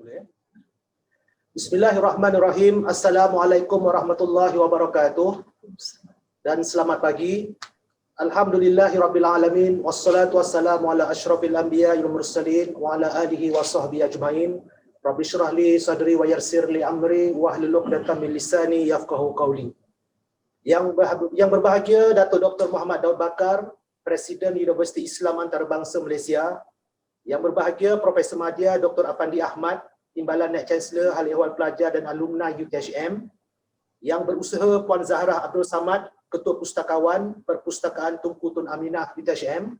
Boleh. Bismillahirrahmanirrahim. Assalamualaikum warahmatullahi wabarakatuh. Dan selamat pagi. Alhamdulillahirabbil alamin wassalatu wassalamu ala asyrafil anbiya'i wal mursalin wa ala alihi washabbihi ajmain. Rabbi shrah li sadri wa yassir li amri wahlul 'uqdatam min lisani yafqahu qawli. Yang berbahagia Datuk Dr. Muhammad Daud Bakar, Presiden Universiti Islam Antarabangsa Malaysia. Yang berbahagia Profesor Madya Dr. Afandi Ahmad, Timbalan Naib Chancellor Hal Ehwal Pelajar dan Alumni UTHM. Yang berusaha Puan Zahrah Abdul Samad, Ketua Pustakawan Perpustakaan Tunku Tun Aminah UTHM.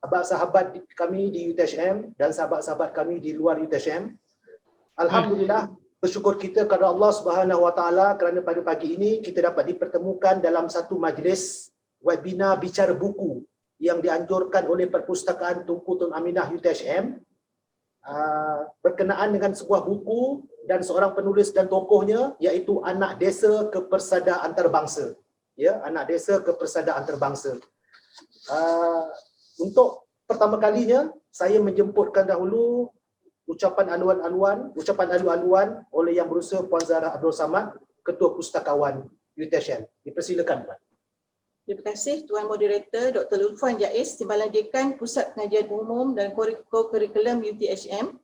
Sahabat-sahabat kami di UTHM dan sahabat-sahabat kami di luar UTHM. Alhamdulillah, bersyukur kita kepada Allah Subhanahu Wa Taala kerana pada pagi ini kita dapat dipertemukan dalam satu majlis webinar bicara buku yang dianjurkan oleh Perpustakaan Tunku Tun Aminah UTHM berkenaan dengan sebuah buku dan seorang penulis dan tokohnya, iaitu Anak Desa ke Persada Antarabangsa. Ya, Anak Desa ke Persada Antarabangsa. Untuk pertama kalinya saya menjemputkan dahulu ucapan alu-aluan oleh Yang Berusaha Puan Zahrah Abdul Samad, Ketua Pustakawan UTHM. Dipersilakan, Puan. Terima kasih Tuan Moderator Dr. Lulfan Jaiz, Timbalan Dekan Pusat Pengajian Umum dan Kurikulum UTHM.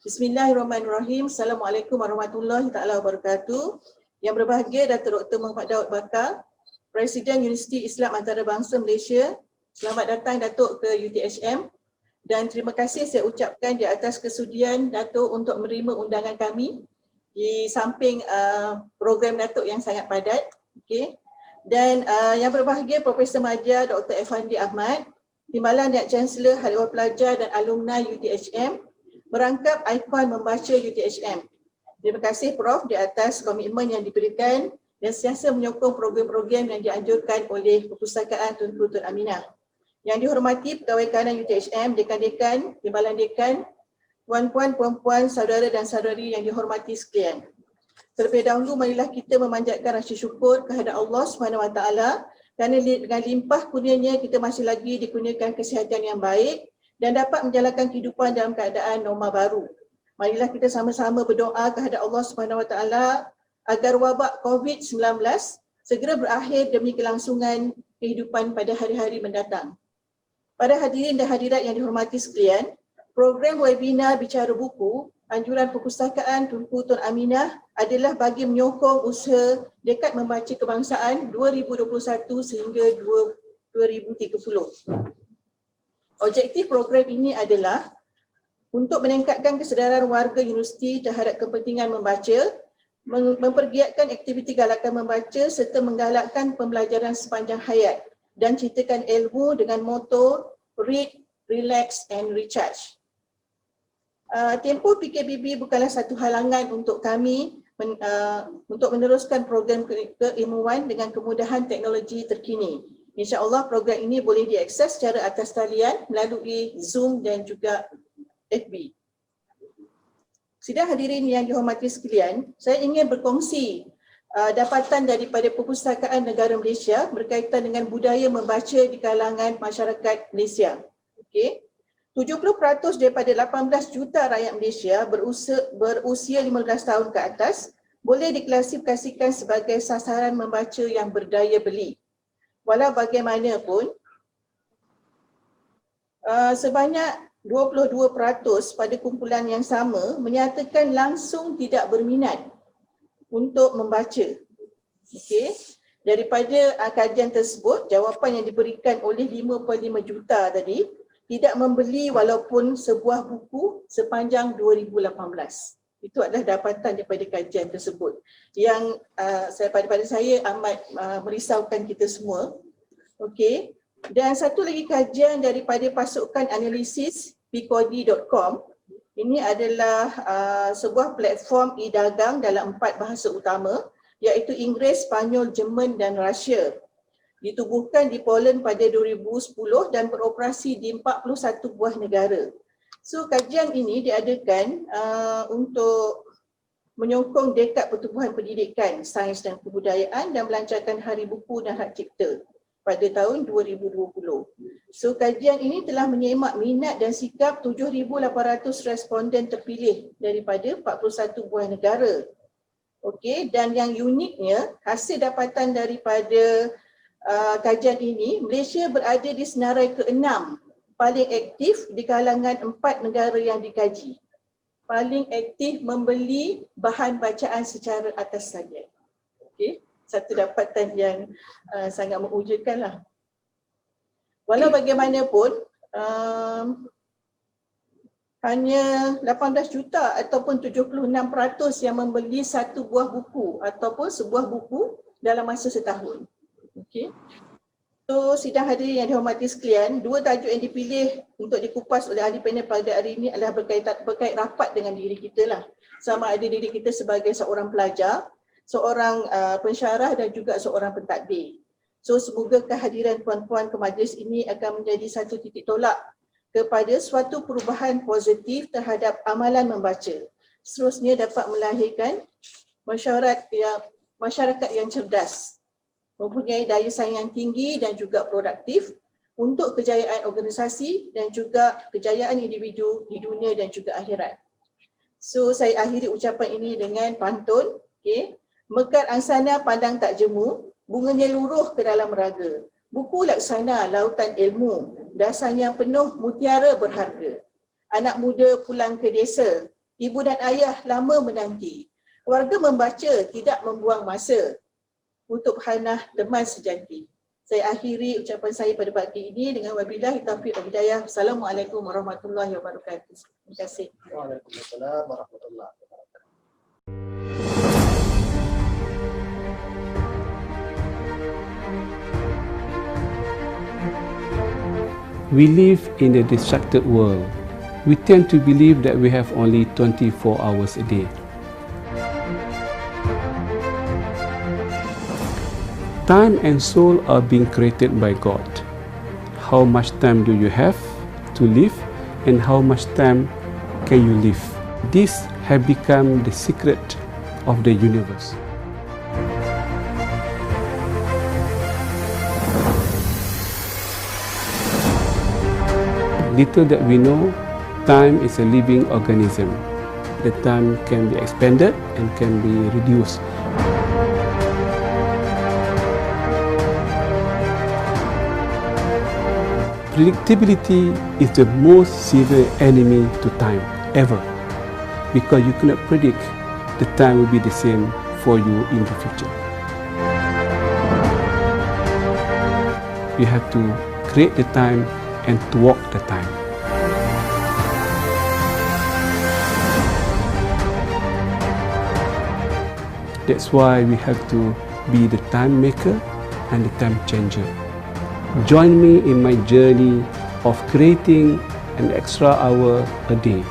Bismillahirrahmanirrahim. Assalamualaikum warahmatullahi taala wabarakatuh. Yang berbahagia Datuk Dr. Muhammad Daud Bakar, Presiden Universiti Islam Antarabangsa Malaysia. Selamat datang Datuk ke UTHM dan terima kasih saya ucapkan di atas kesudian Datuk untuk menerima undangan kami di samping program Datuk yang sangat padat. Okey. Dan yang berbahagia Profesor Madya Dr. Afandi Ahmad, Timbalan Naib Chancellor Hal Ehwal Pelajar dan Alumni UTHM, merangkap ikon membaca UTHM. Terima kasih Prof di atas komitmen yang diberikan dan sentiasa menyokong program-program yang dianjurkan oleh Perpustakaan Tunku Tun Aminah. Yang dihormati Pegawai Kanan UTHM, Dekan-Dekan, Timbalan Dekan, puan-puan, puan-puan, saudara dan saudari yang dihormati sekalian. Terlebih dahulu marilah kita memanjatkan rasa syukur kehadap Allah SWT kerana dengan limpah kurnianya kita masih lagi dikurniakan kesihatan yang baik dan dapat menjalankan kehidupan dalam keadaan norma baru. Marilah kita sama-sama berdoa kehadap Allah SWT agar wabak COVID-19 segera berakhir demi kelangsungan kehidupan pada hari-hari mendatang. Pada hadirin dan hadirat yang dihormati sekalian, program webinar bicara buku Anjuran Perpustakaan Tunku Tun Aminah adalah bagi menyokong usaha Dekad Membaca Kebangsaan 2021 sehingga 2030. Objektif program ini adalah untuk meningkatkan kesedaran warga universiti terhadap kepentingan membaca, mempergiatkan aktiviti galakan membaca serta menggalakkan pembelajaran sepanjang hayat dan ciptakan ilmu dengan moto Read, Relax and Recharge. Tempoh PKBB bukanlah satu halangan untuk kami untuk meneruskan program keilmuan dengan kemudahan teknologi terkini. InsyaAllah program ini boleh diakses secara atas talian melalui Zoom dan juga FB. Sidang hadirin yang dihormati sekalian, saya ingin berkongsi dapatan daripada Perpustakaan Negara Malaysia berkaitan dengan budaya membaca di kalangan masyarakat Malaysia. Okey. 70% daripada 18 juta rakyat Malaysia berusia 15 tahun ke atas boleh diklasifikasikan sebagai sasaran membaca yang berdaya beli. Walau bagaimanapun, sebanyak 22% pada kumpulan yang sama menyatakan langsung tidak berminat untuk membaca. Okey. Daripada kajian tersebut, jawapan yang diberikan oleh 5.5 juta tadi, tidak membeli walaupun sebuah buku sepanjang 2018. Itu adalah dapatan daripada kajian tersebut yang pada saya amat merisaukan kita semua. Okey. Dan satu lagi kajian daripada pasukan analisis Peabody.com. Ini adalah sebuah platform e-dagang dalam 4 bahasa utama, iaitu Inggeris, Sepanyol, Jerman dan Rusia. Ditubuhkan di Poland pada 2010 dan beroperasi di 41 buah negara. So kajian ini diadakan untuk menyokong dekad pertumbuhan pendidikan, sains dan kebudayaan dan melancarkan Hari Buku dan Hak Cipta pada tahun 2020. So kajian ini telah menyemak minat dan sikap 7,800 responden terpilih daripada 41 buah negara. Okey, dan yang uniknya hasil dapatan daripada kajian ini, Malaysia berada di senarai ke-6 paling aktif di kalangan 4 negara yang dikaji. Paling aktif membeli bahan bacaan secara atas saja. Okey, satu dapatan yang sangat mengujakan lah. Walau bagaimanapun, hanya 18 juta ataupun 76% yang membeli satu buah buku ataupun sebuah buku dalam masa setahun. Okey. So, sidang hadirin yang dihormati sekalian, dua tajuk yang dipilih untuk dikupas oleh ahli panel pada hari ini adalah berkait rapat dengan diri kita lah. Sama ada diri kita sebagai seorang pelajar, seorang pensyarah dan juga seorang pentadbir. So, semoga kehadiran puan-puan ke majlis ini akan menjadi satu titik tolak kepada suatu perubahan positif terhadap amalan membaca. Seterusnya dapat melahirkan masyarakat yang cerdas, mempunyai daya saing yang tinggi dan juga produktif untuk kejayaan organisasi dan juga kejayaan individu di dunia dan juga akhirat. So saya akhiri ucapan ini dengan pantun. Okay. Mekar angsana pandang tak jemu, bunganya luruh ke dalam raga. Buku laksana lautan ilmu, dasarnya penuh mutiara berharga. Anak muda pulang ke desa, ibu dan ayah lama menanti. Warga membaca tidak membuang masa untuk hanah teman sejati. Saya akhiri ucapan saya pada pagi ini dengan wabillahi taufiq wal hidayah. Assalamualaikum warahmatullahi wabarakatuh. Terima kasih. Waalaikumsalam warahmatullahi wabarakatuh. We live in a distracted world. We tend to believe that we have only 24 hours a day. Time and soul are being created by God. How much time do you have to live and how much time can you live? This have become the secret of the universe. Little that we know, time is a living organism. The time can be expanded and can be reduced. Predictability is the most severe enemy to time ever, because you cannot predict the time will be the same for you in the future. You have to create the time and to walk the time. That's why we have to be the time maker and the time changer. Join me in my journey of creating an extra hour a day.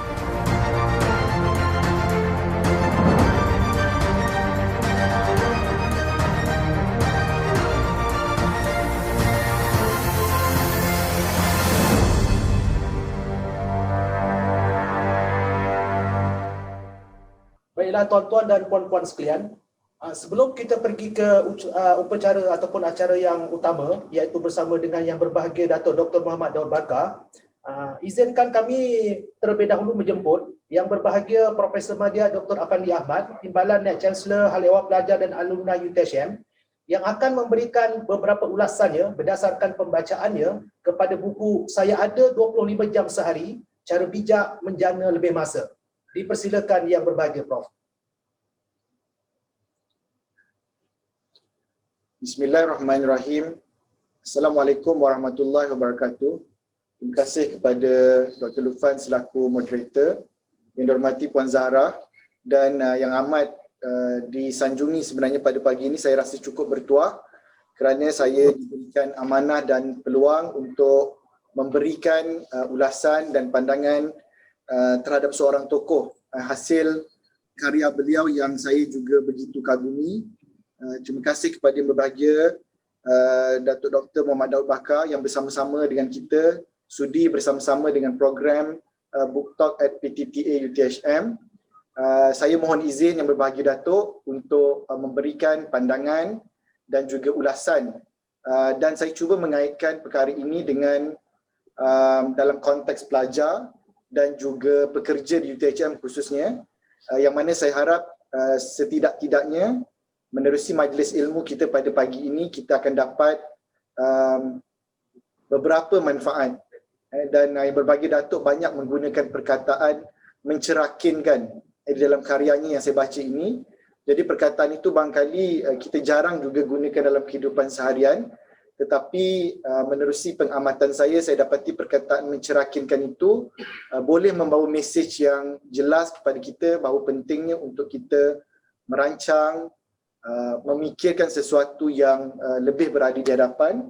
Baiklah tuan-tuan dan puan-puan sekalian, sebelum kita pergi ke upacara ataupun acara yang utama, iaitu bersama dengan yang berbahagia Dato' Dr. Mohammad Daud Bakar, izinkan kami terlebih dahulu menjemput yang berbahagia Profesor Madya Dr. Afandi Ahmad, Timbalan Net Chancellor Hal Ehwal Pelajar dan Alumni UTHM, yang akan memberikan beberapa ulasannya berdasarkan pembacaannya kepada buku Saya Ada 25 Jam Sehari, Cara Bijak Menjana Lebih Masa. Dipersilakan yang berbahagia Prof. Bismillahirrahmanirrahim. Assalamualaikum warahmatullahi wabarakatuh. Terima kasih kepada Dr. Lufan selaku moderator, yang dihormati Puan Zahra, dan yang amat disanjungi sebenarnya pada pagi ini. Saya rasa cukup bertuah kerana saya diberikan amanah dan peluang untuk memberikan ulasan dan pandangan terhadap seorang tokoh, hasil karya beliau yang saya juga begitu kagumi. Terima kasih kepada yang berbahagia Datuk Dr. Mohammad Daud Bakar yang bersama-sama dengan kita sudi bersama-sama dengan program Book Talk at PTTA UTHM. Saya mohon izin yang berbahagia Datuk untuk memberikan pandangan dan juga ulasan dan saya cuba mengaitkan perkara ini dengan dalam konteks pelajar dan juga pekerja di UTHM khususnya, yang mana saya harap setidak-tidaknya menerusi majlis ilmu kita pada pagi ini, kita akan dapat beberapa manfaat. Dan berbagai datuk banyak menggunakan perkataan mencerakinkan di dalam karyanya yang saya baca ini. Jadi perkataan itu barangkali kita jarang juga gunakan dalam kehidupan seharian, tetapi menerusi pengamatan saya dapati perkataan mencerakinkan itu boleh membawa mesej yang jelas kepada kita bahawa pentingnya untuk kita merancang, memikirkan sesuatu yang lebih berada di hadapan,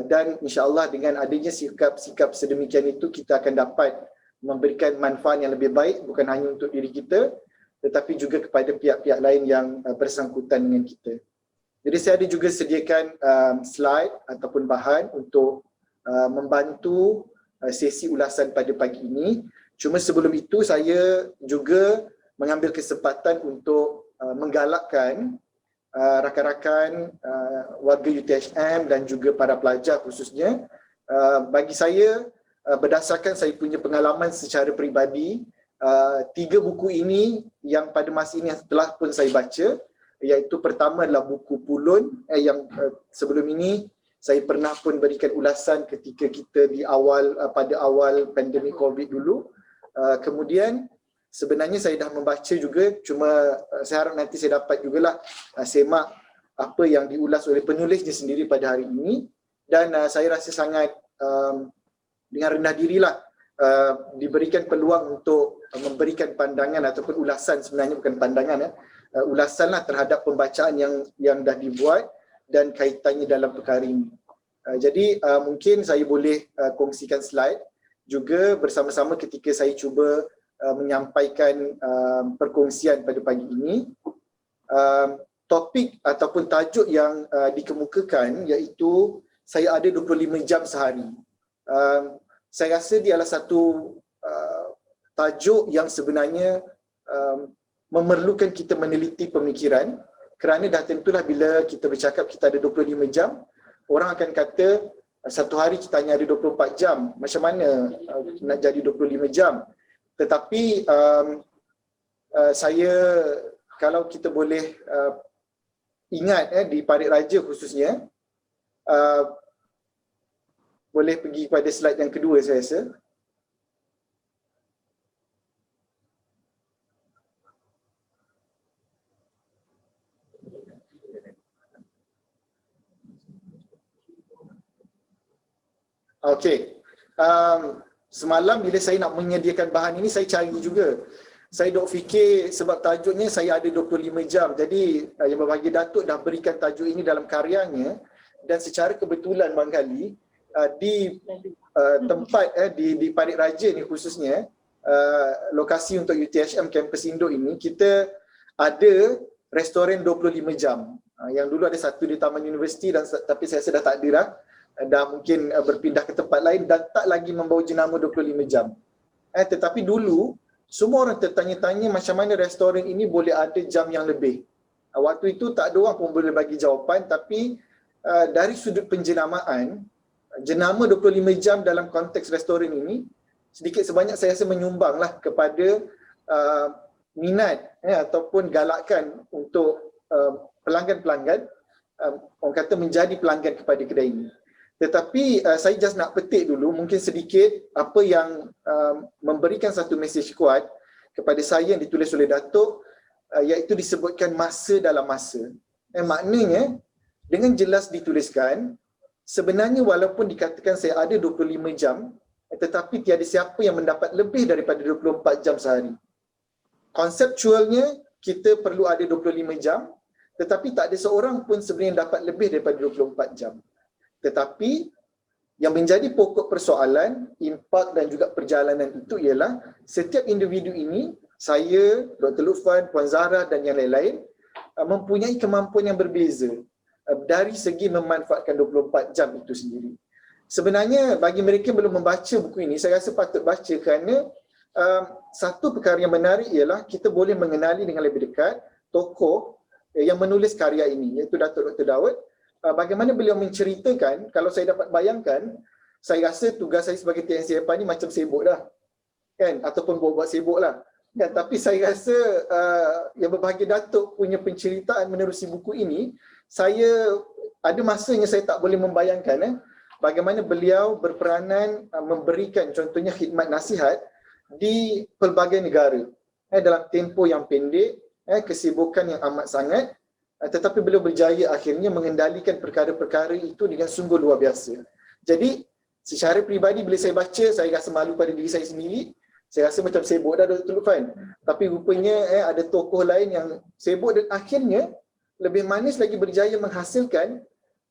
dan insya-Allah dengan adanya sikap-sikap sedemikian itu kita akan dapat memberikan manfaat yang lebih baik bukan hanya untuk diri kita tetapi juga kepada pihak-pihak lain yang bersangkutan dengan kita. Jadi saya ada juga sediakan slide ataupun bahan untuk membantu sesi ulasan pada pagi ini. Cuma sebelum itu saya juga mengambil kesempatan untuk menggalakkan rakan-rakan warga UTHM dan juga para pelajar khususnya, bagi saya berdasarkan saya punya pengalaman secara peribadi, 3 buku ini yang pada masa ini telah pun saya baca, iaitu pertama adalah buku Pulun yang sebelum ini saya pernah pun berikan ulasan ketika kita di awal pada awal pandemik COVID dulu. Kemudian sebenarnya saya dah membaca juga, cuma saya harap nanti saya dapat jugalah semak apa yang diulas oleh penulisnya sendiri pada hari ini, dan saya rasa sangat dengan rendah dirilah diberikan peluang untuk memberikan pandangan ataupun ulasan, sebenarnya bukan pandangan ulasanlah terhadap pembacaan yang dah dibuat dan kaitannya dalam perkara ini. Jadi mungkin saya boleh kongsikan slide juga bersama-sama ketika saya cuba menyampaikan perkongsian pada pagi ini. Topik ataupun tajuk yang dikemukakan iaitu saya ada 25 jam sehari. Saya rasa dia adalah satu tajuk yang sebenarnya memerlukan kita meneliti pemikiran, kerana dah tentulah bila kita bercakap kita ada 25 jam, orang akan kata satu hari kita hanya ada 24 jam, macam mana nak jadi 25 jam. Tetapi saya, kalau kita boleh ingat di Parit Raja khususnya, boleh pergi pada slide yang kedua saya rasa. Okey. Semalam bila saya nak menyediakan bahan ini, saya cari juga. Saya dok fikir sebab tajuknya saya ada 25 jam. Jadi yang berbahagia Datuk dah berikan tajuk ini dalam karyanya, dan secara kebetulan barangkali di tempat di Parit Raja ni khususnya, lokasi untuk UTHM kampus Induk ini, kita ada restoran 25 jam. Yang dulu ada satu di Taman Universiti, tapi saya rasa dah tak ada dah. Dah mungkin berpindah ke tempat lain dan tak lagi membawa jenama 25 jam. Tetapi dulu semua orang tertanya-tanya macam mana restoran ini boleh ada jam yang lebih. Waktu itu tak ada orang pun boleh bagi jawapan, tapi dari sudut penjenamaan, jenama 25 jam dalam konteks restoran ini sedikit sebanyak saya rasa menyumbanglah kepada minat ataupun galakan untuk pelanggan-pelanggan orang kata menjadi pelanggan kepada kedai ini. Tetapi saya just nak petik dulu mungkin sedikit apa yang memberikan satu mesej kuat kepada saya yang ditulis oleh Datuk, iaitu disebutkan masa dalam masa. Maknanya dengan jelas dituliskan, sebenarnya walaupun dikatakan saya ada 25 jam, tetapi tiada siapa yang mendapat lebih daripada 24 jam sehari. Konseptualnya kita perlu ada 25 jam, tetapi tak ada seorang pun sebenarnya dapat lebih daripada 24 jam. Tetapi yang menjadi pokok persoalan, impak dan juga perjalanan itu ialah setiap individu ini, saya, Dr. Lufan, Puan Zahra dan yang lain-lain mempunyai kemampuan yang berbeza dari segi memanfaatkan 24 jam itu sendiri. Sebenarnya bagi mereka yang belum membaca buku ini, saya rasa patut baca kerana satu perkara yang menarik ialah kita boleh mengenali dengan lebih dekat tokoh yang menulis karya ini, iaitu Datuk Dr. Daud. bagaimana beliau menceritakan, kalau saya dapat bayangkan, saya rasa tugas saya sebagai TNCFI ni macam sibuk dah, kan, ataupun buat-buat sibuk lah, kan. Tapi saya rasa yang berbahagia Datuk punya penceritaan menerusi buku ini, saya ada masanya saya tak boleh membayangkan bagaimana beliau berperanan memberikan contohnya khidmat nasihat di pelbagai negara dalam tempoh yang pendek, kesibukan yang amat sangat, tetapi beliau berjaya akhirnya mengendalikan perkara-perkara itu dengan sungguh luar biasa. Jadi secara peribadi bila saya baca, saya rasa malu pada diri saya sendiri. Saya rasa macam sibuk dah Dr. Lufan. Tapi rupanya ada tokoh lain yang sibuk dan akhirnya lebih manis lagi berjaya menghasilkan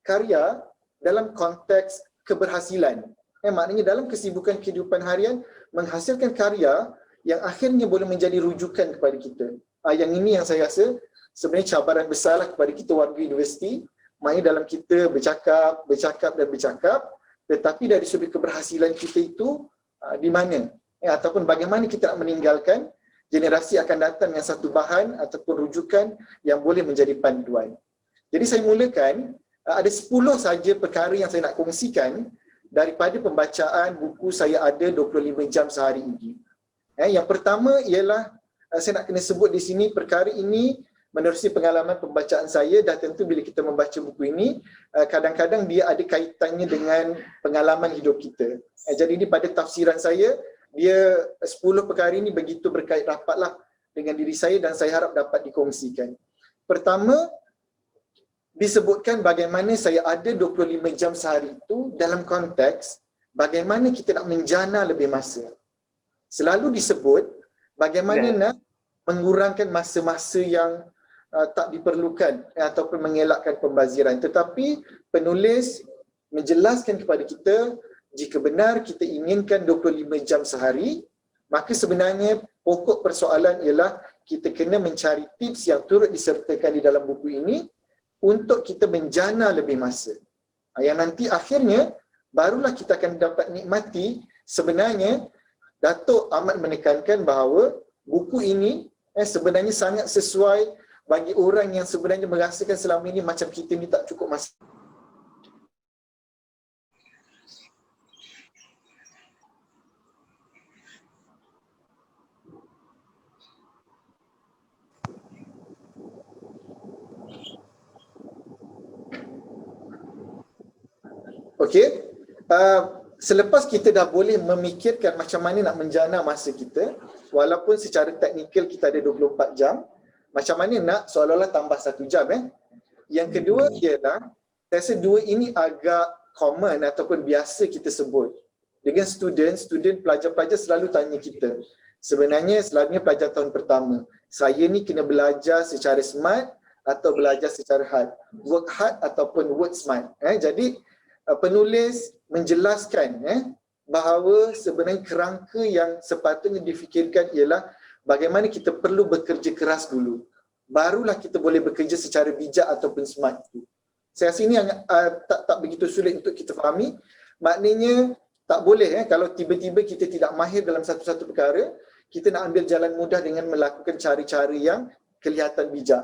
karya dalam konteks keberhasilan. Maknanya dalam kesibukan kehidupan harian menghasilkan karya yang akhirnya boleh menjadi rujukan kepada kita. Yang ini yang saya rasa sebenarnya cabaran besarlah kepada kita warga universiti. Maknanya dalam kita bercakap, tetapi dari sudut keberhasilan kita itu di mana? Ataupun bagaimana kita nak meninggalkan generasi akan datang yang satu bahan ataupun rujukan yang boleh menjadi panduan. Jadi saya mulakan, ada 10 saja perkara yang saya nak kongsikan daripada pembacaan buku saya ada 25 jam sehari ini. Yang pertama ialah, saya nak kena sebut di sini, perkara ini menerusi pengalaman pembacaan saya, dan tentu bila kita membaca buku ini, kadang-kadang dia ada kaitannya dengan pengalaman hidup kita. Jadi ini pada tafsiran saya, dia 10 perkara ini begitu berkait rapatlah dengan diri saya dan saya harap dapat dikongsikan. Pertama, disebutkan bagaimana saya ada 25 jam sehari itu dalam konteks bagaimana kita nak menjana lebih masa. Selalu disebut bagaimana nak mengurangkan masa-masa yang tak diperlukan ataupun mengelakkan pembaziran. Tetapi penulis menjelaskan kepada kita, jika benar kita inginkan 25 jam sehari, maka sebenarnya pokok persoalan ialah kita kena mencari tips yang turut disertakan di dalam buku ini untuk kita menjana lebih masa. Yang nanti akhirnya barulah kita akan dapat nikmati. Sebenarnya Datuk amat menekankan bahawa buku ini sebenarnya sangat sesuai bagi orang yang sebenarnya merasakan selama ini macam kita ni tak cukup masa. Okey, selepas kita dah boleh memikirkan macam mana nak menjana masa kita, walaupun secara teknikal kita ada 24 jam, macam mana nak seolah-olah tambah 1 jam. Yang kedua ialah, saya rasa dua ini agak common ataupun biasa kita sebut. Dengan student pelajar-pelajar selalu tanya kita, sebenarnya selalunya pelajar tahun pertama, saya ni kena belajar secara smart atau belajar secara hard, work hard ataupun work smart. Jadi penulis menjelaskan bahawa sebenarnya kerangka yang sepatutnya difikirkan ialah bagaimana kita perlu bekerja keras dulu, barulah kita boleh bekerja secara bijak ataupun smart itu. Saya rasa ini yang tak begitu sulit untuk kita fahami. Maknanya tak boleh kalau tiba-tiba kita tidak mahir dalam satu-satu perkara, kita nak ambil jalan mudah dengan melakukan cara-cara yang kelihatan bijak.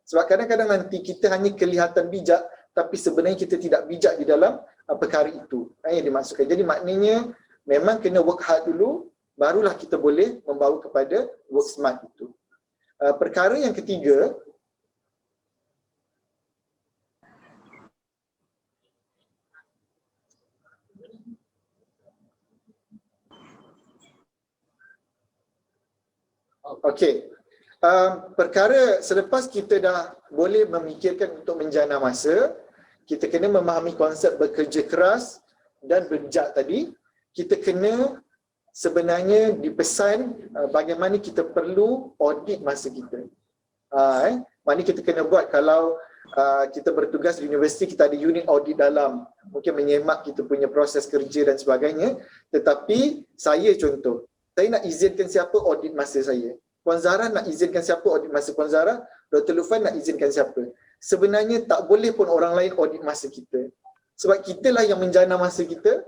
Sebab kadang-kadang nanti kita hanya kelihatan bijak, tapi sebenarnya kita tidak bijak di dalam perkara itu. Yang dimaksudkan. Jadi maknanya memang kena work hard dulu, barulah kita boleh membawa kepada work smart itu. Perkara yang ketiga, okey. Perkara selepas kita dah boleh memikirkan untuk menjana masa, kita kena memahami konsep bekerja keras dan bijak tadi. Kita kena sebenarnya dipesan bagaimana kita perlu audit masa kita. Maknanya kita kena buat, kalau kita bertugas di universiti, kita ada unit audit dalam, mungkin menyemak kita punya proses kerja dan sebagainya. Tetapi saya contoh, saya nak izinkan siapa audit masa saya. Puan Zahra nak izinkan siapa audit masa Puan Zahra, Dr. Lufan nak izinkan siapa. Sebenarnya tak boleh pun orang lain audit masa kita. Sebab kitalah yang menjana masa kita,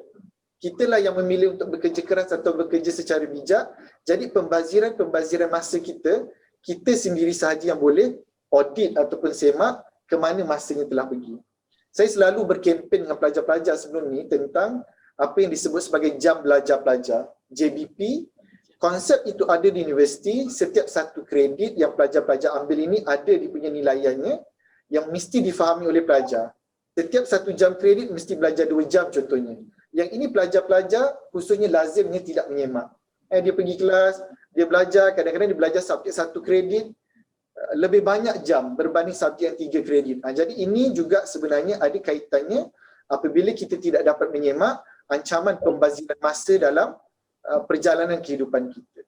kitalah yang memilih untuk bekerja keras atau bekerja secara bijak. Jadi pembaziran masa kita, kita sendiri sahaja yang boleh audit ataupun semak ke mana masanya telah pergi. Saya selalu berkempen dengan pelajar-pelajar sebelum ni tentang apa yang disebut sebagai jam belajar pelajar, JBP. Konsep itu ada di universiti, setiap satu kredit yang pelajar-pelajar ambil ini ada di punya nilaiannya yang mesti difahami oleh pelajar. Setiap satu jam kredit mesti belajar 2 jam contohnya. Yang ini pelajar-pelajar khususnya lazimnya tidak menyemak. Dia pergi kelas, dia belajar, kadang-kadang dia belajar subjek 1 kredit, lebih banyak jam berbanding subjek yang 3 kredit. Jadi ini juga sebenarnya ada kaitannya apabila kita tidak dapat menyemak, ancaman pembaziran masa dalam perjalanan kehidupan kita.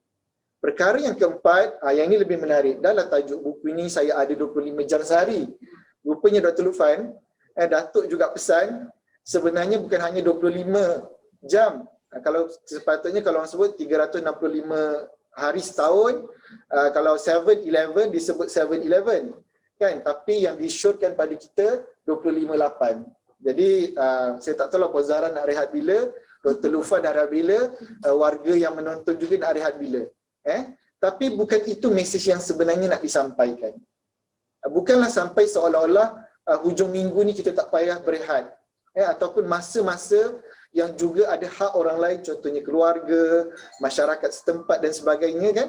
Perkara yang keempat, yang ini lebih menarik. Dalam tajuk buku ini saya ada 25 jam sehari. Rupanya Dr. Lufan, Datuk juga pesan, sebenarnya bukan hanya 25 jam. Kalau sepatutnya kalau orang sebut 365 hari setahun, kalau 7-11 disebut 7-11 kan, tapi yang disyorkan pada kita 25/8. Jadi saya tak tahu lah Puan Zahra nak rehat bila, Dr. Lufan nak rehat bila, warga yang menonton juga nak rehat bila. Tapi bukan itu mesej yang sebenarnya nak disampaikan. Bukanlah sampai seolah-olah hujung minggu ni kita tak payah berehat, ataupun masa-masa yang juga ada hak orang lain, contohnya keluarga, masyarakat setempat dan sebagainya kan,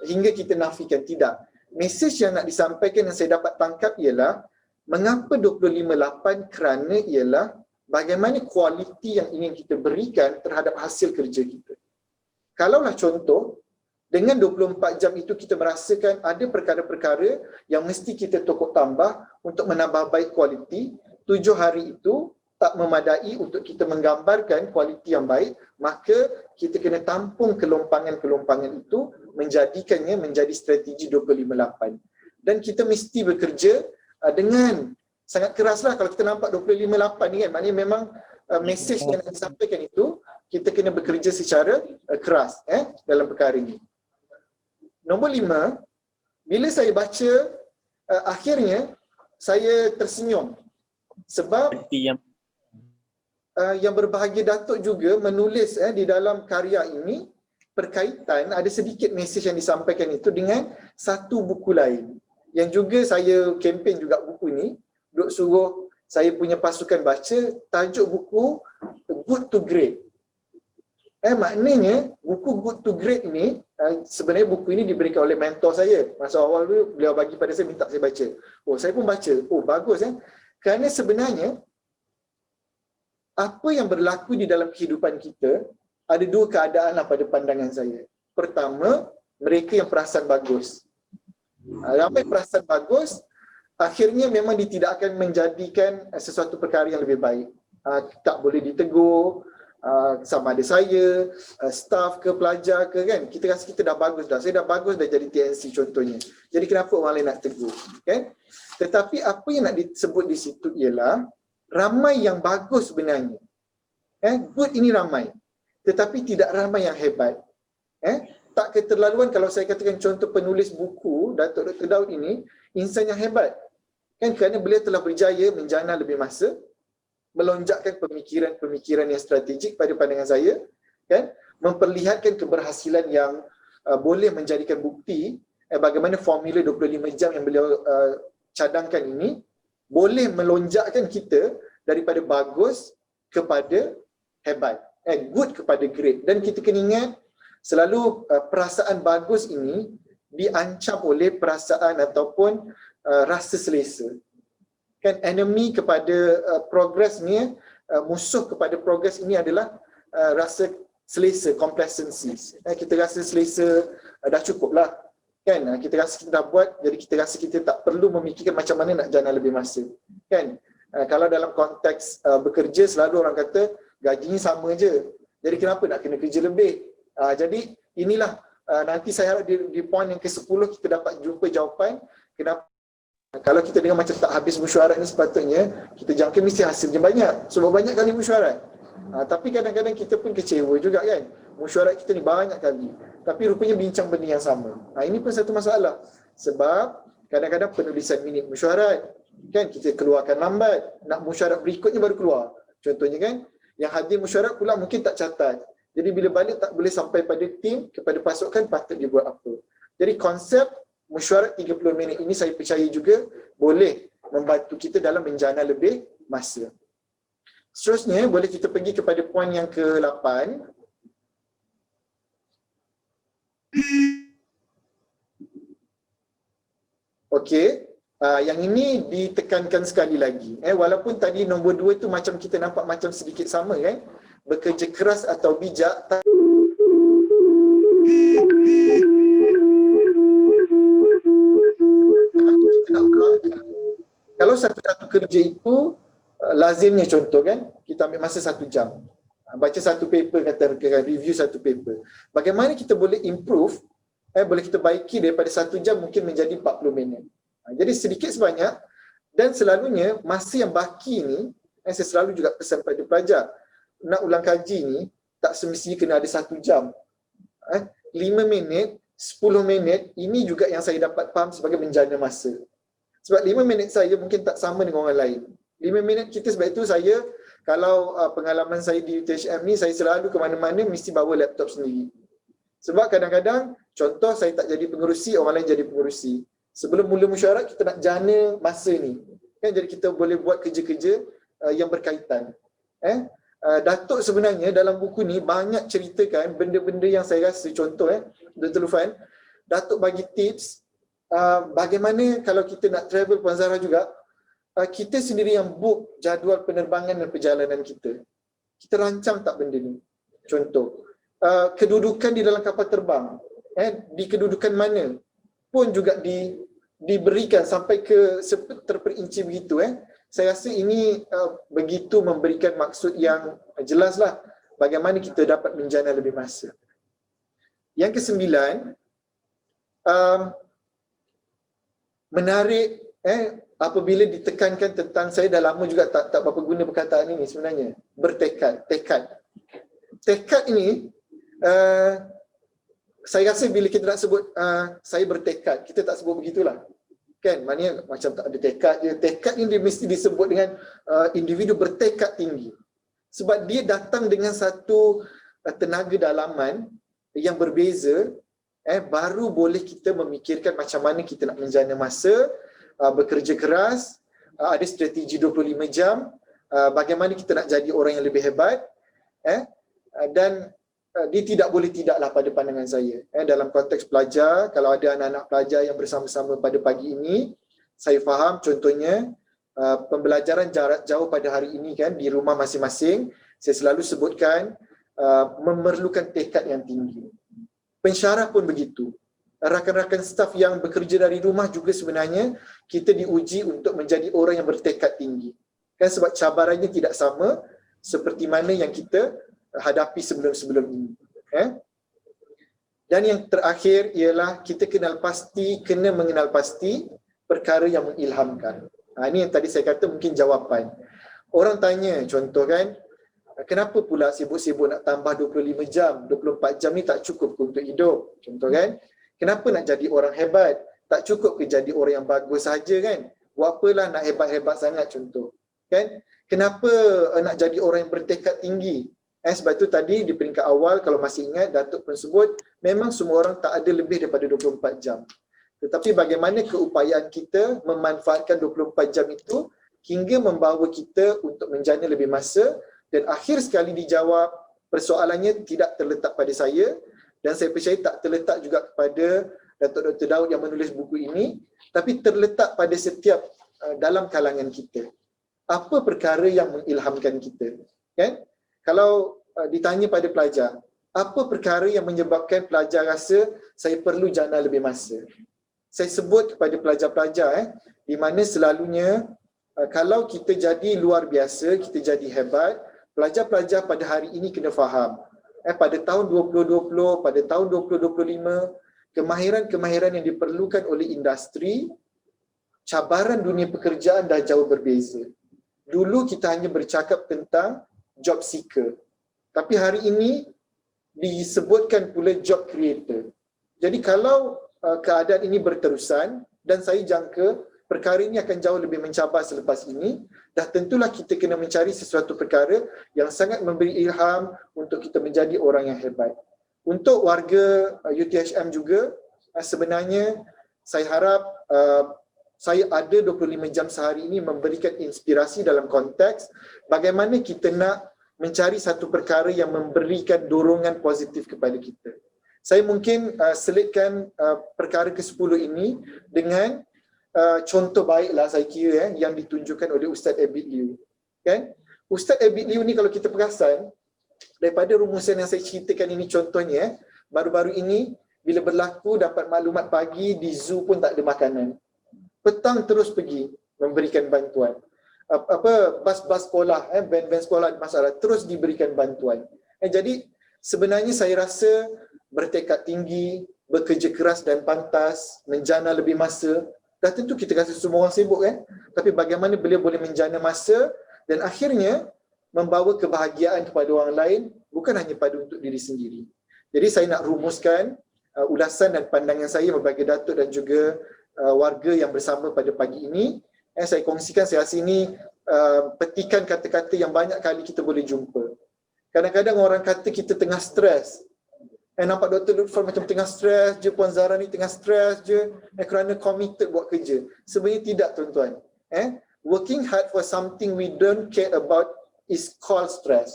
hingga kita nafikan. Tidak. Mesej yang nak disampaikan yang saya dapat tangkap ialah mengapa 25/8, kerana ialah bagaimana kualiti yang ingin kita berikan terhadap hasil kerja kita. Kalaulah contoh, dengan 24 jam itu kita merasakan ada perkara-perkara yang mesti kita tokok tambah untuk menambah baik kualiti, 7 hari itu tak memadai untuk kita menggambarkan kualiti yang baik, maka kita kena tampung kelompangan-kelompangan itu, menjadikannya menjadi strategi 25/8. Dan kita mesti bekerja dengan sangat keraslah. Kalau kita nampak 25/8 ni kan, maknanya memang mesej yang nak disampaikan itu, kita kena bekerja secara keras dalam perkara ini. Nombor 5, bila saya baca, akhirnya saya tersenyum. Sebab yang berbahagia Datuk juga menulis di dalam karya ini berkaitan, ada sedikit mesej yang disampaikan itu dengan satu buku lain yang juga saya kempen juga buku ini, duk suruh saya punya pasukan baca. Tajuk buku Good to Great. Maknanya buku Good to Great ni, sebenarnya buku ini diberikan oleh mentor saya. Masa awal tu beliau bagi pada saya, minta saya baca. Saya pun baca. Bagus kerana sebenarnya apa yang berlaku di dalam kehidupan kita, ada 2 keadaan pada pandangan saya. Pertama, mereka yang perasan bagus. Ramai perasan bagus, akhirnya memang dia tidak akan menjadikan sesuatu perkara yang lebih baik. Tak boleh ditegur, sama ada saya, staff ke pelajar ke kan. Kita rasa kita dah bagus dah. Saya dah bagus dah jadi TNC contohnya. Jadi kenapa orang lain nak tegur? Kan? Tetapi apa yang nak disebut di situ ialah ramai yang bagus sebenarnya. Good ini ramai. Tetapi tidak ramai yang hebat. Tak keterlaluan kalau saya katakan contoh penulis buku, Datuk Dr. Daud ini, insan yang hebat. Kerana beliau telah berjaya menjana lebih masa, melonjakkan pemikiran-pemikiran yang strategik pada pandangan saya, memperlihatkan keberhasilan yang boleh menjadikan bukti bagaimana formula 25 jam yang beliau cadangkan ini boleh melonjakkan kita daripada bagus kepada hebat, good kepada great. Dan kita kena ingat selalu perasaan bagus ini diancam oleh perasaan ataupun rasa selesa. Kan enemy kepada progress ni, musuh kepada progress ini adalah rasa selesa, complacency. Kita rasa selesa, dah cukup lah. Kan, kita rasa kita dah buat, jadi kita rasa kita tak perlu memikirkan macam mana nak jana lebih masa. Kan, kalau dalam konteks bekerja, selalu orang kata gajinya sama je, jadi kenapa nak kena kerja lebih? Jadi inilah nanti saya harap di poin yang ke-10 kita dapat jumpa jawapan kenapa kalau kita dengar macam tak habis mesyuarat ni, sepatutnya kita jangka mesti hasilnya banyak sebab banyak kali mesyuarat. Tapi kadang-kadang kita pun kecewa juga kan, mesyuarat kita ni banyak kali tapi rupanya bincang benda yang sama. Ini pun satu masalah sebab kadang-kadang penulisan minit mesyuarat kan kita keluarkan lambat, nak mesyuarat berikutnya baru keluar contohnya kan. Yang hadir mesyuarat pula mungkin tak catat, jadi bila balik tak boleh sampai pada tim, kepada pasukan patut dia buat apa. Jadi konsep mesyuarat 30 minit ini saya percaya juga boleh membantu kita dalam menjana lebih masa. Seterusnya, boleh kita pergi kepada poin yang ke-8. Okey, yang ini ditekankan sekali lagi. Walaupun tadi nombor 2 tu macam kita nampak macam sedikit sama kan. Bekerja keras atau bijak. Kita nak ulang. Kalau satu kerja itu lazimnya contoh kan, kita ambil masa 1 jam. Baca satu paper, katakan review satu paper. Bagaimana kita boleh improve, boleh kita baiki daripada 1 jam mungkin menjadi 40 minit. Jadi sedikit sebanyak, dan selalunya masa yang baki ni, saya selalu juga pesan pada pelajar, nak ulang kaji ni, tak semestinya kena ada 1 jam. 5 minit, 10 minit, ini juga yang saya dapat faham sebagai menjana masa. Sebab 5 minit saya mungkin tak sama dengan orang lain. 5 minit kita, sebab itu saya, kalau pengalaman saya di UTHM ni, saya selalu ke mana-mana mesti bawa laptop sendiri. Sebab kadang-kadang, contoh saya tak jadi pengerusi, orang lain jadi pengerusi. Sebelum mula mesyuarat, kita nak jana masa ni. Kan, jadi kita boleh buat kerja-kerja yang berkaitan. Datuk sebenarnya dalam buku ni banyak ceritakan benda-benda yang saya rasa, contoh Dr. Lufan, Datuk bagi tips bagaimana kalau kita nak travel, Puan Zahra juga, kita sendiri yang book jadual penerbangan dan perjalanan kita. Kita rancang tak benda ni? Contoh, kedudukan di dalam kapal terbang, di kedudukan mana pun juga diberikan sampai ke terperinci begitu. Saya rasa ini begitu memberikan maksud yang jelaslah bagaimana kita dapat menjana lebih masa. Yang ke-9, menarik apabila ditekankan tentang, saya dah lama juga tak berapa guna perkataan ini sebenarnya, bertekad, tekad ini saya rasa bila kita nak sebut saya bertekad, kita tak sebut begitulah. Kan, maknanya macam tak ada tekad je. Tekad ni dia mesti disebut dengan individu bertekad tinggi. Sebab dia datang dengan satu tenaga dalaman yang berbeza, baru boleh kita memikirkan macam mana kita nak menjana masa, bekerja keras, ada strategi 25 jam, bagaimana kita nak jadi orang yang lebih hebat, dan dia tidak boleh tidaklah pada pandangan saya. Dalam konteks pelajar, kalau ada anak-anak pelajar yang bersama-sama pada pagi ini, saya faham contohnya pembelajaran jarak jauh pada hari ini kan di rumah masing-masing, saya selalu sebutkan memerlukan tekad yang tinggi. Pensyarah pun begitu. Rakan-rakan staf yang bekerja dari rumah juga sebenarnya kita diuji untuk menjadi orang yang bertekad tinggi. Kan, sebab cabarannya tidak sama seperti mana yang kita hadapi sebelum-sebelum ini. Dan yang terakhir ialah kita kena mengenal pasti perkara yang mengilhamkan. Ini yang tadi saya kata mungkin jawapan. Orang tanya, contoh kan, kenapa pula sibuk-sibuk nak tambah 25 jam, 24 jam ni tak cukup untuk hidup, contoh kan? Kenapa nak jadi orang hebat? Tak cukup ke jadi orang yang bagus saja kan? Buat apalah nak hebat-hebat sangat, contoh. Kan? Kenapa nak jadi orang yang bertekad tinggi? Sebab itu tadi di peringkat awal, kalau masih ingat, Datuk pun sebut, memang semua orang tak ada lebih daripada 24 jam. Tetapi bagaimana keupayaan kita memanfaatkan 24 jam itu hingga membawa kita untuk menjana lebih masa, dan akhir sekali dijawab, persoalannya tidak terletak pada saya, dan saya percaya tak terletak juga kepada Datuk Dr. Daud yang menulis buku ini, tapi terletak pada setiap dalam kalangan kita. Apa perkara yang mengilhamkan kita? Kan? Kalau ditanya pada pelajar, apa perkara yang menyebabkan pelajar rasa saya perlu jana lebih masa? Saya sebut kepada pelajar-pelajar di mana selalunya kalau kita jadi luar biasa, kita jadi hebat, pelajar-pelajar pada hari ini kena faham. Pada tahun 2020, pada tahun 2025, kemahiran-kemahiran yang diperlukan oleh industri, cabaran dunia pekerjaan dah jauh berbeza. Dulu kita hanya bercakap tentang job seeker. Tapi hari ini disebutkan pula job creator. Jadi kalau keadaan ini berterusan, dan saya jangka perkara ini akan jauh lebih mencabar selepas ini, dah tentulah kita kena mencari sesuatu perkara yang sangat memberi ilham untuk kita menjadi orang yang hebat. Untuk warga UTHM juga, sebenarnya saya harap saya ada 25 jam sehari ini memberikan inspirasi dalam konteks bagaimana kita nak mencari satu perkara yang memberikan dorongan positif kepada kita. Saya mungkin selitkan perkara ke-10 ini dengan contoh baiklah saya kira yang ditunjukkan oleh Ustaz Abid Liu. Kan? Ustaz Abid Liu ni kalau kita perasan, daripada rumusan yang saya ceritakan ini contohnya, baru-baru ini bila berlaku dapat maklumat pagi di zoo pun tak ada makanan. Petang terus pergi memberikan bantuan. Bas-bas sekolah, van-van sekolah ada masalah, terus diberikan bantuan. Jadi sebenarnya saya rasa bertekad tinggi, bekerja keras dan pantas, menjana lebih masa. Dah tentu kita rasa semua orang sibuk kan? Tapi bagaimana beliau boleh menjana masa dan akhirnya membawa kebahagiaan kepada orang lain, bukan hanya pada untuk diri sendiri. Jadi saya nak rumuskan ulasan dan pandangan saya sebagai Datuk dan juga warga yang bersama pada pagi ini. Saya kongsikan, saya rasa ini petikan kata-kata yang banyak kali kita boleh jumpa. Kadang-kadang orang kata kita tengah stres. Nampak Dr. Lutfan macam tengah stres je, Puan Zahra ni tengah stres je kerana committed buat kerja. Sebenarnya tidak tuan-tuan. Working hard for something we don't care about is called stress.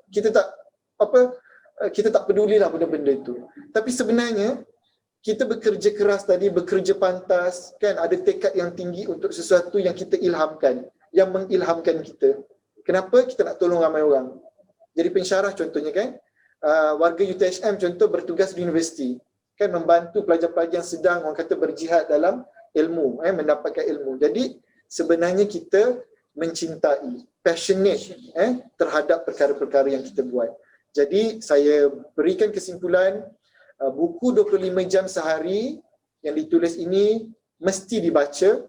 Kita tak pedulilah benda-benda itu. Tapi sebenarnya kita bekerja keras tadi, bekerja pantas, kan, ada tekad yang tinggi untuk sesuatu yang kita ilhamkan, yang mengilhamkan kita. Kenapa kita nak tolong ramai orang? Jadi pensyarah contohnya kan, warga UTHM contoh bertugas di universiti, kan, membantu pelajar-pelajar yang sedang orang kata berjihad dalam ilmu, mendapatkan ilmu. Jadi sebenarnya kita mencintai, passionate terhadap perkara-perkara yang kita buat. Jadi saya berikan kesimpulan, buku 25 jam sehari yang ditulis ini mesti dibaca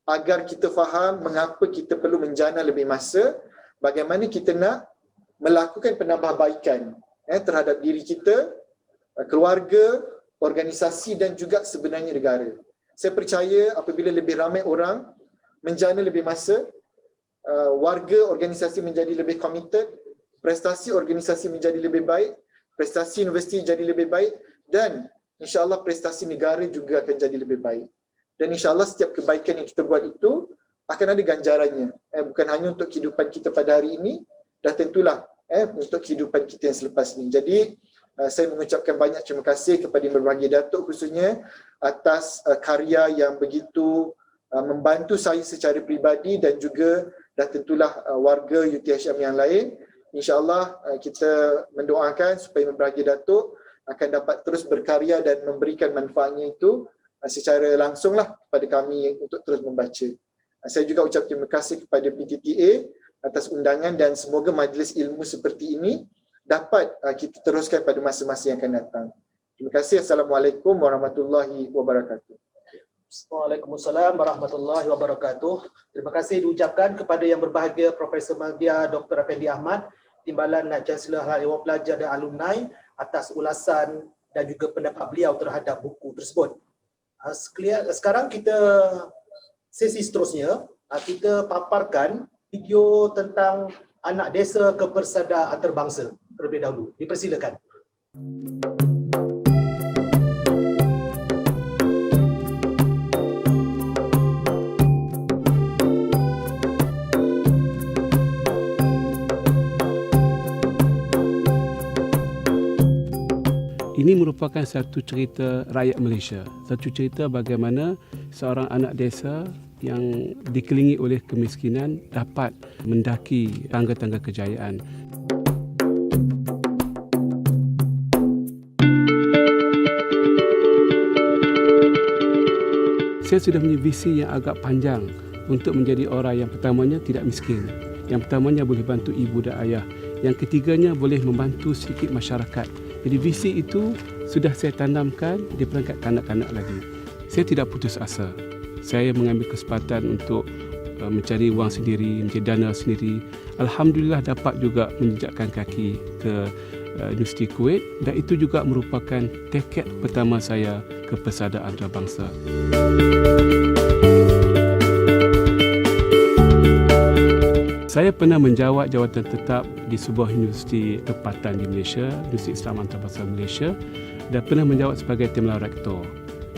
agar kita faham mengapa kita perlu menjana lebih masa, bagaimana kita nak melakukan penambahbaikan terhadap diri kita, keluarga, organisasi dan juga sebenarnya negara. Saya percaya apabila lebih ramai orang menjana lebih masa, warga organisasi menjadi lebih committed, prestasi organisasi menjadi lebih baik, prestasi universiti jadi lebih baik dan insya-Allah prestasi negara juga akan jadi lebih baik. Dan insya-Allah setiap kebaikan yang kita buat itu akan ada ganjarannya. Bukan hanya untuk kehidupan kita pada hari ini, dah tentulah untuk kehidupan kita yang selepas ini. Jadi saya mengucapkan banyak terima kasih kepada Yang Berbahagia Datuk khususnya atas karya yang begitu membantu saya secara peribadi dan juga dah tentulah warga UTHM yang lain. InsyaAllah kita mendoakan supaya Yang Berbahagia Datuk akan dapat terus berkarya dan memberikan manfaatnya itu secara langsunglah kepada kami untuk terus membaca. Saya juga ucap terima kasih kepada PTTA atas undangan dan semoga majlis ilmu seperti ini dapat kita teruskan pada masa-masa yang akan datang. Terima kasih. Assalamualaikum warahmatullahi wabarakatuh. Waalaikumsalam warahmatullahi wabarakatuh. Terima kasih diucapkan kepada Yang Berbahagia Profesor Madya Dr. Effendi Ahmad, Timbalan Chancellor Hal Ehwal Pelajar dan Alumni atas ulasan dan juga pendapat beliau terhadap buku tersebut. Sekarang kita sesi seterusnya, kita paparkan video tentang anak desa kepersada antarabangsa terlebih dahulu. Dipersilakan. Ini merupakan satu cerita rakyat Malaysia. Satu cerita bagaimana seorang anak desa yang dikelilingi oleh kemiskinan dapat mendaki tangga-tangga kejayaan. Saya sudah punya visi yang agak panjang untuk menjadi orang yang pertamanya tidak miskin. Yang pertamanya boleh bantu ibu dan ayah. Yang ketiganya boleh membantu sedikit masyarakat. Jadi visi itu sudah saya tanamkan di perangkat kanak-kanak lagi. Saya tidak putus asa. Saya mengambil kesempatan untuk mencari wang sendiri, mencari dana sendiri. Alhamdulillah dapat juga menjejakkan kaki ke Universiti Kuwait dan itu juga merupakan tekad pertama saya ke persada antarabangsa. Saya pernah menjawat jawatan tetap di sebuah universiti tempatan di Malaysia, Universiti Islam Antarabangsa Malaysia, dan pernah menjawat sebagai Timbalan Rektor.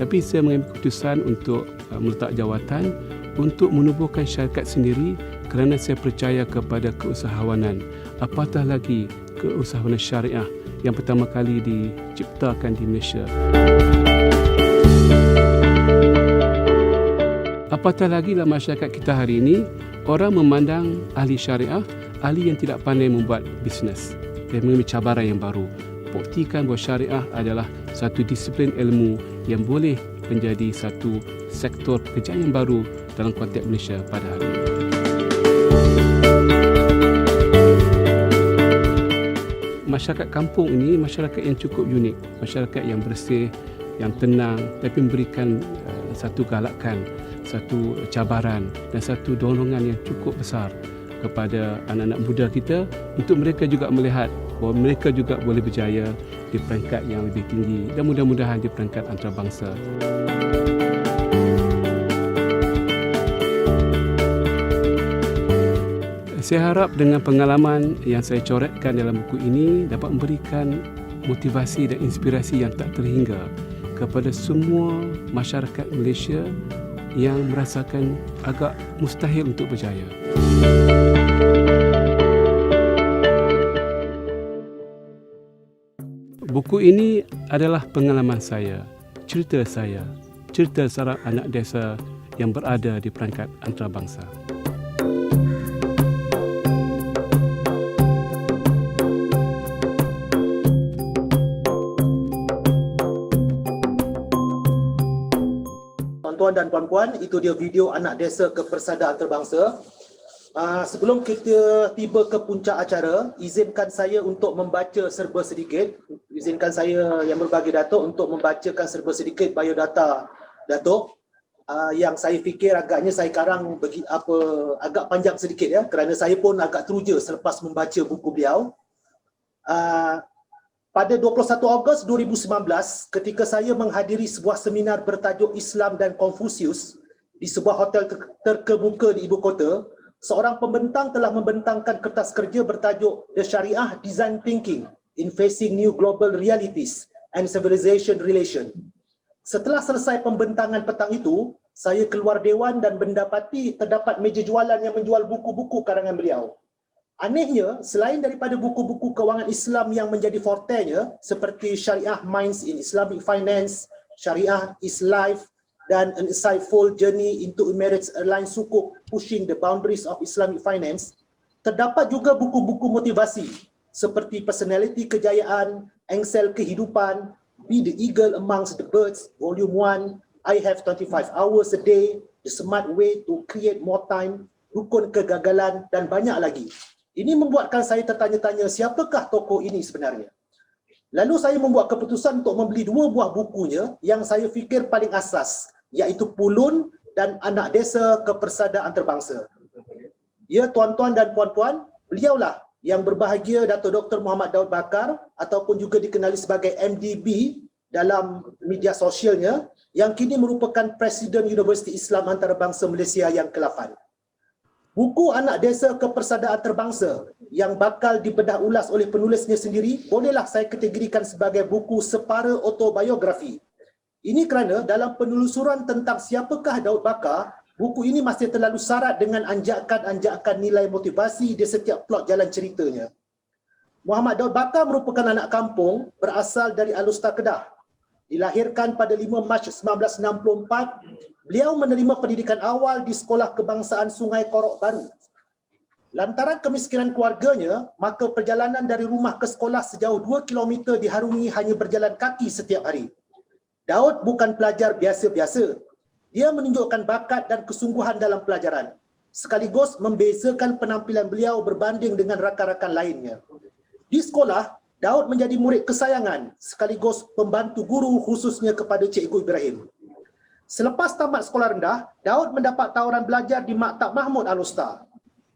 Tapi saya mengambil keputusan untuk meletak jawatan untuk menubuhkan syarikat sendiri kerana saya percaya kepada keusahawanan. Apatah lagi keusahawanan syariah yang pertama kali diciptakan di Malaysia. Apatah lagi dalam masyarakat kita hari ini, orang memandang ahli syariah, ahli yang tidak pandai membuat bisnes dan mengalami cabaran yang baru. Buktikan bahawa syariah adalah satu disiplin ilmu yang boleh menjadi satu sektor pekerjaan yang baru dalam konteks Malaysia pada hari ini. Masyarakat kampung ini masyarakat yang cukup unik, masyarakat yang bersih, yang tenang, tapi memberikan satu galakan, satu cabaran dan satu dorongan yang cukup besar kepada anak-anak muda kita untuk mereka juga melihat bahawa mereka juga boleh berjaya di peringkat yang lebih tinggi dan mudah-mudahan di peringkat antarabangsa. Saya harap dengan pengalaman yang saya coretkan dalam buku ini dapat memberikan motivasi dan inspirasi yang tak terhingga kepada semua masyarakat Malaysia yang merasakan agak mustahil untuk berjaya. Buku ini adalah pengalaman saya, cerita seorang anak desa yang berada di perangkat antarabangsa. Tuan-tuan dan puan-puan, itu dia video anak desa kepersadaan antarabangsa. Sebelum kita tiba ke puncak acara, izinkan saya untuk membaca serba sedikit. Izinkan saya yang berbagi Datuk untuk membacakan serba sedikit biodata Datuk. Yang saya fikir agaknya saya karang agak panjang sedikit ya, kerana saya pun agak teruja selepas membaca buku beliau. Pada 21 Ogos 2019, ketika saya menghadiri sebuah seminar bertajuk Islam dan Confucius di sebuah hotel terkemuka di ibu kota, seorang pembentang telah membentangkan kertas kerja bertajuk The Sharia Design Thinking in Facing New Global Realities and Civilization Relation. Setelah selesai pembentangan petang itu, saya keluar dewan dan mendapati terdapat meja jualan yang menjual buku-buku karangan beliau. Anehnya, selain daripada buku-buku kewangan Islam yang menjadi fortenya seperti Syariah Minds in Islamic Finance, Syariah is Life, dan An Insightful Journey into Emirates Airlines Sukuk Pushing the Boundaries of Islamic Finance, terdapat juga buku-buku motivasi seperti Personality Kejayaan, Engsel Kehidupan, Be the Eagle Amongst the Birds, Volume 1, I Have 25 Hours a Day, The Smart Way to Create More Time, Rukun Kegagalan, dan banyak lagi. Ini membuatkan saya tertanya-tanya siapakah tokoh ini sebenarnya. Lalu saya membuat keputusan untuk membeli 2 buah bukunya yang saya fikir paling asas, iaitu Pulun dan Anak Desa Kepersadaan Antarabangsa. Ya, tuan-tuan dan puan-puan, beliaulah yang berbahagia Dato' Dr. Muhammad Daud Bakar ataupun juga dikenali sebagai MDB dalam media sosialnya, yang kini merupakan Presiden Universiti Islam Antarabangsa Malaysia yang ke-8. Buku Anak Desa Kepersadaan Antarabangsa yang bakal dibedah ulas oleh penulisnya sendiri, bolehlah saya kategorikan sebagai buku separa autobiografi. Ini kerana dalam penelusuran tentang siapakah Daud Bakar, buku ini masih terlalu syarat dengan anjakan-anjakan nilai motivasi di setiap plot jalan ceritanya. Muhammad Daud Bakar merupakan anak kampung berasal dari Alustar, Kedah. Dilahirkan pada 5 Mac 1964, beliau menerima pendidikan awal di Sekolah Kebangsaan Sungai Korok Baru. Lantaran kemiskinan keluarganya, maka perjalanan dari rumah ke sekolah sejauh 2 km diharungi hanya berjalan kaki setiap hari. Daud bukan pelajar biasa-biasa. Dia menunjukkan bakat dan kesungguhan dalam pelajaran, sekaligus membezakan penampilan beliau berbanding dengan rakan-rakan lainnya. Di sekolah, Daud menjadi murid kesayangan sekaligus pembantu guru khususnya kepada Cikgu Ibrahim. Selepas tamat sekolah rendah, Daud mendapat tawaran belajar di Maktab Mahmud Al-Usta.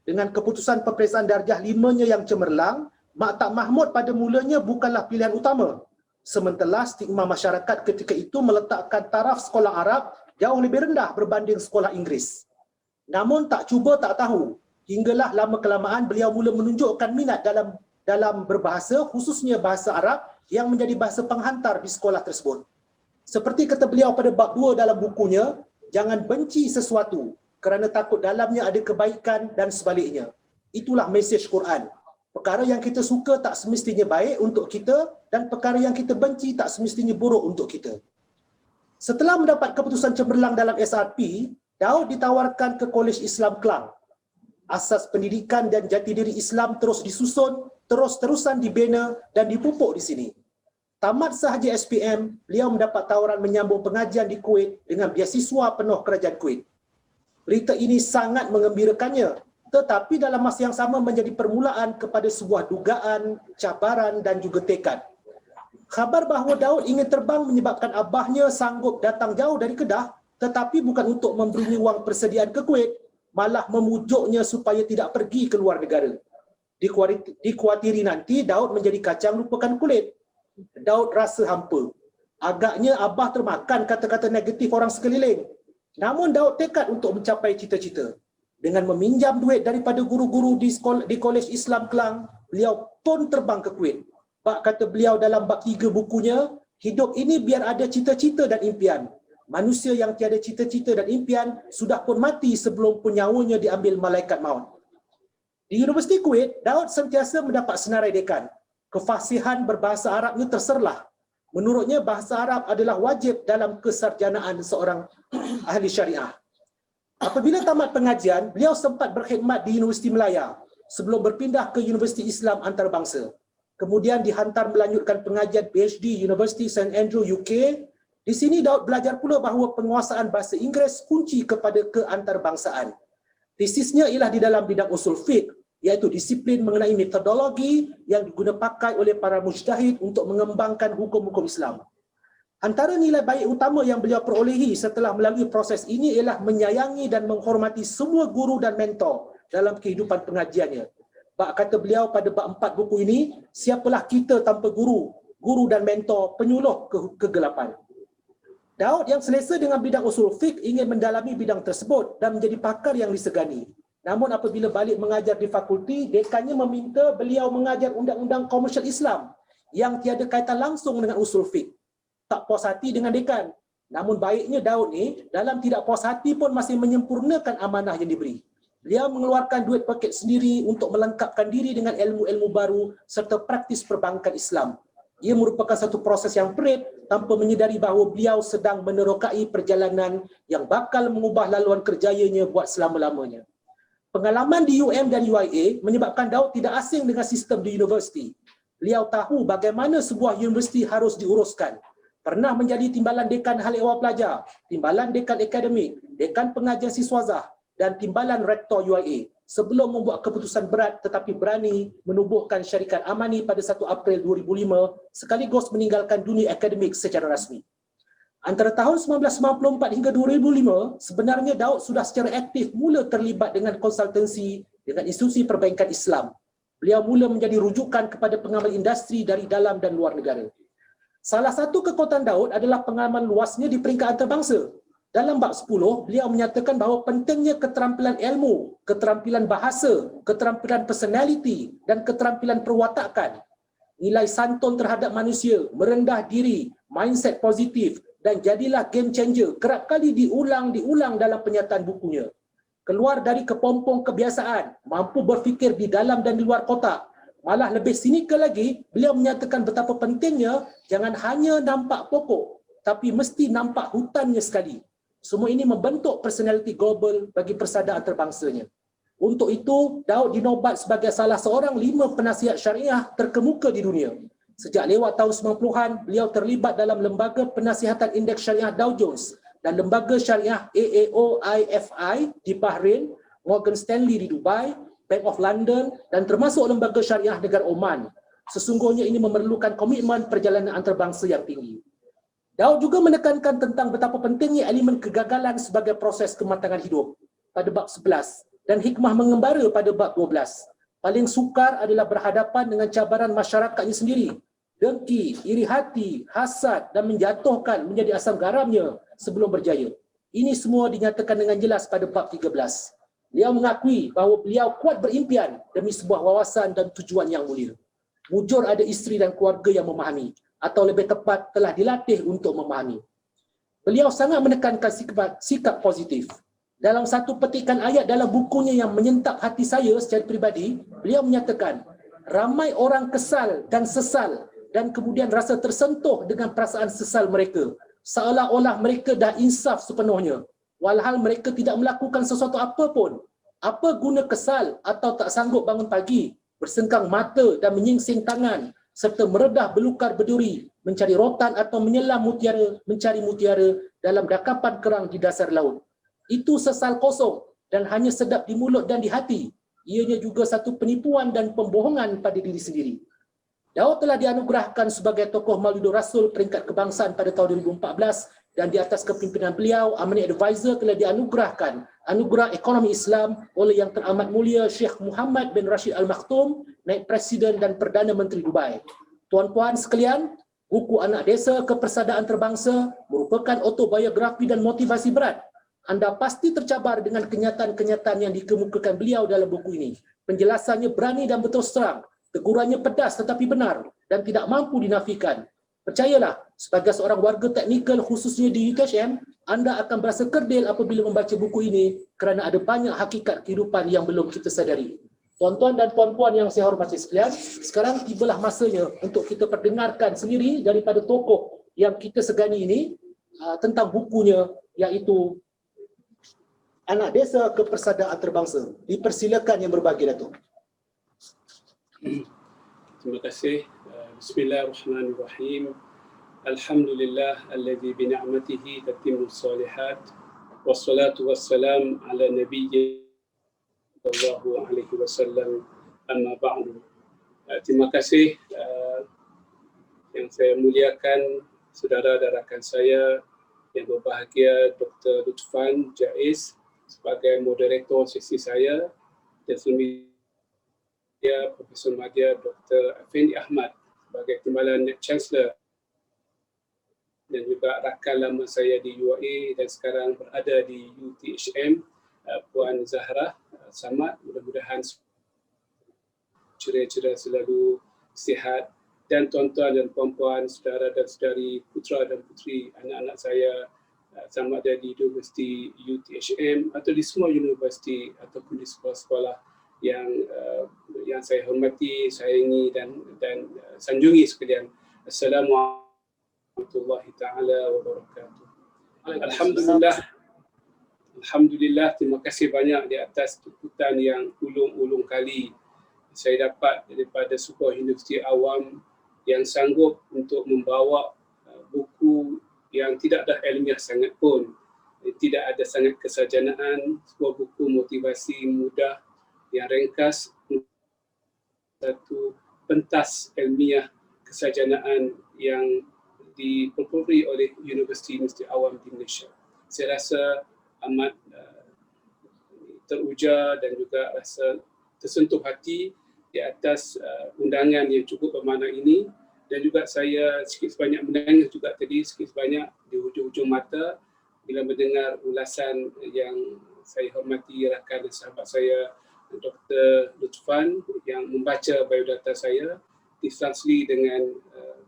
Dengan keputusan peperiksaan darjah 5-nya yang cemerlang, Maktab Mahmud pada mulanya bukanlah pilihan utama. Sementara stigma masyarakat ketika itu meletakkan taraf sekolah Arab jauh lebih rendah berbanding sekolah Inggeris. Namun tak cuba tak tahu, hinggalah lama-kelamaan beliau mula menunjukkan minat dalam berbahasa, khususnya bahasa Arab yang menjadi bahasa penghantar di sekolah tersebut. Seperti kata beliau pada bab 2 dalam bukunya, jangan benci sesuatu kerana takut dalamnya ada kebaikan dan sebaliknya. Itulah mesej Quran. Perkara yang kita suka tak semestinya baik untuk kita dan perkara yang kita benci tak semestinya buruk untuk kita. Setelah mendapat keputusan cemerlang dalam SRP, Daud ditawarkan ke Kolej Islam Kelang. Asas pendidikan dan jati diri Islam terus disusun, terus-terusan dibina dan dipupuk di sini. Tamat sahaja SPM, beliau mendapat tawaran menyambung pengajian di Kuwait dengan beasiswa penuh kerajaan Kuwait. Berita ini sangat mengembirakannya, tetapi dalam masa yang sama menjadi permulaan kepada sebuah dugaan, cabaran dan juga tekad. Khabar bahawa Daud ingin terbang menyebabkan abahnya sanggup datang jauh dari Kedah, tetapi bukan untuk memberinya wang persediaan ke Kuwait, malah memujuknya supaya tidak pergi ke luar negara. Dikuatiri nanti Daud menjadi kacang lupakan kulit. Daud rasa hampa. Agaknya abah termakan kata-kata negatif orang sekeliling. Namun Daud tekad untuk mencapai cita-cita. Dengan meminjam duit daripada guru-guru di Kolej Islam Kelang, beliau pun terbang ke Kuwait. Bak kata beliau dalam bab 3 bukunya, hidup ini biar ada cita-cita dan impian. Manusia yang tiada cita-cita dan impian sudah pun mati sebelum pun nyawanya diambil malaikat maut. Di Universiti Kuwait, Daud sentiasa mendapat senarai dekan. Kefasihan berbahasa Arabnya terserlah. Menurutnya bahasa Arab adalah wajib dalam kesarjanaan seorang ahli syariah. Apabila tamat pengajian, beliau sempat berkhidmat di Universiti Melaya sebelum berpindah ke Universiti Islam Antarabangsa. Kemudian dihantar melanjutkan pengajian PhD University St Andrew UK. Di sini Daud belajar pula bahawa penguasaan bahasa Inggeris kunci kepada keantarbangsaan. Tesisnya ialah di dalam bidang usul fiqh, iaitu disiplin mengenai metodologi yang digunakan pakai oleh para mujtahid untuk mengembangkan hukum-hukum Islam. Antara nilai baik utama yang beliau perolehi setelah melalui proses ini ialah menyayangi dan menghormati semua guru dan mentor dalam kehidupan pengajiannya. Bak kata beliau pada bab 4 buku ini, siapalah kita tanpa guru, guru dan mentor penyuluh kegelapan. Daud yang selesa dengan bidang usul fiqh ingin mendalami bidang tersebut dan menjadi pakar yang disegani. Namun apabila balik mengajar di fakulti, dekannya meminta beliau mengajar undang-undang komersial Islam yang tiada kaitan langsung dengan usul fiqh. Tak puas hati dengan dekan. Namun baiknya Daud ni dalam tidak puas hati pun masih menyempurnakan amanah yang diberi. Beliau mengeluarkan duit paket sendiri untuk melengkapkan diri dengan ilmu-ilmu baru serta praktis perbankan Islam. Ia merupakan satu proses yang perit tanpa menyedari bahawa beliau sedang menerokai perjalanan yang bakal mengubah laluan kerjayanya buat selama-lamanya. Pengalaman di UM dan UIA menyebabkan Daud tidak asing dengan sistem di universiti. Beliau tahu bagaimana sebuah universiti harus diuruskan. Pernah menjadi timbalan dekan hal ehwal pelajar, timbalan dekan akademik, dekan pengajian siswazah dan timbalan rektor UIA sebelum membuat keputusan berat tetapi berani menubuhkan syarikat Amani pada 1 April 2005 sekaligus meninggalkan dunia akademik secara rasmi. Antara tahun 1994 hingga 2005, sebenarnya Daud sudah secara aktif mula terlibat dengan konsultansi dengan institusi perbankan Islam. Beliau mula menjadi rujukan kepada pengamal industri dari dalam dan luar negara. Salah satu kekuatan Daud adalah pengalaman luasnya di peringkat antarabangsa. Dalam bab 10, beliau menyatakan bahawa pentingnya keterampilan ilmu, keterampilan bahasa, keterampilan personality dan keterampilan perwatakan. Nilai santun terhadap manusia, merendah diri, mindset positif dan jadilah game changer kerap kali diulang dalam penyataan bukunya. Keluar dari kepompong kebiasaan, mampu berfikir di dalam dan di luar kotak. Malah lebih sinikal lagi, beliau menyatakan betapa pentingnya jangan hanya nampak pokok, tapi mesti nampak hutannya sekali. Semua ini membentuk personality global bagi persada antarbangsanya. Untuk itu, Daud dinobat sebagai salah seorang 5 penasihat syariah terkemuka di dunia. Sejak lewat tahun 90-an, beliau terlibat dalam lembaga penasihatan indeks syariah Dow Jones dan lembaga syariah AAOIFI di Bahrain, Morgan Stanley di Dubai, Bank of London dan termasuk lembaga syariah negara Oman. Sesungguhnya ini memerlukan komitmen perjalanan antarabangsa yang tinggi. Daud juga menekankan tentang betapa pentingnya elemen kegagalan sebagai proses kematangan hidup pada bab 11 dan hikmah mengembara pada bab 12. Paling sukar adalah berhadapan dengan cabaran masyarakatnya sendiri. Dengki, iri hati, hasad dan menjatuhkan menjadi asam garamnya sebelum berjaya. Ini semua dinyatakan dengan jelas pada bab 13. Beliau mengakui bahawa beliau kuat berimpian demi sebuah wawasan dan tujuan yang mulia. Mujur ada isteri dan keluarga yang memahami, atau lebih tepat telah dilatih untuk memahami. beliau sangat menekankan sikap positif. Dalam satu petikan ayat dalam bukunya yang menyentak hati saya secara peribadi, beliau menyatakan, ramai orang kesal dan sesal dan kemudian rasa tersentuh dengan perasaan sesal mereka. Seolah-olah mereka dah insaf sepenuhnya. Walhal mereka tidak melakukan sesuatu apa pun. Apa guna kesal atau tak sanggup bangun pagi, bersengkang mata dan menyingsing tangan, serta meredah belukar berduri, mencari rotan atau menyelam mencari mutiara dalam dakapan kerang di dasar laut. Itu sesal kosong dan hanya sedap di mulut dan di hati. Ianya juga satu penipuan dan pembohongan pada diri sendiri. Daud telah dianugerahkan sebagai tokoh Maulidur Rasul peringkat kebangsaan pada tahun 2014 dan di atas kepimpinan beliau, Amanah Advisor telah dianugerahkan anugerah ekonomi Islam oleh Yang Teramat Mulia Syekh Muhammad bin Rashid Al Maktoum, Naib Presiden dan Perdana Menteri Dubai. Tuan-puan sekalian, buku Anak Desa Kepersadaan Terbangsa merupakan autobiografi dan motivasi berat. Anda pasti tercabar dengan kenyataan-kenyataan yang dikemukakan beliau dalam buku ini. Penjelasannya berani dan betul terang, tegurannya pedas tetapi benar dan tidak mampu dinafikan. Percayalah, sebagai seorang warga teknikal khususnya di UTHM, Anda akan berasa kerdil apabila membaca buku ini kerana ada banyak hakikat kehidupan yang belum kita sadari. Tuan-tuan dan puan-puan yang saya hormati sekalian, sekarang tibalah masanya untuk kita perdengarkan sendiri daripada tokoh yang kita segani ini tentang bukunya, iaitu Anak Desa Kepersadaan Terbangsa. Dipersilakan yang berbagi, Datuk. Terima kasih. Bismillahirrahmanirrahim. Alhamdulillah alladzi bi ni'matihi tatimmu shalihat. Wassalatu wassalam ala nabiyyi sallallahu alaihi wasallam, amma ba'du. Terima kasih yang saya muliakan saudara dan rakan saya yang berbahagia, Dr. Lutfan Jaiz sebagai moderator sesi saya, dan sebelumnya Profesor Madya Dr. Effendi Ahmad sebagai Timbalan Chancellor, dan juga rakan lama saya di UAE dan sekarang berada di UTHM, Puan Zahra Samad. Mudah-mudahan ceria-ceria selalu, sihat, dan tuan-tuan dan puan-puan, saudara dan saudari, putra dan puteri anak-anak saya sama ada di Universiti UTHM atau di semua universiti ataupun di sekolah-sekolah yang saya hormati, sayangi dan sanjungi sekalian. Assalamualaikum warahmatullahi taala wabarakatuh. Alhamdulillah, terima kasih banyak di atas tuntutan yang ulung-ulung kali saya dapat daripada sebuah universiti awam yang sanggup untuk membawa buku yang tidak ada ilmiah sangat pun, tidak ada sangat kesajanaan, sebuah buku motivasi mudah yang ringkas, satu pentas ilmiah kesajanaan yang dipelopori oleh universiti-universiti awam di Malaysia. Saya rasa amat teruja dan juga rasa tersentuh hati di atas undangan yang cukup bermakna ini. Dan juga saya sikit sebanyak mendengar juga tadi, sikit sebanyak di hujung-hujung mata bila mendengar ulasan yang saya hormati rakan dan sahabat saya, Dr. Lutfan, yang membaca biodata saya ditransli dengan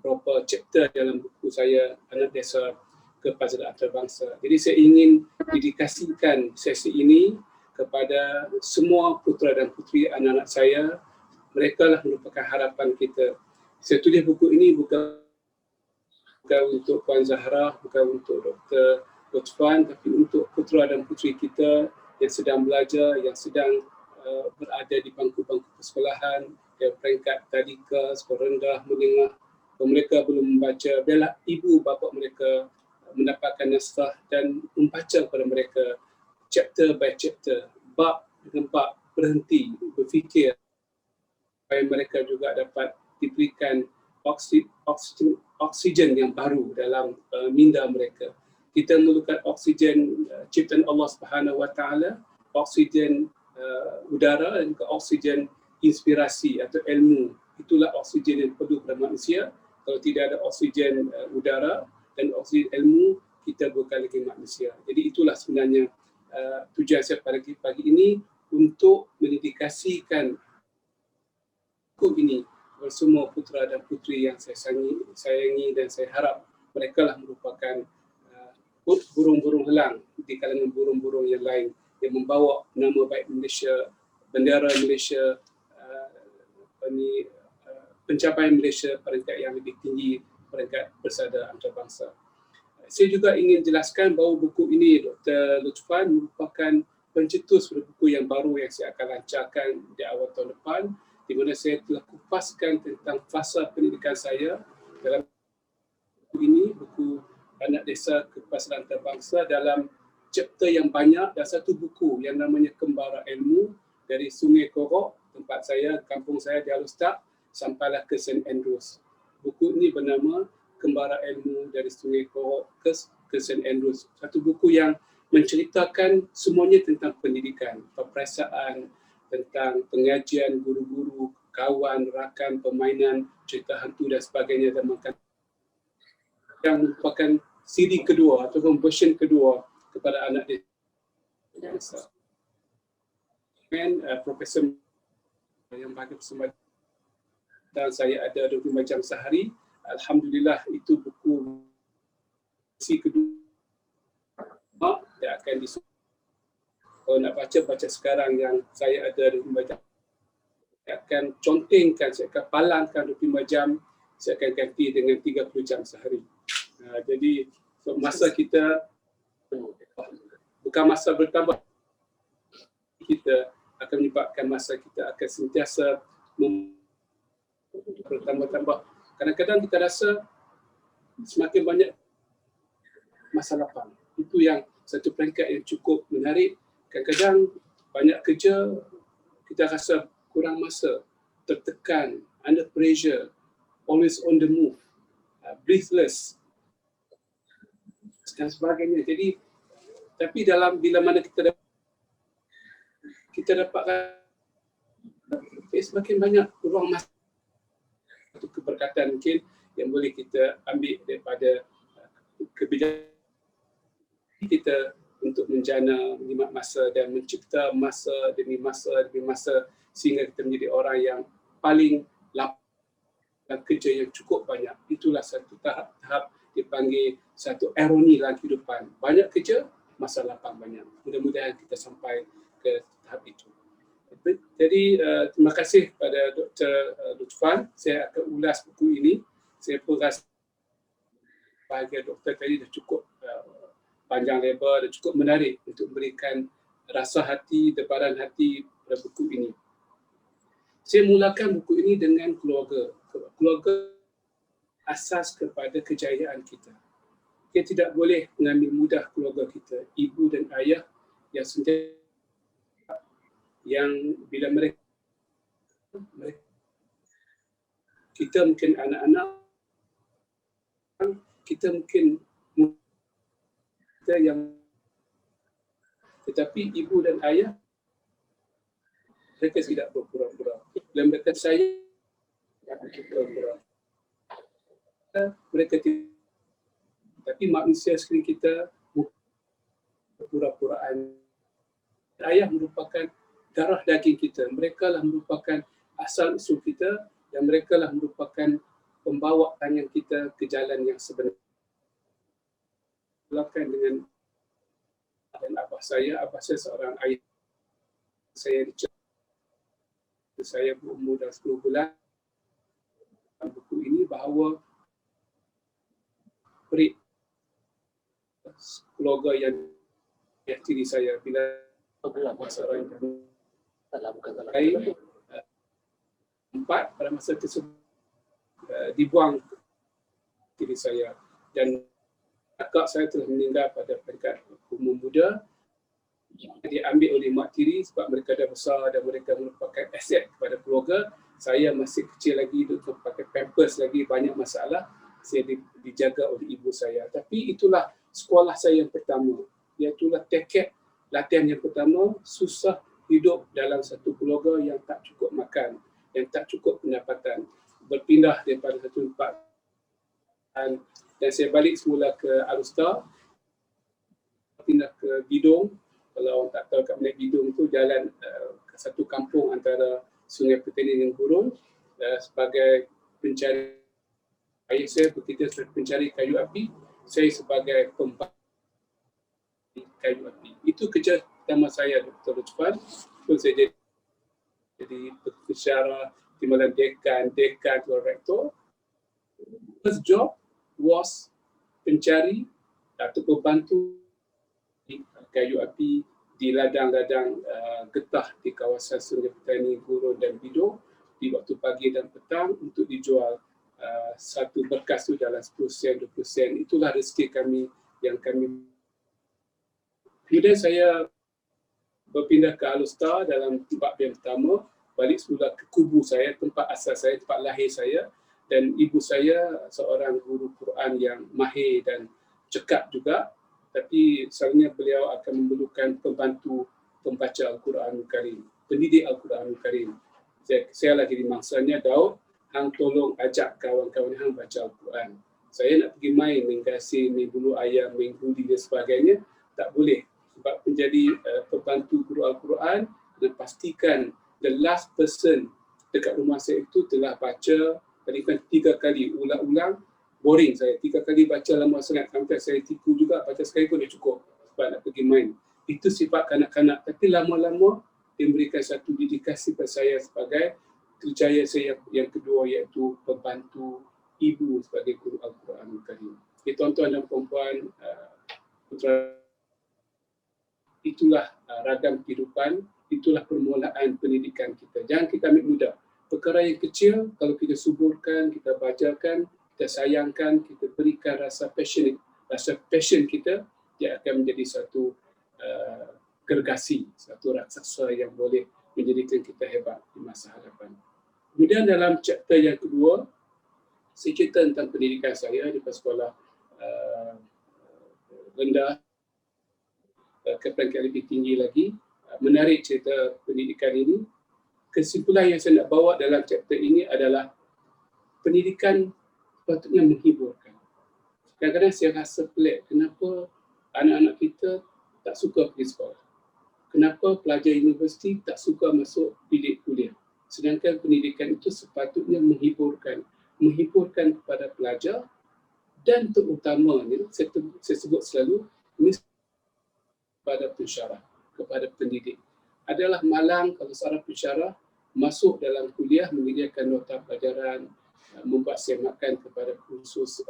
beberapa chapter dalam buku saya Anak Desa Kepersadaan Terbangsa. Jadi saya ingin dedikasikan sesi ini kepada semua putera dan puteri anak-anak saya. Mereka lah merupakan harapan kita. Saya tulis buku ini bukan untuk Puan Zahra, bukan untuk Dr. Lutfan, tapi untuk putera dan puteri kita yang sedang belajar, yang sedang berada di bangku-bangku persekolahan, yang peringkat tadika, sekolah rendah, menengah. Mereka belum membaca, biarlah ibu bapa mereka mendapatkan naskah dan membaca kepada mereka chapter by chapter, bab dengan bab, berhenti, berfikir supaya mereka juga dapat diberikan oksigen yang baru dalam minda mereka. Kita memerlukan oksigen ciptaan Allah Subhanahu Wa Taala, oksigen udara dan juga oksigen inspirasi atau ilmu. Itulah oksigen yang perlu kepada manusia. Kalau tidak ada oksigen udara dan oksigen ilmu, kita bukan lagi manusia. Jadi itulah sebenarnya tujuan saya pada pagi ini, untuk mendedikasikan buku ini kepada semua putera dan puteri yang saya sayangi dan saya harap mereka lah merupakan burung-burung helang di kalangan burung-burung yang lain yang membawa nama baik Malaysia, bendera Malaysia, pencapaian Malaysia peringkat yang lebih tinggi, peringkat bersada antarabangsa. Saya juga ingin jelaskan bahawa buku ini Dr. Lutfan merupakan pencetus buku yang baru yang saya akan lancarkan di awal tahun depan, di mana saya telah kupaskan tentang fasa pendidikan saya dalam buku ini, buku Anak Desa Kepasaran Antarabangsa, dalam chapter yang banyak, dan satu buku yang namanya Kembara Ilmu dari Sungai Korok, tempat saya, kampung saya di Alustaq, sampailah ke St. Andrews. Buku ini bernama Kembara Ilmu dari Sungai Korok ke St. Andrews. Satu buku yang menceritakan semuanya tentang pendidikan, perperasaan, tentang pengajian, guru-guru, kawan, rakan, permainan, cerita hantu dan sebagainya, dan yang merupakan siri kedua ataupun version kedua kepada anak desa. Dan Profesor yang bagi bersama dan saya ada 25 jam sehari. Alhamdulillah, itu buku versi kedua yang akan disusun. Kalau nak baca sekarang yang saya ada 25 jam, saya akan contengkan, saya akan palangkan 25 jam, saya akan ganti dengan 30 jam sehari. Jadi masa kita bukan masa bertambah, kita akan menyebabkan masa kita akan sentiasa bertambah-tambah. Kadang-kadang kita rasa semakin banyak masa lapang. Itu yang satu peringkat yang cukup menarik. Kadang-kadang banyak kerja, kita rasa kurang masa, tertekan, under pressure, always on the move, breathless dan sebagainya. Jadi, tapi bila mana kita dapatkan semakin banyak ruang masa untuk keberkatan mungkin yang boleh kita ambil daripada kebijakan kita untuk menjana, menyimak masa dan mencipta masa demi masa sehingga kita menjadi orang yang paling lapang dan kerja yang cukup banyak. Itulah satu tahap dipanggil satu ironi dalam kehidupan. Banyak kerja, masa lapang banyak. Mudah-mudahan kita sampai ke tahap itu. Jadi terima kasih kepada Dr. Lutfan. Saya akan ulas buku ini. Saya pun rasa bahagian doktor tadi dah cukup panjang lebar dan cukup menarik untuk memberikan rasa hati, debaran hati pada buku ini. Saya mulakan buku ini dengan keluarga. Keluarga asas kepada kejayaan kita. Kita tidak boleh mengambil mudah keluarga kita, ibu dan ayah yang sentiasa, yang bila mereka kita mungkin anak-anak, kita mungkin kita yang, tetapi ibu dan ayah mereka tidak berpura-pura. Bila mereka sayang, berpura-pura. Mereka tidak, tapi manusia sekali kita berpura-puraan. Ayah merupakan darah daging kita, mereka lah merupakan asal usul kita dan mereka lah merupakan pembawa tangan kita ke jalan yang sebenar. Lakukan dengan dan abah saya seorang ayah. Saya berumur dah 10 bulan. Buku ini bahawa beri keluarga yang diri saya bila masa orang empat pada masa tersebut dibuang diri saya dan kakak saya telah meninggal pada peringkat umur muda. Diambil oleh mak tiri sebab mereka dah besar dan mereka merupakan aset kepada keluarga. Saya masih kecil lagi, duduk pakai pampers lagi, banyak masalah. Saya dijaga oleh ibu saya. Tapi itulah sekolah saya yang pertama. Iaitulah tekad latihan yang pertama, susah hidup dalam satu keluarga yang tak cukup makan, yang tak cukup pendapatan. Berpindah daripada satu tempat dan saya balik semula ke Alustaq, pindah ke Bidong. Kalau orang tak tahu kat mana Bidong tu, jalan ke satu kampung antara Sungai Petani dan Gurun, sebagai pencari. Ayah saya bekerja sebagai pencari kayu api, saya sebagai pembantu kayu api. Itu kerja pertama saya, Dr. Lutfan. Terus saya jadi pensyarah, timbalan dekan, rektor. First job was pencari atau pembantu kayu api di ladang-ladang getah di kawasan Sungai Petani, Gurun dan Bido di waktu pagi dan petang untuk dijual satu berkas itu dalam 10 sen, 20 sen. Itulah rezeki kami yang kami. Kemudian saya berpindah ke Alustar dalam tempat yang pertama, balik semula ke kubu saya, tempat asal saya, tempat lahir saya, dan ibu saya seorang guru Quran yang mahir dan cekap juga, tapi selalunya beliau akan memerlukan pembantu pembaca Al-Quranul Karim, pendidik Al-Quranul Karim. Saya lagi di mangsanya, Daud, hang tolong ajak kawan-kawan hang baca Al-Quran. Saya nak pergi main gasing, main bulu ayam, main gundi dan sebagainya, tak boleh. Sebab menjadi pembantu guru Al-Quran dan pastikan the last person dekat rumah saya itu telah baca paling 3 kali, ulang-ulang, boring saya. 3 kali baca lama sangat, sampai saya tipu juga, baca sekali pun dah cukup sebab nak pergi main. Itu sifat kanak-kanak, tapi lama-lama dia memberikan satu dedikasi pada saya sebagai kerjaya saya yang kedua, iaitu pembantu ibu sebagai guru Al-Quranul Karim. Okay, tuan-tuan dan puan-puan, itulah ragam kehidupan, itulah permulaan pendidikan kita. Jangan kita ambil mudah. Perkara yang kecil, kalau kita suburkan, kita bajakan, kita sayangkan, kita berikan rasa passion kita, dia akan menjadi satu gergasi, satu raksasa yang boleh menjadikan kita hebat di masa hadapan. Kemudian dalam chapter yang kedua, saya cerita tentang pendidikan saya di sekolah rendah ke peringkat lebih tinggi lagi. Menarik cerita pendidikan ini. Kesimpulan yang saya nak bawa dalam chapter ini adalah pendidikan sepatutnya menghiburkan. Kadang-kadang saya rasa pelik, kenapa anak-anak kita tak suka pergi sekolah? Kenapa pelajar universiti tak suka masuk bilik kuliah? Sedangkan pendidikan itu sepatutnya menghiburkan kepada pelajar dan terutamanya, saya sebut selalu, kepada pensyarah, kepada pendidik. Adalah malang kalau seorang pensyarah masuk dalam kuliah menyediakan nota pelajaran, membuat semakan kepada kursus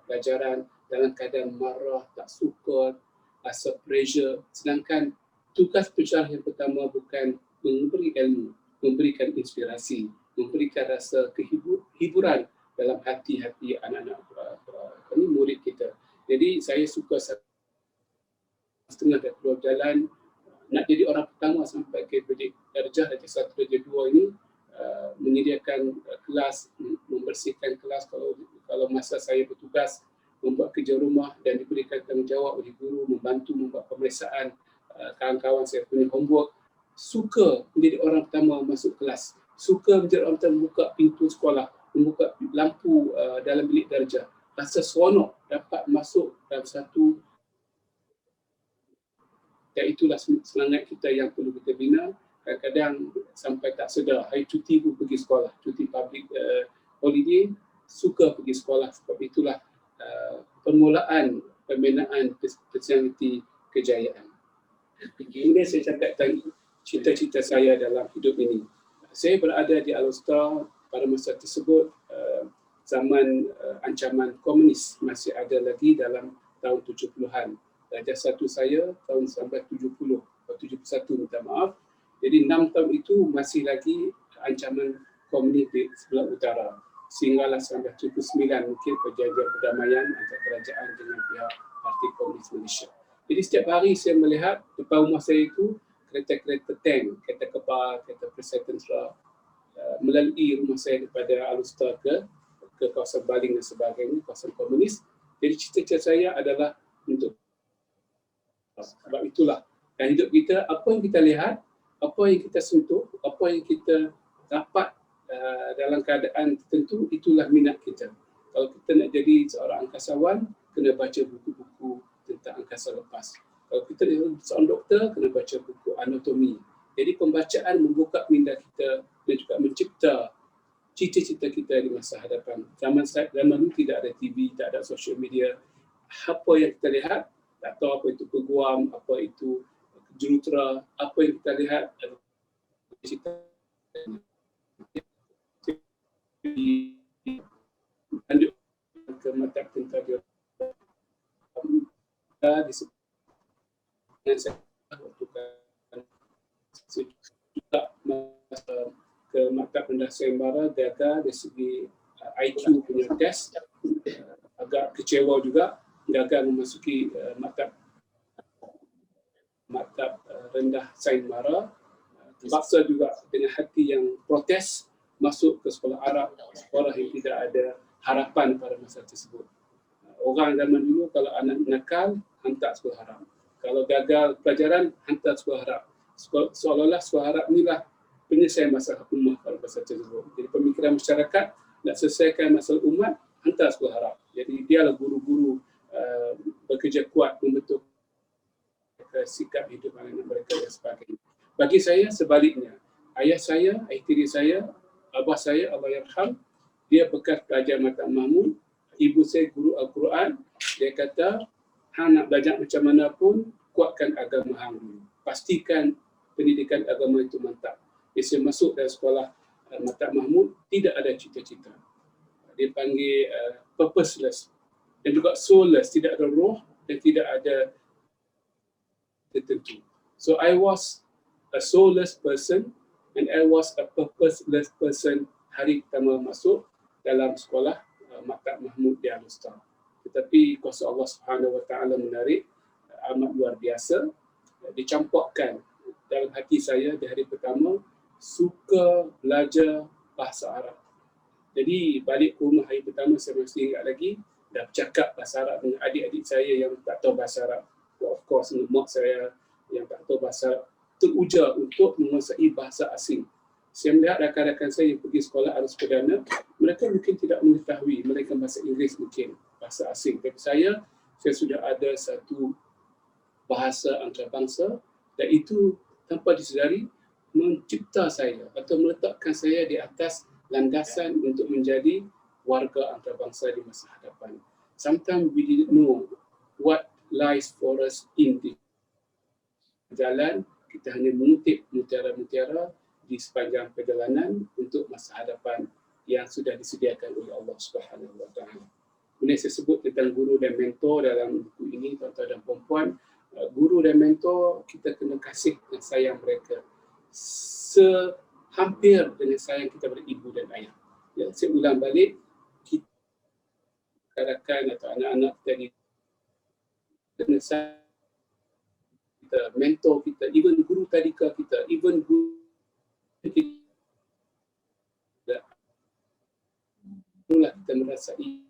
pelajaran dalam keadaan marah, tak suka, rasa pressure. Sedangkan tugas pensyarah yang pertama bukan memberi ilmu, memberikan inspirasi, memberikan rasa hiburan dalam hati-hati anak-anak murid kita. Jadi saya suka setengah dari keluar jalan, nak jadi orang pertama sampai ke bilik darjah darjah 1, darjah 2 ini, menyediakan kelas, membersihkan kelas kalau masa saya bertugas, membuat kerja rumah dan diberikan tanggungjawab oleh guru, membantu membuat pemeriksaan kawan-kawan saya punya homework. Suka menjadi orang pertama masuk kelas, suka menjadi orang pertama membuka pintu sekolah, membuka lampu dalam bilik darjah. Rasa seronok dapat masuk dalam satu. Dan itulah semangat kita yang perlu kita bina. Kadang-kadang sampai tak sedar, hari cuti pun pergi sekolah, cuti public holiday, suka pergi sekolah. Sebab itulah permulaan pembinaan personaliti kejayaan. Kemudian saya cakap tentang cita-cita saya dalam hidup ini. Saya berada di Alustar pada masa tersebut, zaman ancaman komunis masih ada lagi dalam tahun 70-an. Darjah 1 saya tahun 1970, 71 minta maaf. Jadi 6 tahun itu masih lagi ancaman komunis di sebelah utara. Sehinggalah 1979 mungkin perjanjian perdamaian antara kerajaan dengan pihak Parti Komunis Malaysia. Jadi setiap hari saya melihat depan rumah saya itu kereta-kereta tank, kereta kebal, kereta perisai tentera melalui rumah saya daripada Alustar ke kawasan Baling dan sebagainya, kawasan komunis. Jadi cita-cita saya adalah untuk sebab itulah dan hidup kita, apa yang kita lihat, apa yang kita sentuh, apa yang kita dapat dalam keadaan tertentu, itulah minat kita. Kalau kita nak jadi seorang angkasawan, kena baca buku-buku tentang angkasa lepas. Kalau kita seorang doktor, kena baca buku anatomi. Jadi pembacaan membuka minda kita dan juga mencipta cita-cita kita di masa hadapan. Zaman dulu tidak ada TV, tak ada social media. Apa yang kita lihat, tak tahu apa itu peguam, apa itu jurutera, apa yang kita lihat kita lanjut ke mata tentang disebutkan saya waktu juga ke maktab rendah sayembara gagal dari segi IQ punya test, agak kecewa juga gagal memasuki maktab rendah sayembara, terpaksa juga dengan hati yang protes masuk ke sekolah Arab, sekolah yang tidak ada harapan pada masa tersebut. Orang zaman dulu kalau anak nakal, hantar sekolah Arab. Kalau gagal pelajaran, hantar sekolah Arab. Seolah-olah sekolah Arab inilah penyelesaian masalah umat pada masa tersebut. Jadi pemikiran masyarakat nak selesaikan masalah umat, hantar sekolah Arab. Jadi dialah guru-guru bekerja kuat membentuk sikap hidup anak mereka dan sebagainya. Bagi saya sebaliknya, ayah saya, ayah tiri saya, abah saya, Allah yarham, dia bekas pelajar Maktab Mahmud, ibu saya guru Al-Quran, dia kata, hang nak belajar macam mana pun, kuatkan agama hang dulu. Pastikan pendidikan agama itu mantap. Dia saya masuk dalam sekolah Maktab Mahmud, tidak ada cita-cita. Dia panggil purposeless dan juga soulless, tidak ada roh dan tidak ada tertentu. So I was a soulless person and I was a purposeless person hari pertama masuk dalam sekolah Maktab Mahmud di Al-Usta. Tetapi kuasa Allah Subhanahu Wa Taala menarik, amat luar biasa, dicampakkan dalam hati saya di hari pertama suka belajar bahasa Arab. Jadi balik ke rumah hari pertama saya masih ingat lagi, dah bercakap bahasa Arab dengan adik-adik saya yang tak tahu bahasa Arab. Of course, mak saya yang tak tahu bahasa Arab teruja untuk menguasai bahasa asing. Saya melihat rakan-rakan saya yang pergi sekolah Arus Perdana, mereka mungkin tidak mengetahui, mereka bahasa Inggeris mungkin, bahasa asing. Tapi saya sudah ada satu bahasa antarabangsa dan itu tanpa disedari mencipta saya atau meletakkan saya di atas landasan untuk menjadi warga antarabangsa di masa hadapan. Sometimes we didn't know what lies for us in the jalan, kita hanya mengutip mutiara-mutiara di sepanjang perjalanan untuk masa hadapan yang sudah disediakan oleh Allah Subhanahu Wa Taala. Kemudian saya sebut tentang guru dan mentor dalam buku ini, tuan-tuan dan puan-puan. Guru dan mentor, kita kena kasih dan sayang mereka hampir dengan sayang kita pada ibu dan ayah. Ya, saya ulang balik, kita rakan atau anak-anak kita kena sayang kita, mentor kita, even guru tadika kita, even guru kita, itulah kita merasai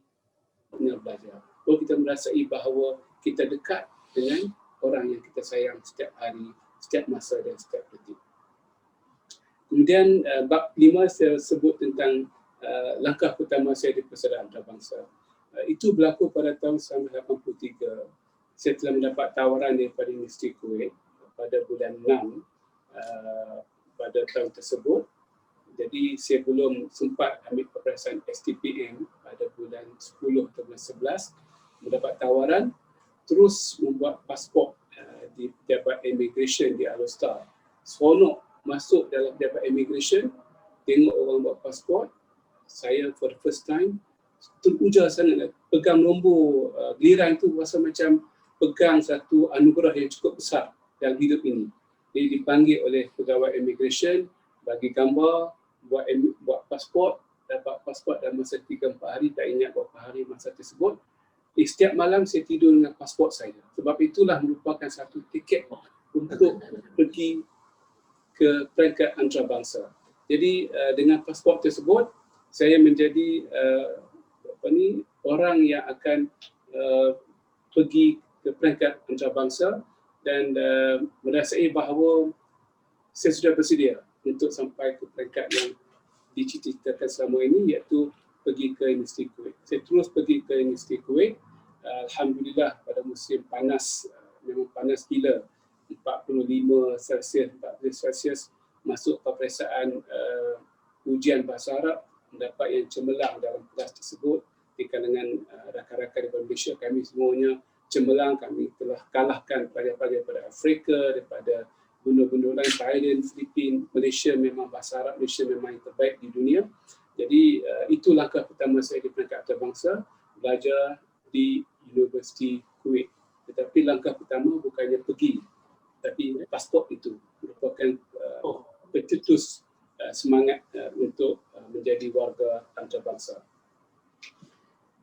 belajar. Kalau kita merasai bahawa kita dekat dengan orang yang kita sayang setiap hari, setiap masa dan setiap detik. Kemudian bab 5 saya sebut tentang langkah pertama saya di persaudaraan antarabangsa. Itu berlaku pada tahun 1983. Saya telah mendapat tawaran daripada Universiti Kuwait pada bulan 6 pada tahun tersebut. Jadi saya belum sempat ambil peperiksaan STPM pada bulan 10 atau bulan 11. Mendapat tawaran, terus membuat pasport di Pejabat Immigration di Al-Usta. Seronok masuk dalam Pejabat Immigration, tengok orang buat pasport. Saya for the first time teruja sangat, pegang nombor giliran tu rasa macam pegang satu anugerah yang cukup besar dalam hidup ini. Jadi dipanggil oleh pegawai immigration, bagi gambar, buat pasport, dapat pasport dalam masa 3-4 hari, tak ingat berapa hari masa tersebut. Setiap malam saya tidur dengan pasport saya. Sebab itulah merupakan satu tiket untuk pergi ke peringkat antarabangsa. Jadi dengan pasport tersebut, saya menjadi orang yang akan pergi ke peringkat antarabangsa dan merasai bahawa saya sudah bersedia untuk sampai ke peringkat yang dicita-citakan selama ini, iaitu pergi ke Universiti Kuwait. Saya terus pergi ke Universiti Kuwait. Alhamdulillah pada musim panas, memang panas gila, 45 Celsius, 40 Celsius, masuk peperiksaan ujian bahasa Arab, mendapat yang cemerlang dalam kelas tersebut di kalangan rakan-rakan di Malaysia. Kami semuanya cemerlang, kami telah kalahkan pelajar-pelajar daripada Afrika, daripada benua-benua lain, Thailand, Filipina, Malaysia. Memang bahasa Arab Malaysia memang yang terbaik di dunia. Jadi itu langkah pertama saya di peringkat antarabangsa, belajar di Universiti Kuwait. Tetapi langkah pertama bukannya pergi, tapi pasport itu merupakan pencetus semangat untuk menjadi warga antarabangsa.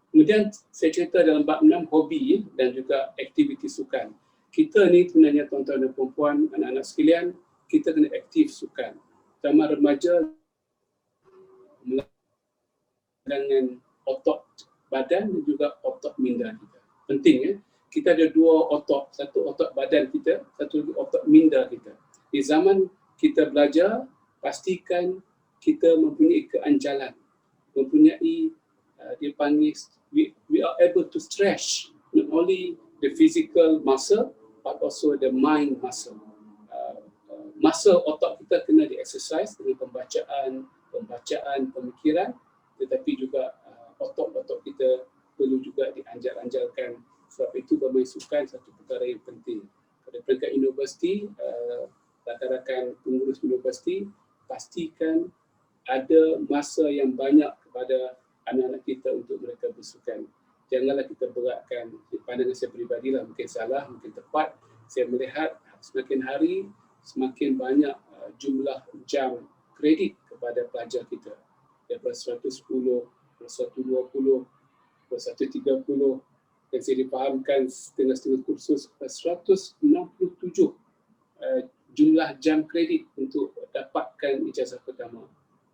Kemudian saya cerita dalam bab 6, hobi dan juga aktiviti sukan. Kita ni sebenarnya tuan-tuan dan puan-puan, anak-anak sekalian, kita kena aktif sukan. Terutama remaja, dengan otot badan dan juga otot minda kita. Penting ya. Kita ada dua otot, satu otot badan kita, satu lagi otot minda kita. Di zaman kita belajar, pastikan kita mempunyai keanjalan, mempunyai dia panggil we are able to stretch not only the physical muscle but also the mind muscle. Muscle otak kita kena di-exercise dengan pembacaan, pemikiran, tetapi juga otot-otot kita perlu juga dianjal-anjalkan. Sebab itu bermain sukan satu perkara yang penting. Pada peringkat universiti, rakan-rakan pengurus universiti, pastikan ada masa yang banyak kepada anak-anak kita untuk mereka bersukan. Janganlah kita beratkan, pandangan saya peribadilah, mungkin salah, mungkin tepat. Saya melihat semakin hari, semakin banyak jumlah jam kredit kepada pelajar kita. Daripada 110, 120, 130, dan saya difahamkan setengah-setengah kursus 167 jumlah jam kredit untuk dapatkan ijazah pertama.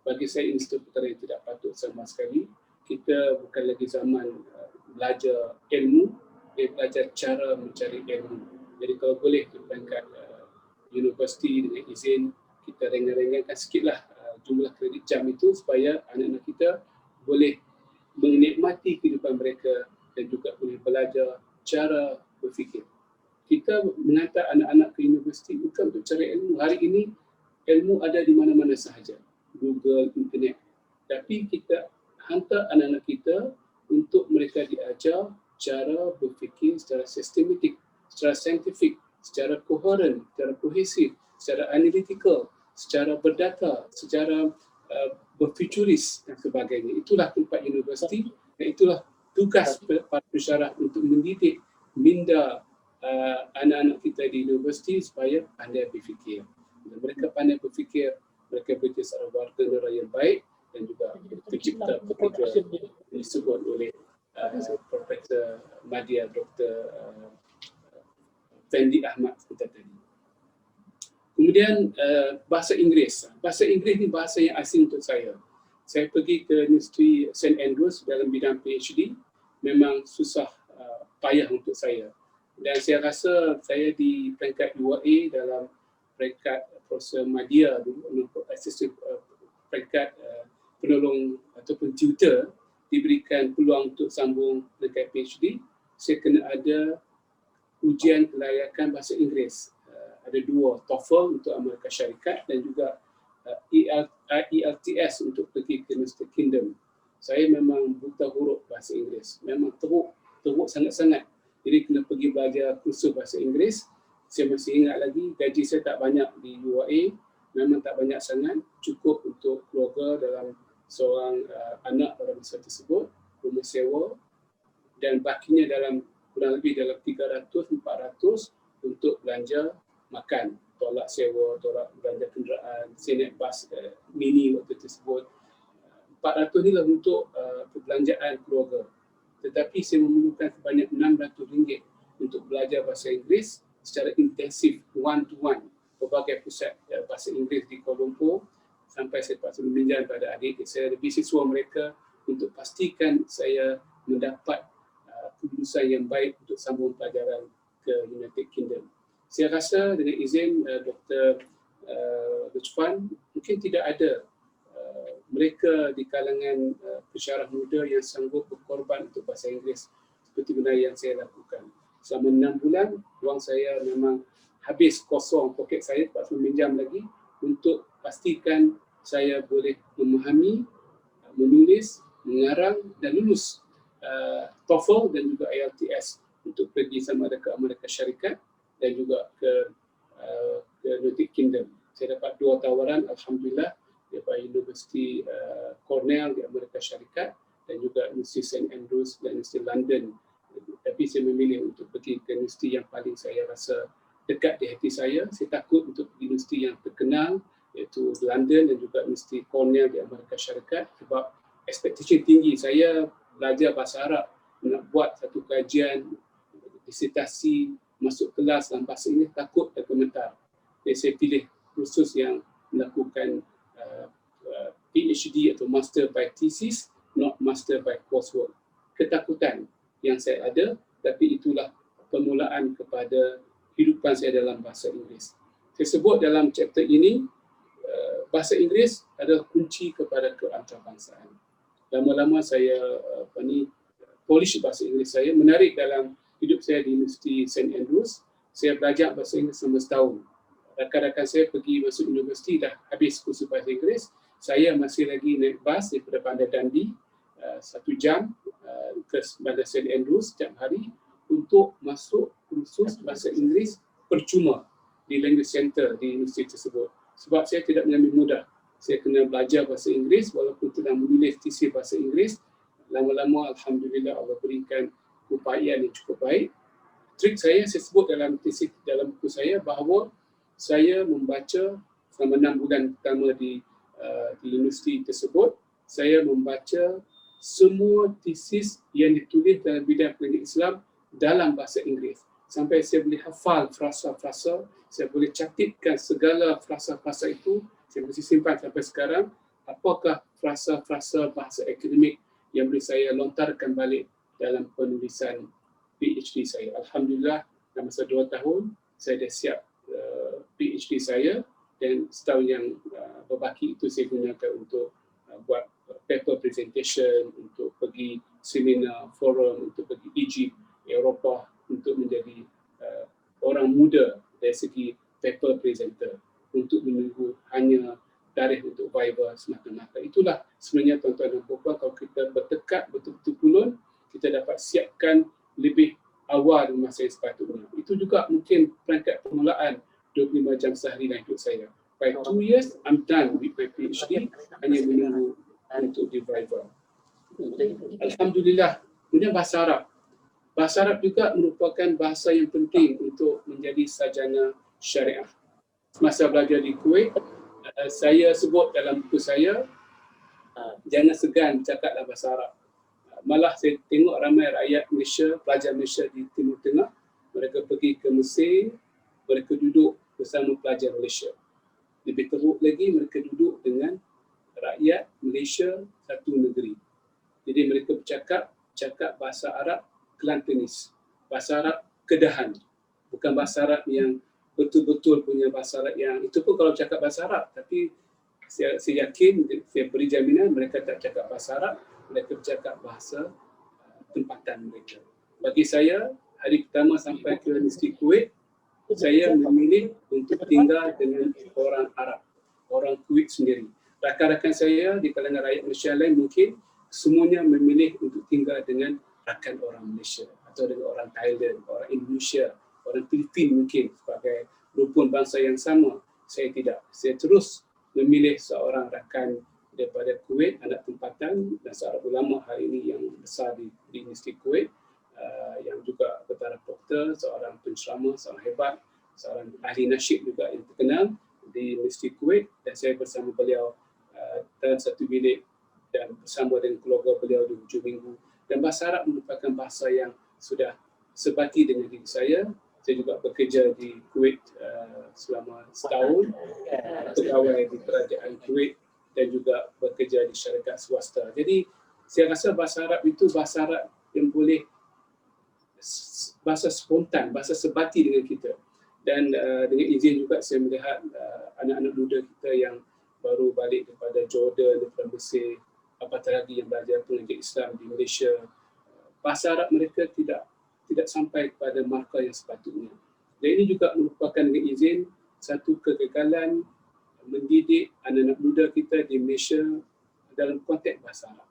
Bagi saya ini satu perkara yang tidak patut sama sekali. Kita bukan lagi zaman belajar ilmu, dia belajar cara mencari ilmu. Jadi kalau boleh di peringkat universiti dengan izin, kita ringan-ringankan sikitlah jumlah kredit jam itu supaya anak-anak kita boleh menikmati kehidupan mereka dan juga boleh belajar cara berfikir. Kita menghantar anak-anak ke universiti bukan untuk cari ilmu. Hari ini ilmu ada di mana-mana sahaja, Google, internet. Tapi kita hantar anak-anak kita untuk mereka diajar cara berfikir secara sistematik, secara saintifik, secara koheren, secara kohesif, secara analytical, secara berdata, secara berfuturis dan sebagainya. Itulah tempat universiti dan itulah tugas para pensyarah untuk mendidik minda anak-anak kita di universiti supaya pandai berfikir. Bila mereka pandai berfikir, mereka berjaya seorang warga negara yang baik dan juga tercipta ketika disebut oleh Profesor Madya Dr. Fendi Ahmad kita tadi. Kemudian bahasa Inggeris. Bahasa Inggeris ni bahasa yang asing untuk saya. Saya pergi ke Universiti St. Andrews dalam bidang PhD, memang susah payah untuk saya. Dan saya rasa saya di peringkat 2A dalam peringkat Profesor Madya dulu, peringkat penolong ataupun tutor, diberikan peluang untuk sambung dekat PhD, saya kena ada ujian kelayakan bahasa Inggeris. Ada dua, TOEFL untuk Amerika Syarikat dan juga IELTS untuk pergi ke United Kingdom. Saya memang buta huruf bahasa Inggeris, memang teruk sangat-sangat. Jadi kena pergi belajar kursus bahasa Inggeris. Saya masih ingat lagi, gaji saya tak banyak di UAE, memang tak banyak sangat, cukup untuk keluarga dalam seorang anak pada masa tersebut, rumah sewa, dan bakinya dalam kurang lebih dalam 300-400 untuk belanja makan, tolak sewa, tolak belanja kenderaan, saya naik bas mini waktu tersebut. 400 ni lah untuk perbelanjaan keluarga. Tetapi saya memerlukan sebanyak RM600 untuk belajar bahasa Inggeris secara intensif, one-to-one, berbagai pusat bahasa Inggeris di Kuala Lumpur, sampai saya terpaksa meminjam pada adik saya, beasiswa mereka untuk pastikan saya mendapat kelulusan yang baik untuk sambung pelajaran ke United Kingdom. Saya rasa dengan izin Dr. Lutfan, mungkin tidak ada mereka di kalangan pensyarah muda yang sanggup berkorban untuk bahasa Inggeris seperti benda yang saya lakukan. Selama 6 bulan, wang saya memang habis, kosong, poket saya terpaksa meminjam lagi untuk pastikan saya boleh memahami, menulis, mengarang dan lulus TOEFL dan juga IELTS untuk pergi pergi sama ada ke Amerika Syarikat dan juga ke United Kingdom. Saya dapat 2 tawaran, alhamdulillah, daripada Universiti Cornell di Amerika Syarikat dan juga Universiti St Andrews dan Universiti London. Tapi saya memilih untuk pergi ke universiti yang paling saya rasa dekat di hati saya. Saya takut untuk pergi universiti yang terkenal, iaitu London dan juga Universiti Cornell di Amerika Syarikat, sebab ekspektasi tinggi. Saya belajar bahasa Arab, nak buat satu kajian disertasi, masuk kelas dalam bahasa Inggeris, takut dan komentar. Jadi saya pilih kursus yang melakukan PhD atau Master by Thesis, not Master by Coursework. Ketakutan yang saya ada, tapi itulah permulaan kepada kehidupan saya dalam bahasa Inggeris. Saya sebut dalam chapter ini, bahasa Inggeris adalah kunci kepada keantarbangsaan. Lama-lama saya polish bahasa Inggeris saya. Menarik dalam hidup saya di Universiti St Andrews, saya belajar bahasa Inggeris selama setahun. Rakan-rakan saya pergi masuk universiti dah habis kursus bahasa Inggeris. Saya masih lagi naik bas daripada Bandar Dundee 1 jam ke Bandar St Andrews setiap hari untuk masuk kursus bahasa Inggeris percuma di Language Center di universiti tersebut. Sebab saya tidak mengambil mudah. Saya kena belajar bahasa Inggeris walaupun tidak menulis tesis bahasa Inggeris. Lama-lama alhamdulillah Allah berikan upayaan yang cukup baik. Trik saya sebut dalam tesis dalam buku saya bahawa saya membaca selama 6 bulan pertama di universiti tersebut, saya membaca semua tesis yang ditulis dalam bidang pendidikan Islam dalam bahasa Inggeris. Sampai saya boleh hafal frasa-frasa, saya boleh catatkan segala frasa-frasa itu, saya masih simpan sampai sekarang. Apakah frasa-frasa bahasa akademik yang boleh saya lontarkan balik dalam penulisan PhD saya. Alhamdulillah, dalam masa 2 tahun, saya dah siap PhD saya, dan setahun yang berbaki itu saya gunakan untuk buat paper presentation, untuk pergi seminar, forum, untuk pergi Egypt, Eropah, untuk menjadi orang muda dari segi paper presenter, untuk menunggu hanya tarikh untuk Viva semata-mata. Itulah sebenarnya tuan-tuan dan puan-puan, kalau kita bertekad betul-betul pulun, kita dapat siapkan lebih awal masa yang sepatutnya. Itu juga mungkin perangkat permulaan 25 jam sehari dalam hidup saya. By 2 years, I'm done with my PhD, hanya menunggu untuk di Viva. Alhamdulillah. Kemudian bahasa Arab. Bahasa Arab juga merupakan bahasa yang penting untuk menjadi sarjana syariah. Masa belajar di Kuwait, saya sebut dalam buku saya, jangan segan cakaplah bahasa Arab. Malah saya tengok ramai rakyat Malaysia, pelajar Malaysia di Timur Tengah, mereka pergi ke Mesir, mereka duduk bersama pelajar Malaysia. Lebih teruk lagi, mereka duduk dengan rakyat Malaysia satu negeri. Jadi mereka cakap bahasa Arab Kelantanis, bahasa Arab Kedahan, bukan bahasa Arab yang betul-betul punya bahasa Arab yang itu pun kalau cakap bahasa Arab, tapi saya yakin, saya beri jaminan mereka tak cakap bahasa Arab, mereka bercakap bahasa tempatan mereka. Bagi saya, hari pertama sampai ke Universiti Kuwait, saya memilih untuk tinggal dengan orang Arab, orang Kuwait sendiri. Rakan-rakan saya di kalangan rakyat Malaysia lain mungkin semuanya memilih untuk tinggal dengan rakan orang Malaysia atau dengan orang Thailand, orang Indonesia, orang Filipina mungkin sebagai rukun bangsa yang sama. Saya tidak. Saya terus memilih seorang rakan daripada Kuwait, anak tempatan dan seorang ulama hari ini yang besar di Universiti Kuwait, yang juga bertaraf doktor, seorang pencerama, seorang hebat, seorang ahli nasyid juga yang terkenal di Universiti Kuwait, dan saya bersama beliau dalam satu bilik dan bersama dengan keluarga beliau di hujung minggu. Dan bahasa Arab merupakan bahasa yang sudah sebati dengan diri saya. Saya juga bekerja di Kuwait selama setahun, pegawai di kerajaan Kuwait dan juga bekerja di syarikat swasta. Jadi saya rasa bahasa Arab itu bahasa Arab yang boleh bahasa spontan, bahasa sebati dengan kita. Dan dengan izin juga saya melihat anak-anak muda kita yang baru balik daripada Jordan, daripada Mesir, apatah lagi yang belajar pengajian Islam di Malaysia, bahasa Arab mereka tidak sampai kepada markah yang sepatutnya. Dan ini juga merupakan dengan izin satu kegagalan mendidik anak-anak muda kita di Malaysia dalam konteks bahasa Arab.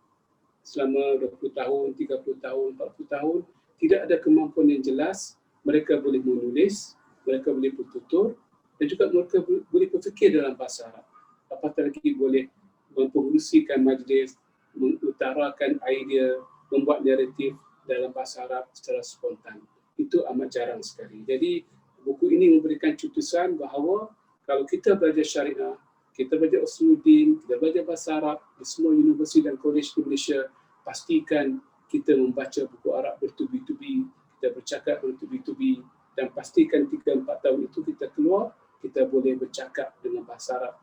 Selama 20 tahun, 30 tahun, 40 tahun, tidak ada kemampuan yang jelas, mereka boleh menulis, mereka boleh bertutur, dan juga mereka boleh berfikir dalam bahasa Arab. Apatah lagi boleh mempengerusikan majlis, mengutarakan idea, membuat naratif dalam bahasa Arab secara spontan. Itu amat jarang sekali. Jadi buku ini memberikan cutusan bahawa kalau kita belajar syariah, kita belajar usuluddin, kita belajar bahasa Arab di semua universiti dan kolej di Malaysia, pastikan kita membaca buku Arab bertubi-tubi, kita bercakap bertubi-tubi, dan pastikan 3-4 tahun itu kita keluar, kita boleh bercakap dengan bahasa Arab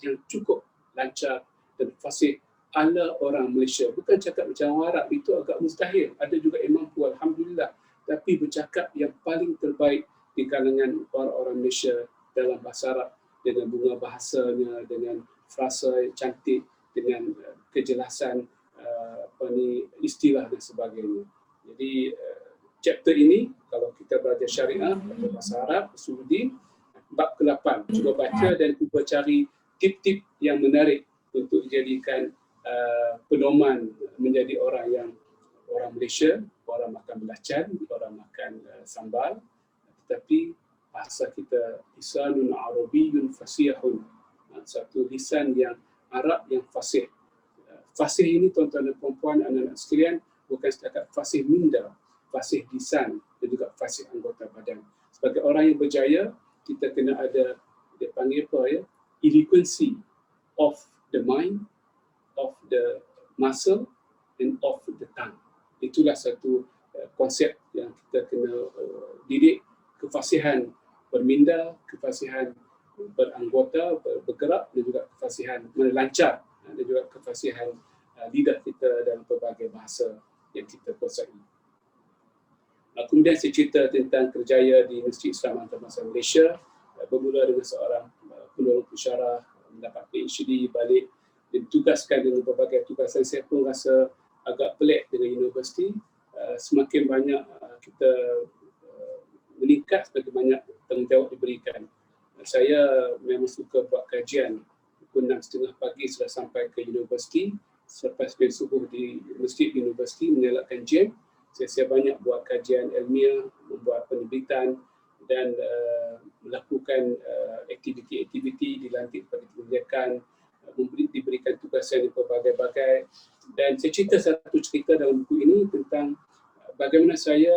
yang cukup lancar dan fasih ala orang Malaysia. Bukan cakap macam orang Arab, itu agak mustahil. Ada juga yang mampu, alhamdulillah. Tapi bercakap yang paling terbaik di kalangan orang-orang Malaysia dalam bahasa Arab, dengan bunga bahasanya, dengan frasa yang cantik, dengan kejelasan istilah dan sebagainya. Jadi chapter ini, kalau kita belajar syariah, bahasa Arab, usuluddin, bab ke-8, cuba baca dan cuba cari tip-tip yang menarik untuk dijadikan pedoman menjadi orang Malaysia, orang makan belacan, orang makan sambal, tetapi bahasa kita lisanun arabiyyun fasihun, satu lisan yang Arab yang fasih. Fasih ini tuan-tuan dan puan-puan, anak-anak sekalian, bukan setakat fasih minda, fasih lisan dan juga fasih anggota badan. Sebagai orang yang berjaya, kita kena ada, dia panggil apa ya, eloquency of the mind, of the muscle and of the tongue. Itulah satu konsep yang kita kena didik, kefasihan berminda, kefasihan beranggota, bergerak, dan juga kefasihan melancar, dan juga kefasihan lidah kita dalam pelbagai bahasa yang kita kuasai. Kemudian saya cerita tentang kerjaya di Universiti Islam Antarabangsa Malaysia, bermula dengan seorang penolong pensyarah, mendapat PhD, balik ditugaskan dengan berbagai tugasan. Saya pun rasa agak pelik dengan universiti. Semakin banyak kita meningkat, semakin banyak tanggungjawab diberikan. Saya memang suka buat kajian. Pukul 6.30 pagi sudah sampai ke universiti. Selepas sembahyang subuh di masjid universiti menyalakan jam. Saya banyak buat kajian ilmiah, membuat penerbitan dan melakukan aktiviti-aktiviti dilantik bagi kebijakan, diberikan tugasan di pelbagai-bagai. Dan saya cerita satu cerita dalam buku ini tentang bagaimana saya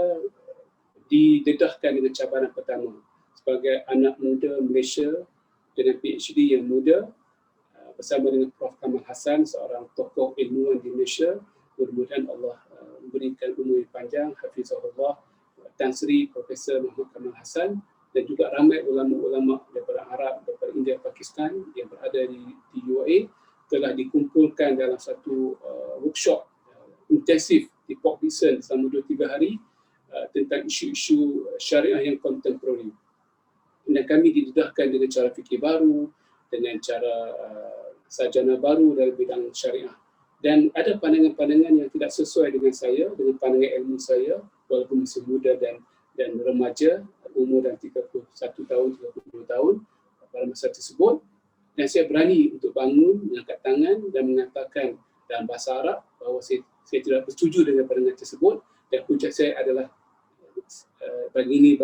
didedahkan dengan cabaran pertama sebagai anak muda Malaysia dengan PhD yang muda, bersama dengan Prof. Kamal Hassan, seorang tokoh ilmuwan di Malaysia. Mudah-mudahan Allah memberikan umur yang panjang, hafizahullah, Tan Sri Profesor Muhammad Kamal Hassan, dan juga ramai ulama-ulama daripada Arab, daripada India, Pakistan yang berada di UAE telah dikumpulkan dalam satu workshop intensif di Port Dickson selama 2-3 hari tentang isu-isu syariah yang kontemporari. Dan kami didedahkan dengan cara fikir baru, dengan cara sarjana baru dalam bidang syariah. Dan ada pandangan-pandangan yang tidak sesuai dengan saya, dengan pandangan ilmu saya, walaupun masih muda dan remaja, umur dan 31 tahun, 32 tahun pada masa tersebut. Dan saya berani untuk bangun, mengangkat tangan dan mengatakan dalam bahasa Arab bahawa saya tidak bersetuju dengan pandangan tersebut dan hujah saya adalah begini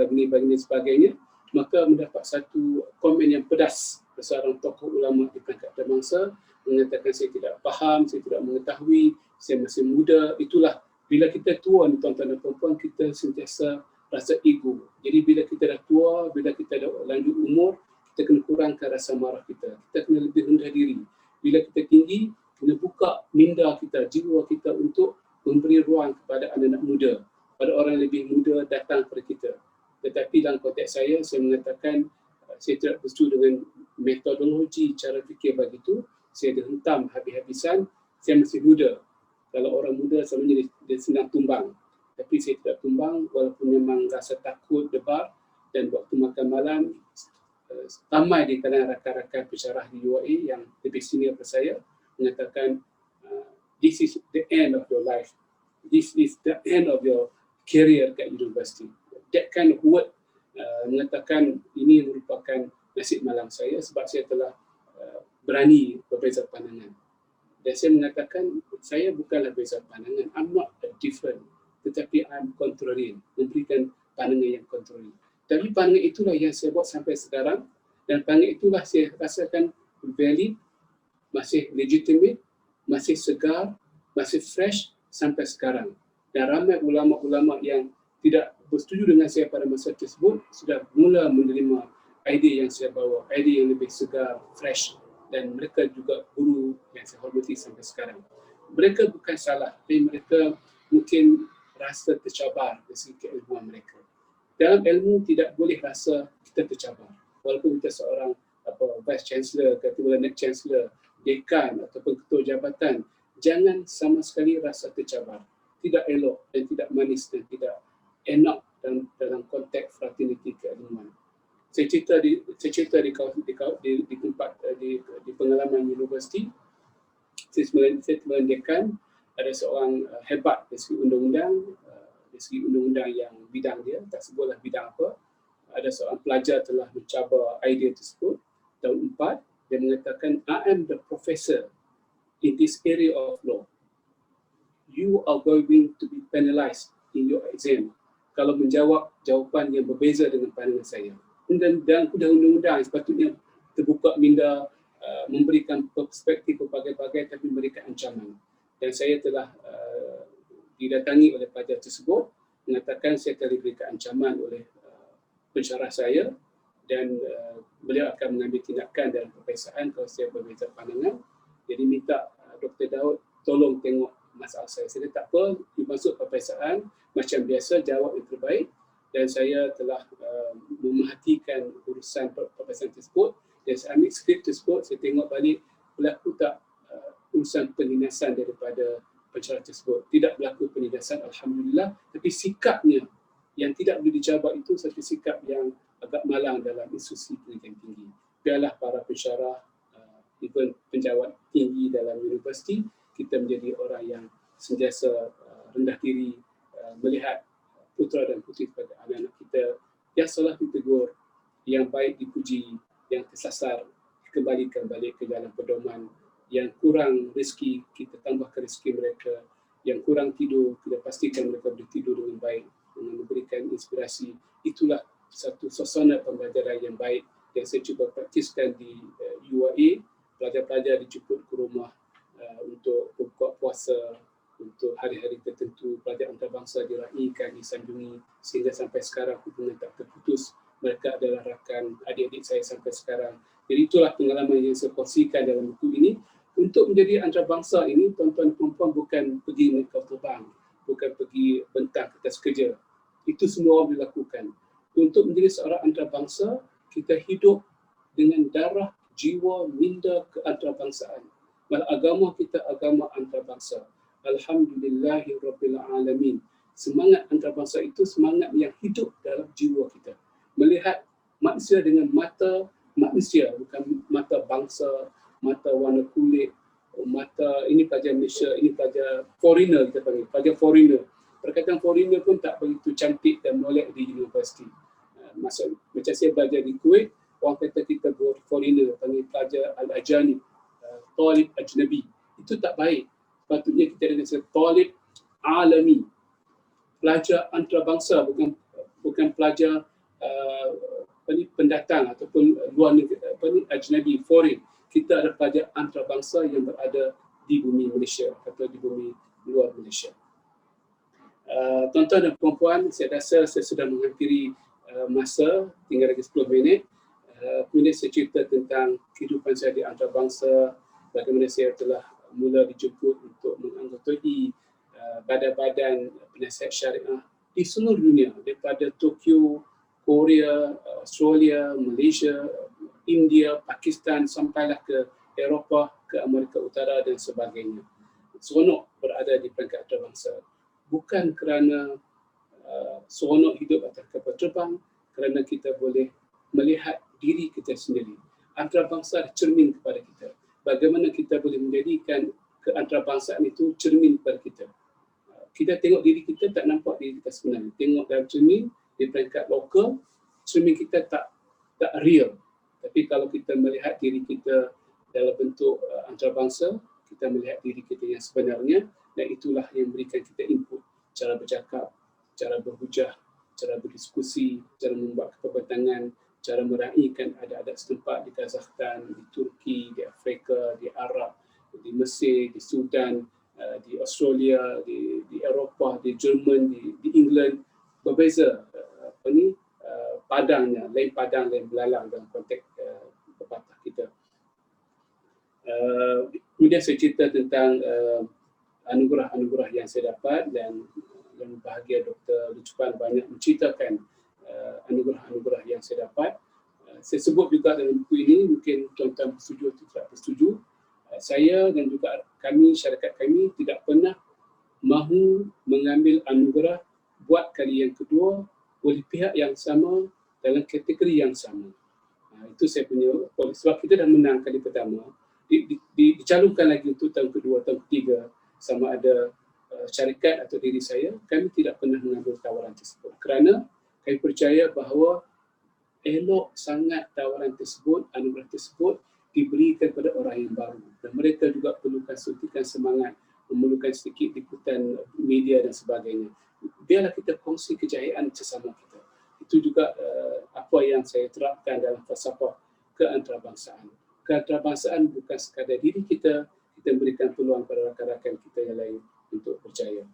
sebagainya. Maka mendapat satu komen yang pedas seorang tokoh ulama di pelangkat antarabangsa mengatakan saya tidak faham, saya tidak mengetahui, saya masih muda. Itulah bila kita tua ni tuan-tuan dan puan-puan, kita sentiasa rasa ego. Jadi bila kita dah tua, bila kita dah lanjut umur, kita kena kurangkan rasa marah kita. Kita kena lebih rendah diri. Bila kita tinggi, kena buka minda kita, jiwa kita untuk memberi ruang kepada anak-anak muda, pada orang yang lebih muda datang kepada kita. Tetapi dalam konteks saya mengatakan saya tidak bersetuju dengan metodologi cara fikir begitu. Saya dihentam habis-habisan. Saya masih muda. Kalau orang muda selalunya dia senang tumbang. Tapi saya tidak tumbang walaupun memang rasa takut, debar, dan waktu makan malam ramai di kalangan rakan-rakan pensyarah di UAE yang lebih senior daripada saya mengatakan this is the end of your life. This is the end of your career kat university. That kind of word mengatakan ini merupakan nasib malam saya sebab saya telah berani berbeza pandangan. Dan saya mengatakan saya bukanlah berbeza pandangan. I'm not a different tetapi I'm contrarian, memberikan pandangan yang contrarian. Tapi pandangan itulah yang saya buat sampai sekarang, dan pandangan itulah saya rasakan valid, masih legitimate, masih segar, masih fresh sampai sekarang. Dan ramai ulama-ulama yang tidak bersetuju dengan saya pada masa tersebut sudah mula menerima idea yang saya bawa, idea yang lebih segar, fresh, dan mereka juga guru yang saya hormati sampai sekarang. Mereka bukan salah, tapi mereka mungkin rasa tercabar dari segi keilmuan mereka. Dalam ilmu tidak boleh rasa kita tercabar. Walaupun kita seorang Vice Chancellor, Ketua Net Chancellor, Dekan ataupun Ketua Jabatan, jangan sama sekali rasa tercabar. Tidak elok dan tidak manis dan tidak enak dalam konteks fraternity keilmuan. Saya cerita di tempat di pengalaman universiti. Saya melanjutkan ada seorang hebat dari segi undang-undang, yang bidang dia, tak sebutlah bidang apa. Ada seorang pelajar telah mencabar idea tersebut tahun 4. Dia mengatakan, I am the professor in this area of law. You are going to be penalized in your exam kalau menjawab jawapan yang berbeza dengan pandangan saya. Dan undang-undang sepatutnya terbuka minda, memberikan perspektif berbagai-bagai, tapi memberikan ancaman. Dan saya telah didatangi oleh pelajar tersebut, mengatakan saya telah diberikan ancaman oleh pensyarah saya, dan beliau akan mengambil tindakan dalam peperiksaan kalau saya berbeza pandangan. Jadi minta Dr. Daud tolong tengok masalah saya. Saya tak apa, masuk peperiksaan macam biasa, jawab yang terbaik, dan saya telah memerhatikan urusan peperiksaan tersebut. Dan saya ambil skrip tersebut, saya tengok balik berlaku tak urusan penindasan daripada pensyarah tersebut. Tidak berlaku penindasan, alhamdulillah, tapi sikapnya yang tidak boleh dicabar itu satu sikap yang agak malang dalam institusi pendidikan tinggi. Biarlah para pensyarah, even penjawat tinggi dalam universiti, kita menjadi orang yang sentiasa rendah diri, melihat putera dan puteri kepada anak-anak kita yang salah ditegur, yang baik dipuji, yang tersasar kembalikan balik ke jalan pedoman, yang kurang rezeki kita tambahkan rezeki mereka, yang kurang tidur kita pastikan mereka boleh tidur dengan baik, dengan memberikan inspirasi. Itulah satu suasana pembelajaran yang baik yang saya cuba praktiskan di UAE. Pelajar-pelajar dijemput ke rumah untuk berbuka puasa, untuk hari-hari tertentu. Pelajar antarabangsa diraikan, disanjungi, sehingga sampai sekarang hubungan tak terputus. Mereka adalah rakan adik-adik saya sampai sekarang. Jadi itulah pengalaman yang saya kongsikan dalam buku ini. Untuk menjadi antarabangsa ini, tuan-tuan dan puan-puan bukan pergi naik kapal terbang, bukan pergi bentang ke atas kerja. Itu semua orang dilakukan. Untuk menjadi seorang antarabangsa, kita hidup dengan darah, jiwa, minda keantarabangsaan. Malah agama kita agama antarabangsa. Alhamdulillahirrabbilalamin. Semangat antarabangsa itu semangat yang hidup dalam jiwa kita. Melihat manusia dengan mata manusia, bukan mata bangsa, mata warna kulit, mata ini pelajar Malaysia, ini pelajar foreigner, kita panggil pelajar foreigner. Perkataan foreigner pun tak begitu cantik dan molek di universiti. Maksud, macam saya belajar di Kuwait, orang kata kita foreigner, panggil pelajar al-ajani, talib ajnabi. Itu tak baik. Patutnya kita dengan talib alami, pelajar antarabangsa, bukan pelajar pendatang ataupun luar negeri, ajnabi, foreign. Kita ada pelajar antarabangsa yang berada di bumi Malaysia atau di bumi luar Malaysia. Tuan-tuan dan puan-puan, saya rasa saya sudah menghampiri masa, tinggal lagi 10 minit. Kemudian saya cerita tentang kehidupan saya di antarabangsa, bagaimana saya telah mula dijemput untuk menganggotai badan-badan penasihat syariah di seluruh dunia, daripada Tokyo, Korea, Australia, Malaysia, India, Pakistan, sampailah ke Eropah, ke Amerika Utara dan sebagainya. Seronok berada di peringkat antarabangsa. Bukan kerana seronok hidup atas kapal terbang, kerana kita boleh melihat diri kita sendiri. Antarabangsa cermin kepada kita. Bagaimana kita boleh menjadikan keantarabangsaan itu cermin kepada kita. Kita tengok diri kita, tak nampak diri kita sebenarnya. Tengok dalam cermin, di peringkat lokal, cermin kita tak real. Tapi kalau kita melihat diri kita dalam bentuk antarabangsa, kita melihat diri kita yang sebenarnya, dan itulah yang memberikan kita input. cara bercakap, cara berhujah, cara berdiskusi, cara membuat keperbatangan, cara meraihkan adat-adat setempat di Kazakhstan, di Turki, di Afrika, di Arab, di Mesir, di Sudan, di Australia, di Eropah, di Jerman, di England, berbeza padangnya, lain padang, lain belalang dalam konteks pepatah kita. Kemudian saya cerita tentang anugerah-anugerah yang saya dapat, dan yang bahagia Dr. Luchpan banyak menceritakan anugerah-anugerah yang saya dapat. Saya sebut juga dalam buku ini, mungkin tuan-tuan bersetuju atau tidak bersetuju, saya dan juga kami, syarikat kami tidak pernah mahu mengambil anugerah buat kali yang kedua oleh pihak yang sama dalam kategori yang sama. Itu saya punya polis. Sebab kita dah menang kali pertama, dicalonkan lagi untuk tahun kedua, tahun ketiga, sama ada syarikat atau diri saya, kami tidak pernah mengambil tawaran tersebut. Kerana kami percaya bahawa elok sangat tawaran tersebut, anugerah tersebut diberikan kepada orang yang baru. Dan mereka juga perlukan suntikan semangat, memerlukan sedikit liputan media dan sebagainya. Biarlah kita kongsi kejayaan sesama kita. Itu juga apa yang saya terapkan dalam falsafah keantarabangsaaan. Keantarabangsaaan bukan sekadar diri kita, kita berikan peluang pada rakan-rakan kita yang lain untuk percaya.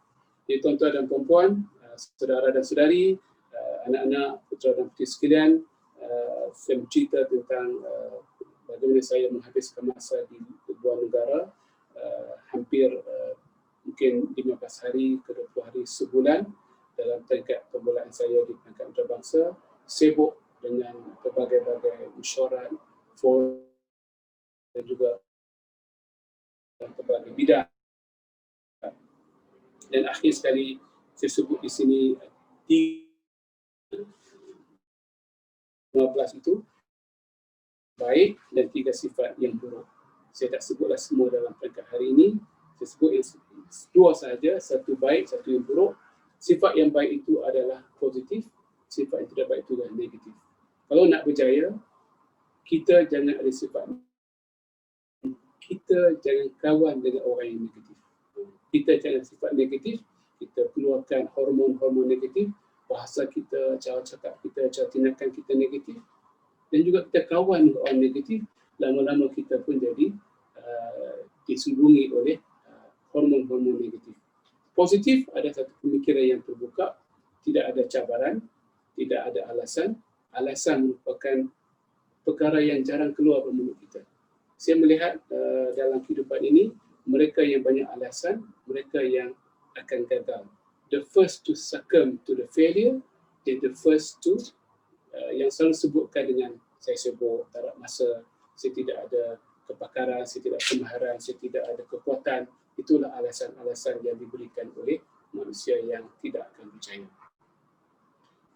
Jadi tuan-tuan dan puan-puan, saudara dan saudari, anak-anak, putera dan puteri sekalian, saya bercerita tentang bagaimana saya menghabiskan masa di luar negara, hampir mungkin 15 hari ke 20 hari sebulan dalam tingkat permulaan saya di peringkat antarabangsa, sibuk dengan berbagai-bagai mesyuarat, forum dan juga berbagai bidang. Dan akhir sekali saya sebut di sini 15 itu baik dan 3 sifat yang buruk. Saya tak sebutlah semua dalam peringkat hari ini. Saya sebut yang 2 sahaja, 1 baik, 1 yang buruk. Sifat yang baik itu adalah positif, sifat yang tidak baik itu adalah negatif. Kalau nak berjaya, kita jangan ada sifat, kita jangan kawan dengan orang yang negatif. Kita jangan sifat negatif, kita keluarkan hormon-hormon negatif, bahasa kita, cara cakap kita, cara tindakan kita negatif, dan juga kita kawan dengan orang negatif, lama-lama kita pun jadi disembunyi oleh hormon-hormon negatif. Positif ada satu pemikiran yang terbuka, tidak ada cabaran, tidak ada alasan. Alasan merupakan perkara yang jarang keluar dari mulut kita. Saya melihat dalam kehidupan ini, mereka yang banyak alasan, mereka yang akan gagal. The first to succumb to the failure, and the first to yang selalu sebutkan dengan saya sibuk, tak ada masa, saya tidak ada kepakaran, saya tidak ada kemahiran, saya tidak ada kekuatan. Itulah alasan-alasan yang diberikan oleh manusia yang tidak akan percaya.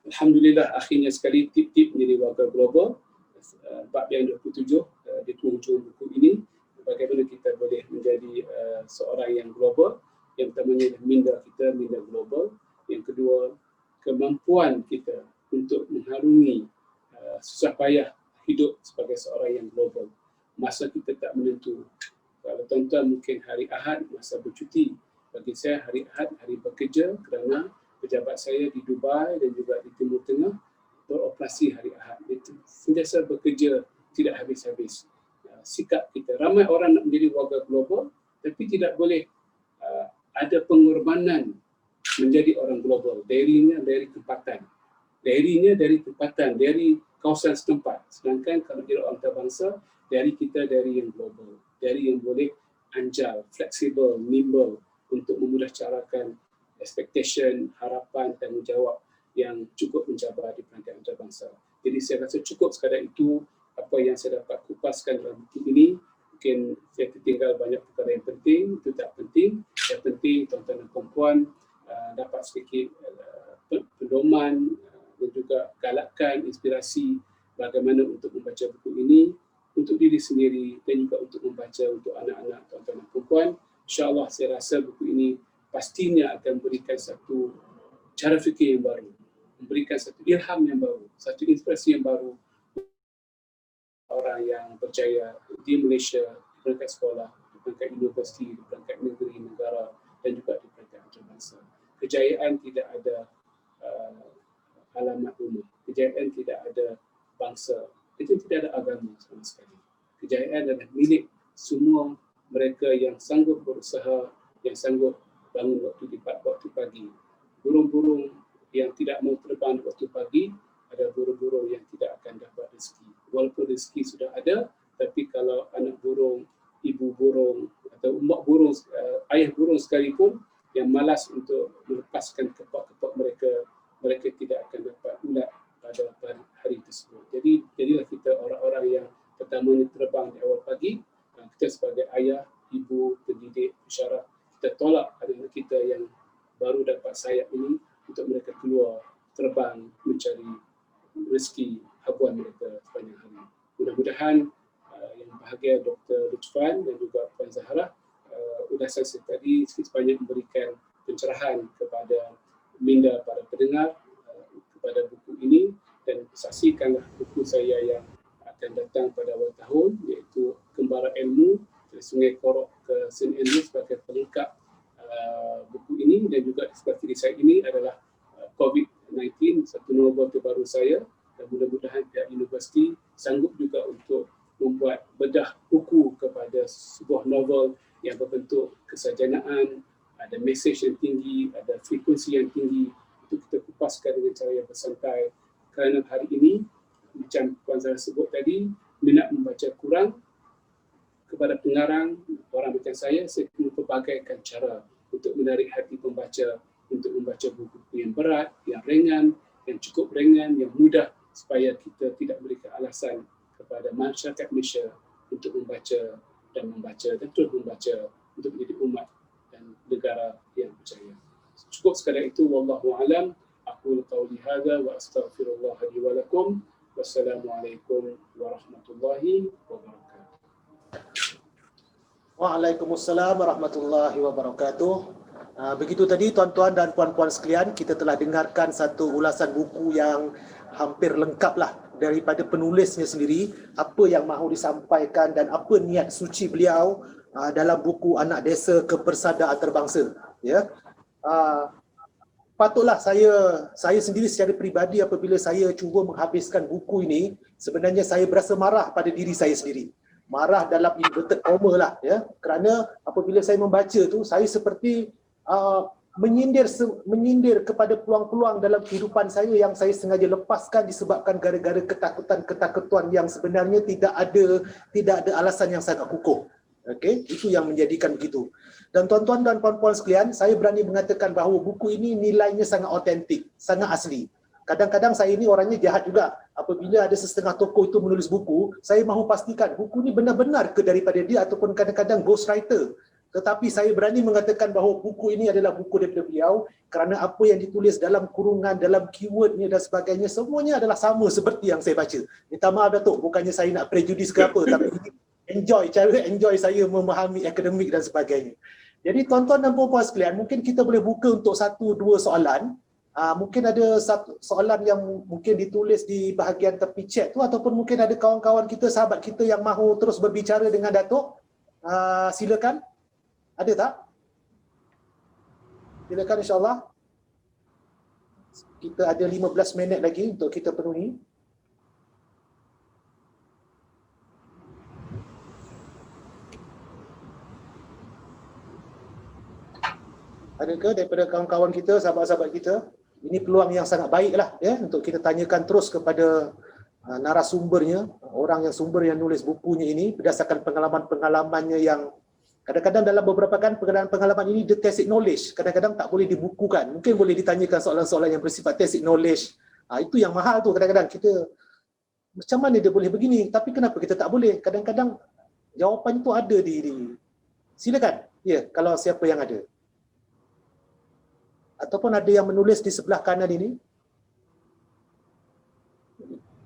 Alhamdulillah, akhirnya sekali tip-tip menjadi warga global. Bab yang 27 di penghujung buku ini, bagaimana kita boleh menjadi seorang yang global. Yang pertamanya minda kita, minda global. Yang kedua, kemampuan kita untuk mengharungi susah payah hidup sebagai seorang yang global. Masa kita tak menentu. Kalau tuan-tuan mungkin hari Ahad masa bercuti. Bagi saya hari Ahad hari bekerja kerana pejabat saya di Dubai dan juga di Timur Tengah beroperasi hari Ahad. Itu sentiasa bekerja tidak habis-habis. Sikap kita. Ramai orang nak menjadi warga global tapi tidak boleh ada pengorbanan menjadi orang global. Darinya dari tempatan. Dari kawasan setempat. Sedangkan kalau jadi orang antarabangsa, dari kita dari yang global. Dari yang boleh anjal, fleksibel, nimble untuk memudah carakan expectation, harapan, tanggungjawab yang cukup mencabar di peringkat antarabangsa. Jadi saya rasa cukup sekadar itu apa yang saya dapat kupaskan dalam buku ini. Mungkin saya tertinggal banyak perkara yang penting, itu tak penting. Yang penting tuan-tuan dan puan-puan dapat sedikit pedoman dan juga galakan, inspirasi bagaimana untuk membaca buku ini untuk diri sendiri dan juga untuk membaca untuk anak-anak tuan-tuan dan puan-puan. InsyaAllah saya rasa buku ini pastinya akan memberikan satu cara fikir yang baru, memberikan satu ilham yang baru, satu inspirasi yang baru orang yang percaya di Malaysia, di peringkat sekolah, di peringkat universiti, di peringkat negeri, negara dan juga di peringkat antarabangsa. kejayaan tidak ada alamat umur, kejayaan tidak ada bangsa, itu tidak ada agama sama sekali. Kejayaan adalah milik semua mereka yang sanggup berusaha, yang sanggup bangun waktu pagi. Burung-burung yang tidak mau terbang waktu pagi ada burung-burung yang tidak akan dapat rezeki. Walaupun rezeki sudah ada, tapi kalau anak burung, ibu burung atau mak burung, ayah burung sekalipun yang malas untuk melepaskan kepak-kepak mereka, mereka tidak akan dapat ulat pada hari tersebut. Jadi jadilah kita orang-orang yang pertamanya terbang di awal pagi. Kita sebagai ayah, ibu, pendidik, pensyarah, kita tolak anak kita yang baru dapat sayap ini untuk mereka keluar terbang mencari rezeki habuan mereka sepanjang hari. Mudah-mudahan yang bahagia Dr. Lutfan dan juga Puan Zahra ulasan saya tadi sebanyak memberikan pencerahan kepada minda para pendengar kepada buku ini, dan saksikanlah buku saya yang akan datang pada awal tahun, iaitu Kembara Ilmu dari Sungai Korok ke St. Andrews sebagai pelengkap buku ini, dan juga seperti di saya ini adalah COVID-19, satu novel terbaru saya, dan mudah-mudahan pihak universiti sanggup juga untuk membuat bedah buku kepada sebuah novel yang berbentuk kesajanaan, ada mesej yang tinggi, ada frekuensi yang tinggi. Itu kita kupaskan dengan cara yang bersantai, kerana hari ini macam Puan Zahra sebut tadi, minat membaca kurang. Kepada pengarang, orang macam saya pelbagaikan cara untuk menarik hati pembaca, untuk membaca buku yang berat, yang ringan, yang cukup ringan, yang mudah, supaya kita tidak memberikan alasan kepada masyarakat Malaysia untuk membaca dan terus membaca untuk menjadi umat dan negara yang percaya. Cukup sekadar itu, wallahu alam. Aqulu qawli hadza wa astaghfirullah li wa lakum. Wassalamualaikum warahmatullahi wabarakatuh. Waalaikumsalam warahmatullahi wabarakatuh. Begitu tadi tuan-tuan dan puan-puan sekalian, kita telah dengarkan satu ulasan buku yang hampir lengkap lah daripada penulisnya sendiri, apa yang mahu disampaikan dan apa niat suci beliau dalam buku Anak Desa ke Persada Antarabangsa. Ya. Patutlah saya sendiri secara peribadi apabila saya cuba menghabiskan buku ini, sebenarnya saya berasa marah pada diri saya sendiri. Marah dalam inverted comma lah, ya, kerana apabila saya membaca tu, saya seperti menyindir kepada peluang-peluang dalam kehidupan saya yang saya sengaja lepaskan disebabkan gara-gara ketakutan yang sebenarnya tidak ada alasan yang sangat kukuh. Okey, itu yang menjadikan begitu. Dan tuan-tuan dan puan-puan sekalian, saya berani mengatakan bahawa buku ini nilainya sangat autentik, sangat asli. Kadang-kadang saya ini orangnya jahat juga. Apabila ada sesetengah tokoh itu menulis buku, saya mahu pastikan buku ini benar-benar ke daripada dia ataupun kadang-kadang ghostwriter. Tetapi saya berani mengatakan bahawa buku ini adalah buku daripada beliau kerana apa yang ditulis dalam kurungan, dalam keywordnya dan sebagainya, semuanya adalah sama seperti yang saya baca. Minta maaf Datuk, bukannya saya nak prejudis ke apa, tapi enjoy saya memahami akademik dan sebagainya. Jadi tuan-tuan dan puan-puan sekalian, mungkin kita boleh buka untuk 1-2 soalan. Mungkin ada satu soalan yang mungkin ditulis di bahagian tepi chat tu, ataupun mungkin ada kawan-kawan kita, sahabat kita yang mahu terus berbicara dengan Datuk. Silakan. Ada tak? Silakan, insyaAllah. Kita ada 15 minit lagi untuk kita penuhi. Adakah daripada kawan-kawan kita, sahabat-sahabat kita? Ini peluang yang sangat baiklah, ya, untuk kita tanyakan terus kepada narasumbernya, orang yang sumber yang nulis bukunya ini, berdasarkan pengalaman-pengalamannya yang kadang-kadang dalam beberapa kan pengalaman ini the tacit knowledge, kadang-kadang tak boleh dibukukan. Mungkin boleh ditanyakan soalan-soalan yang bersifat tacit knowledge. Itu yang mahal tu, kadang-kadang kita macam mana dia boleh begini, tapi kenapa kita tak boleh? Kadang-kadang jawapan itu ada di silakan. Ya, kalau siapa yang ada. Ataupun ada yang menulis di sebelah kanan ini.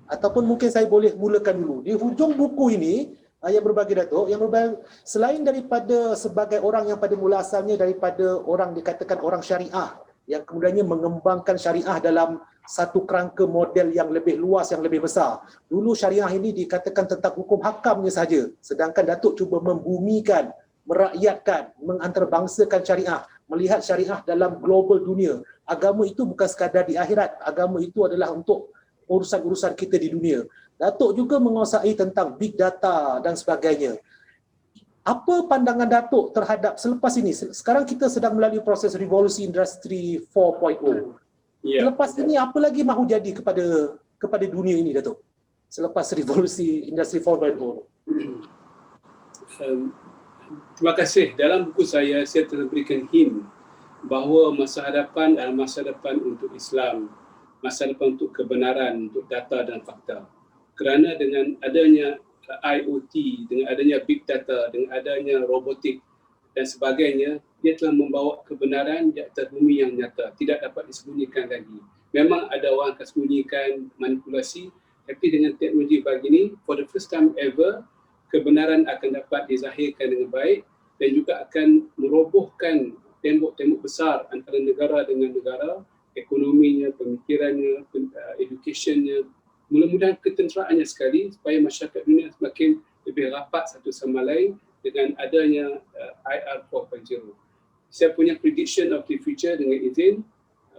Ataupun mungkin saya boleh mulakan dulu. Di hujung buku ini, yang berbagi Datuk, yang berbagi, selain daripada sebagai orang yang pada mula asalnya daripada orang dikatakan orang syariah, yang kemudiannya mengembangkan syariah dalam satu kerangka model yang lebih luas, yang lebih besar. Dulu syariah ini dikatakan tentang hukum hakamnya saja, sedangkan Datuk cuba membumikan, merakyatkan, mengantarabangsakan syariah. melihat syariah dalam global dunia. Agama itu bukan sekadar di akhirat, agama itu adalah untuk urusan-urusan kita di dunia. Datuk juga menguasai tentang big data dan sebagainya. Apa pandangan Datuk terhadap selepas ini? Sekarang kita sedang melalui proses revolusi industri 4.0. Selepas ini apa lagi mahu jadi kepada dunia ini, Datuk? Selepas revolusi industri 4.0. Terima kasih. Dalam buku saya telah berikan hint bahawa masa hadapan adalah masa depan untuk Islam, masa depan untuk kebenaran, untuk data dan fakta. Kerana dengan adanya IoT, dengan adanya big data, dengan adanya robotik dan sebagainya, dia telah membawa kebenaran di atas bumi yang nyata, tidak dapat disembunyikan lagi. Memang ada orang akan sembunyikan manipulasi, tapi dengan teknologi begini, for the first time ever, kebenaran akan dapat dizahirkan dengan baik dan juga akan merobohkan tembok-tembok besar antara negara dengan negara, ekonominya, pemikirannya, educationnya, mudah-mudahan ketenteraannya sekali supaya masyarakat dunia semakin lebih rapat satu sama lain dengan adanya IR 4.0. Saya punya prediction of the future dengan izin,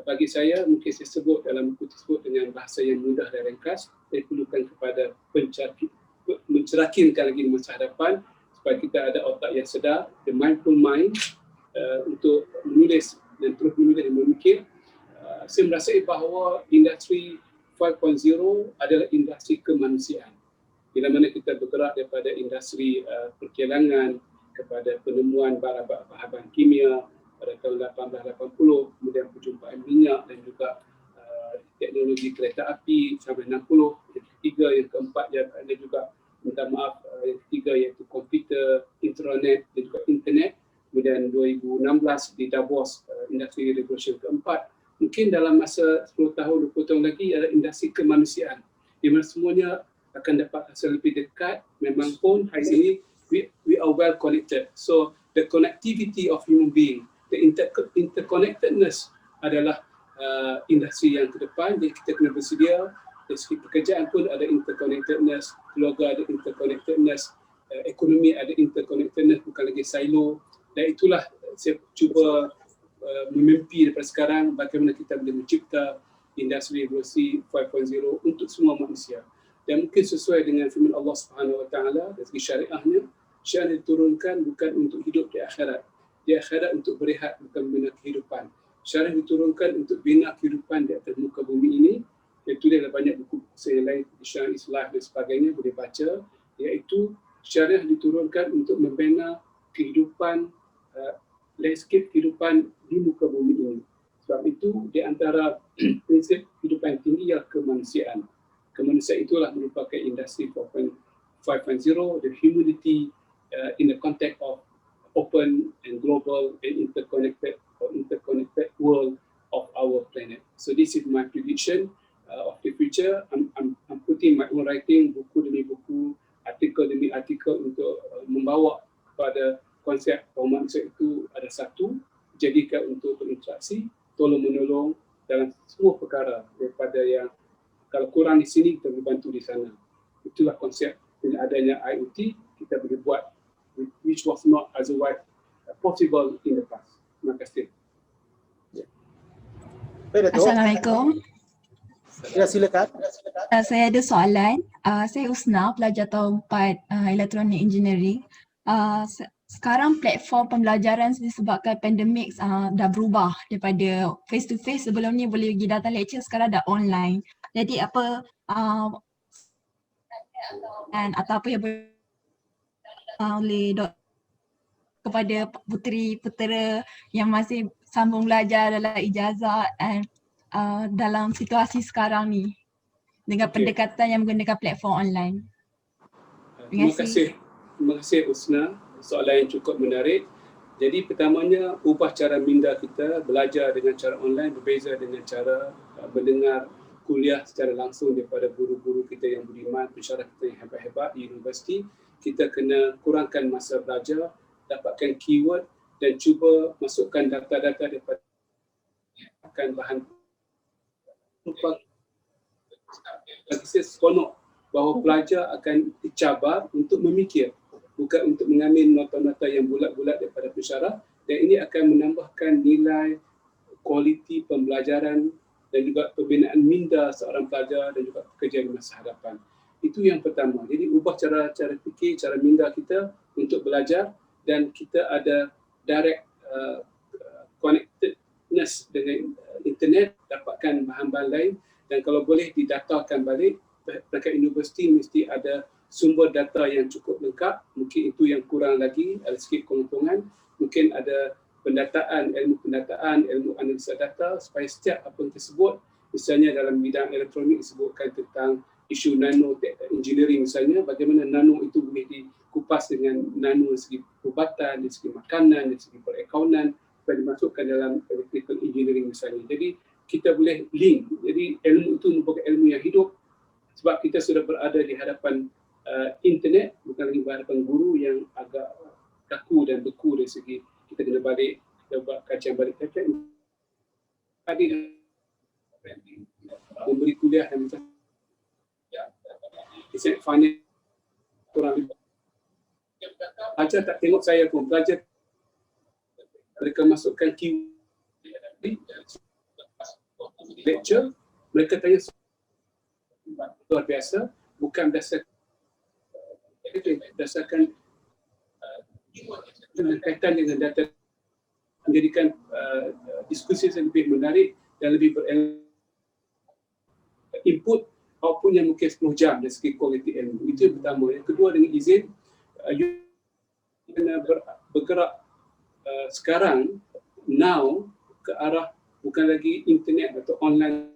bagi saya mungkin saya sebut dalam buku tersebut dengan bahasa yang mudah dan ringkas, saya perlukan kepada mencerakinkan lagi di masa hadapan supaya kita ada otak yang sedar, the mindful mind, untuk menulis dan terus menulis dan memikir. Saya merasai bahawa industri 5.0 adalah industri kemanusiaan. Bila mana kita bergerak daripada industri perkilangan kepada penemuan bahan kimia pada tahun 1880, kemudian perjumpaan minyak dan juga teknologi kereta api sampai 60, yang ketiga, yang keempat ada juga, minta maaf, yang ketiga iaitu komputer, intranet dan juga internet. Kemudian 2016 di Davos, industri revolusi keempat. Mungkin dalam masa 10 tahun, 20 tahun lagi ada industri kemanusiaan di mana semuanya akan dapat hasil lebih dekat. Memang pun hari ini we are well connected. So the connectivity of human being, the interconnectedness adalah industri yang ke depan. Jadi kita kena bersedia. Dari segi pekerjaan pun ada interconnectedness, keluarga ada interconnectedness, ekonomi ada interconnectedness, bukan lagi silo. Dan itulah saya cuba memimpi daripada sekarang bagaimana kita boleh mencipta industri revolusi 5.0 untuk semua manusia. Dan mungkin sesuai dengan firman Allah Subhanahu Wa Taala dari segi syariahnya, syariah diturunkan bukan untuk hidup di akhirat. Di akhirat untuk berehat, bukan bina kehidupan. Syariah diturunkan untuk bina kehidupan di atas muka bumi ini. Iaitu dia ada banyak buku saya lain, syariah Islam dan sebagainya boleh baca. Iaitu syariah diturunkan untuk membina kehidupan, landscape kehidupan di muka bumi ini. Sebab itu di antara prinsip kehidupan tinggi ialah kemanusiaan. Kemanusiaan itulah merupakan industri 4.0, the humanity in the context of open and global and interconnected world of our planet. So this is my prediction of the future. I'm putting my own writing, buku demi buku, artikel demi artikel untuk membawa kepada konsep bahawa manusia itu ada satu, jadikan untuk berinteraksi, tolong-menolong dalam semua perkara, daripada yang kalau kurang di sini, kita boleh bantu di sana. Itulah konsep dengan adanya IoT, kita boleh buat which was not otherwise possible in the past. Terima kasih. Assalamualaikum. Ya, silakan. Saya ada soalan. Saya Usna, pelajar tahun 4 Electronic Engineering. Sekarang platform pembelajaran disebabkan pandemik dah berubah daripada face to face. Sebelum ni boleh pergi datang lecture, sekarang dah online. Jadi apa atau apa yang boleh kepada puteri-putera yang masih sambung belajar dalam ijazah dalam situasi sekarang ni dengan pendekatan yang menggunakan platform online. Terima kasih Usna. Soalan yang cukup menarik. Jadi pertamanya, ubah cara minda kita belajar dengan cara online berbeza dengan cara mendengar kuliah secara langsung daripada guru-guru kita yang beriman, pensyarah kita yang hebat-hebat di universiti. Kita kena kurangkan masa belajar, dapatkan keyword dan cuba masukkan data-data daripada bahan. Bagi saya seronok bahawa pelajar akan dicabar untuk memikir, bukan untuk mengambil nota-nota yang bulat-bulat daripada pensyarah dan ini akan menambahkan nilai kualiti pembelajaran dan juga pembinaan minda seorang pelajar dan juga pekerja di masa hadapan. Itu yang pertama. Jadi ubah cara fikir, cara minda kita untuk belajar, dan kita ada direct connectedness dengan internet, dapatkan bahan-bahan lain, dan kalau boleh didatakan balik. Dekat universiti mesti ada sumber data yang cukup lengkap. Mungkin itu yang kurang lagi, ada sikit kelompokan. Mungkin ada ilmu pendataan, ilmu analisa data, supaya setiap apa yang tersebut, misalnya dalam bidang elektronik disebutkan tentang isu nano engineering misalnya, bagaimana nano itu boleh dikupas dengan nano dari segi perubatan, dari segi makanan, dari segi perakaunan, supaya dimasukkan dalam electrical engineering misalnya. Jadi kita boleh link. Jadi ilmu itu merupakan ilmu yang hidup, sebab kita sudah berada di hadapan internet, bukan lagi berhadapan guru yang agak kaku dan beku dari segi kita kena balik, kita buat kajian balik tadi memberi kuliah dan macam finance kurang lebih. Pelajar tak tengok saya pun, pelajar mereka masukkan keyword lecture, mereka tanya luar biasa, bukan berdasarkan kaitan dengan data, menjadikan diskusi yang lebih menarik dan lebih input output yang mungkin 10 jam dari segi kualiti ilmu. Itu yang pertama. Yang kedua, dengan izin, kena bergerak sekarang, now, ke arah bukan lagi internet atau online,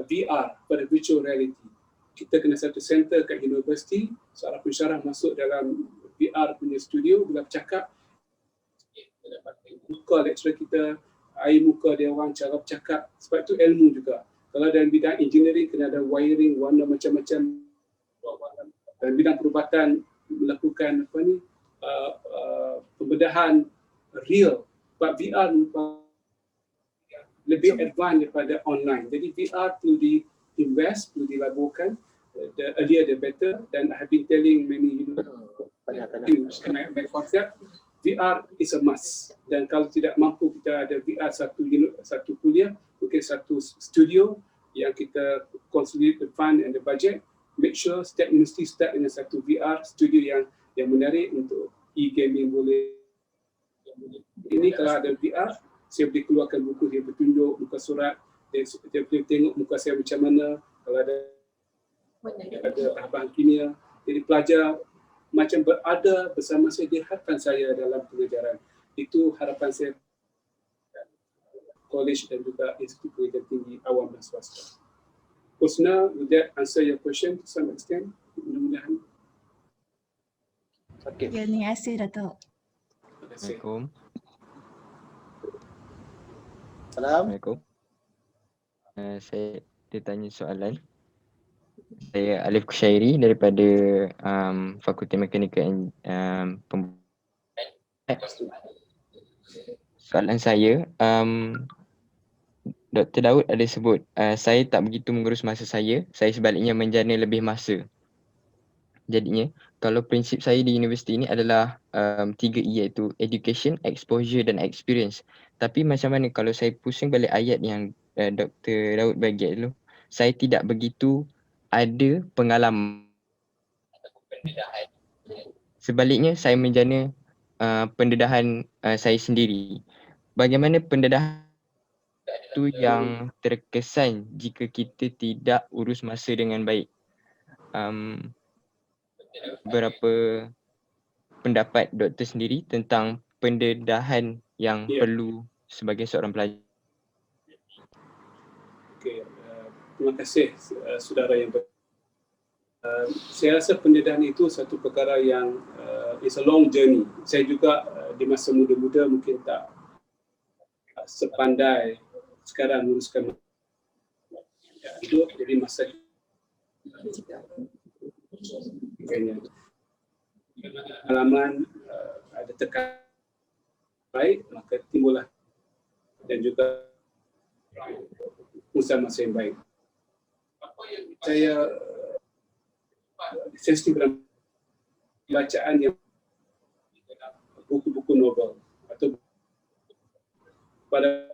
VR, pada virtual reality. Kita kena satu center kat universiti, seorang pensyarah masuk dalam VR punya studio, bila bercakap, muka lecturer kita, air muka dia orang, cara bercakap, sebab itu ilmu juga. Kalau dalam bidang engineering, kena ada wiring, warna macam-macam. Dalam bidang perubatan, melakukan pembedahan real. Sebab VR lebih advance daripada online. Jadi VR perlu di-invest, perlu dilaburkan. The earlier the better. Dan I have been telling many concept, VR is a must. Dan kalau tidak mampu kita ada VR satu kuliah, mungkin satu studio yang kita consolidate the fund and the budget. Make sure setiap universiti start dengan satu VR studio yang menarik untuk e-gaming boleh. Ini kalau ada VR, saya boleh keluarkan buku dia bertunjuk, muka surat, dia boleh tengok muka saya macam mana, kalau ada bahan kimia. Jadi pelajar macam berada bersama saya di hadapan saya dalam pengajaran. Itu harapan saya college dan juga institut pendidikan tinggi awam dan swasta. Husna, would that answer your question to some extent? Mudah-mudahan. Okay. Ya, terima kasih Datuk. Terima kasih. Assalamualaikum. Salam. Assalamualaikum. Saya tanya soalan. Saya Alif Kushairi daripada Fakulti Mekanikal Soalan saya, Dr. Daud ada sebut saya tak begitu mengurus masa saya sebaliknya menjana lebih masa. Jadinya, kalau prinsip saya di universiti ini adalah 3E, iaitu education, exposure dan experience. Tapi macam mana kalau saya pusing balik ayat yang Dr. Daud bagi dulu, saya tidak begitu ada pengalaman. Sebaliknya, saya menjana pendedahan saya sendiri. Bagaimana pendedahan itu yang terkesan jika kita tidak urus masa dengan baik? Berapa pendapat doktor sendiri tentang pendedahan yang perlu sebagai seorang pelajar? Okay. Terima kasih saudara yang saya rasa pendedahan itu satu perkara yang it's a long journey. Saya juga di masa muda-muda mungkin tak sepandai sekarang menguruskan hidup, jadi masa pengalaman ada tekan baik, maka timbullah dan juga usaha masa yang baik. Saya sensitif dalam bacaan yang buku-buku novel pada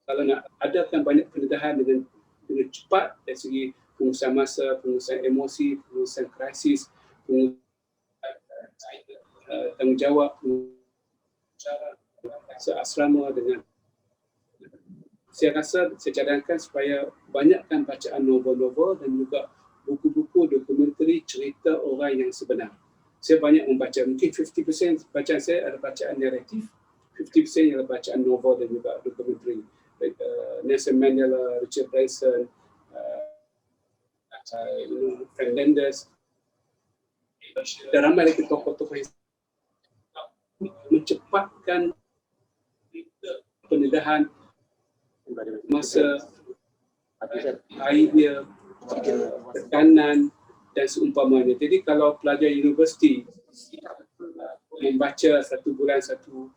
kalau nak adakan banyak pendedahan dengan cepat dari segi pengurusan masa, pengurusan emosi, pengurusan krisis, pengurusan tanggungjawab, seasrama dengan. Saya rasa saya cadangkan supaya banyakkan bacaan novel-novel dan juga buku-buku dokumentari cerita orang yang sebenar. Saya banyak membaca, mungkin 50% bacaan saya adalah bacaan naratif, 50% adalah bacaan novel dan juga dokumentari. Nelson Mandela, Richard Branson, Fernandez, dan ramai lagi tokoh-tokoh yang mencepatkan pendedahan masa, idea, tekanan dan seumpamanya. Jadi kalau pelajar universiti membaca satu bulan satu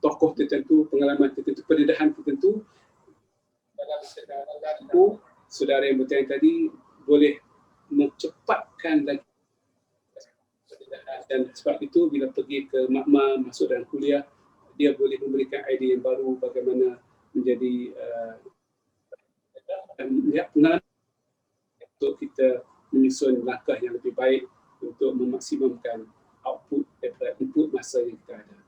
tokoh tertentu, pengalaman tertentu, pendedahan tertentu, saudara yang bertanya tadi boleh mencepatkan lagi. Dan sebab itu bila pergi ke makmal, masuk dalam kuliah, dia boleh memberikan idea yang baru bagaimana menjadi pengalaman untuk kita menyusun langkah yang lebih baik untuk memaksimumkan output daripada input masa yang kita ada.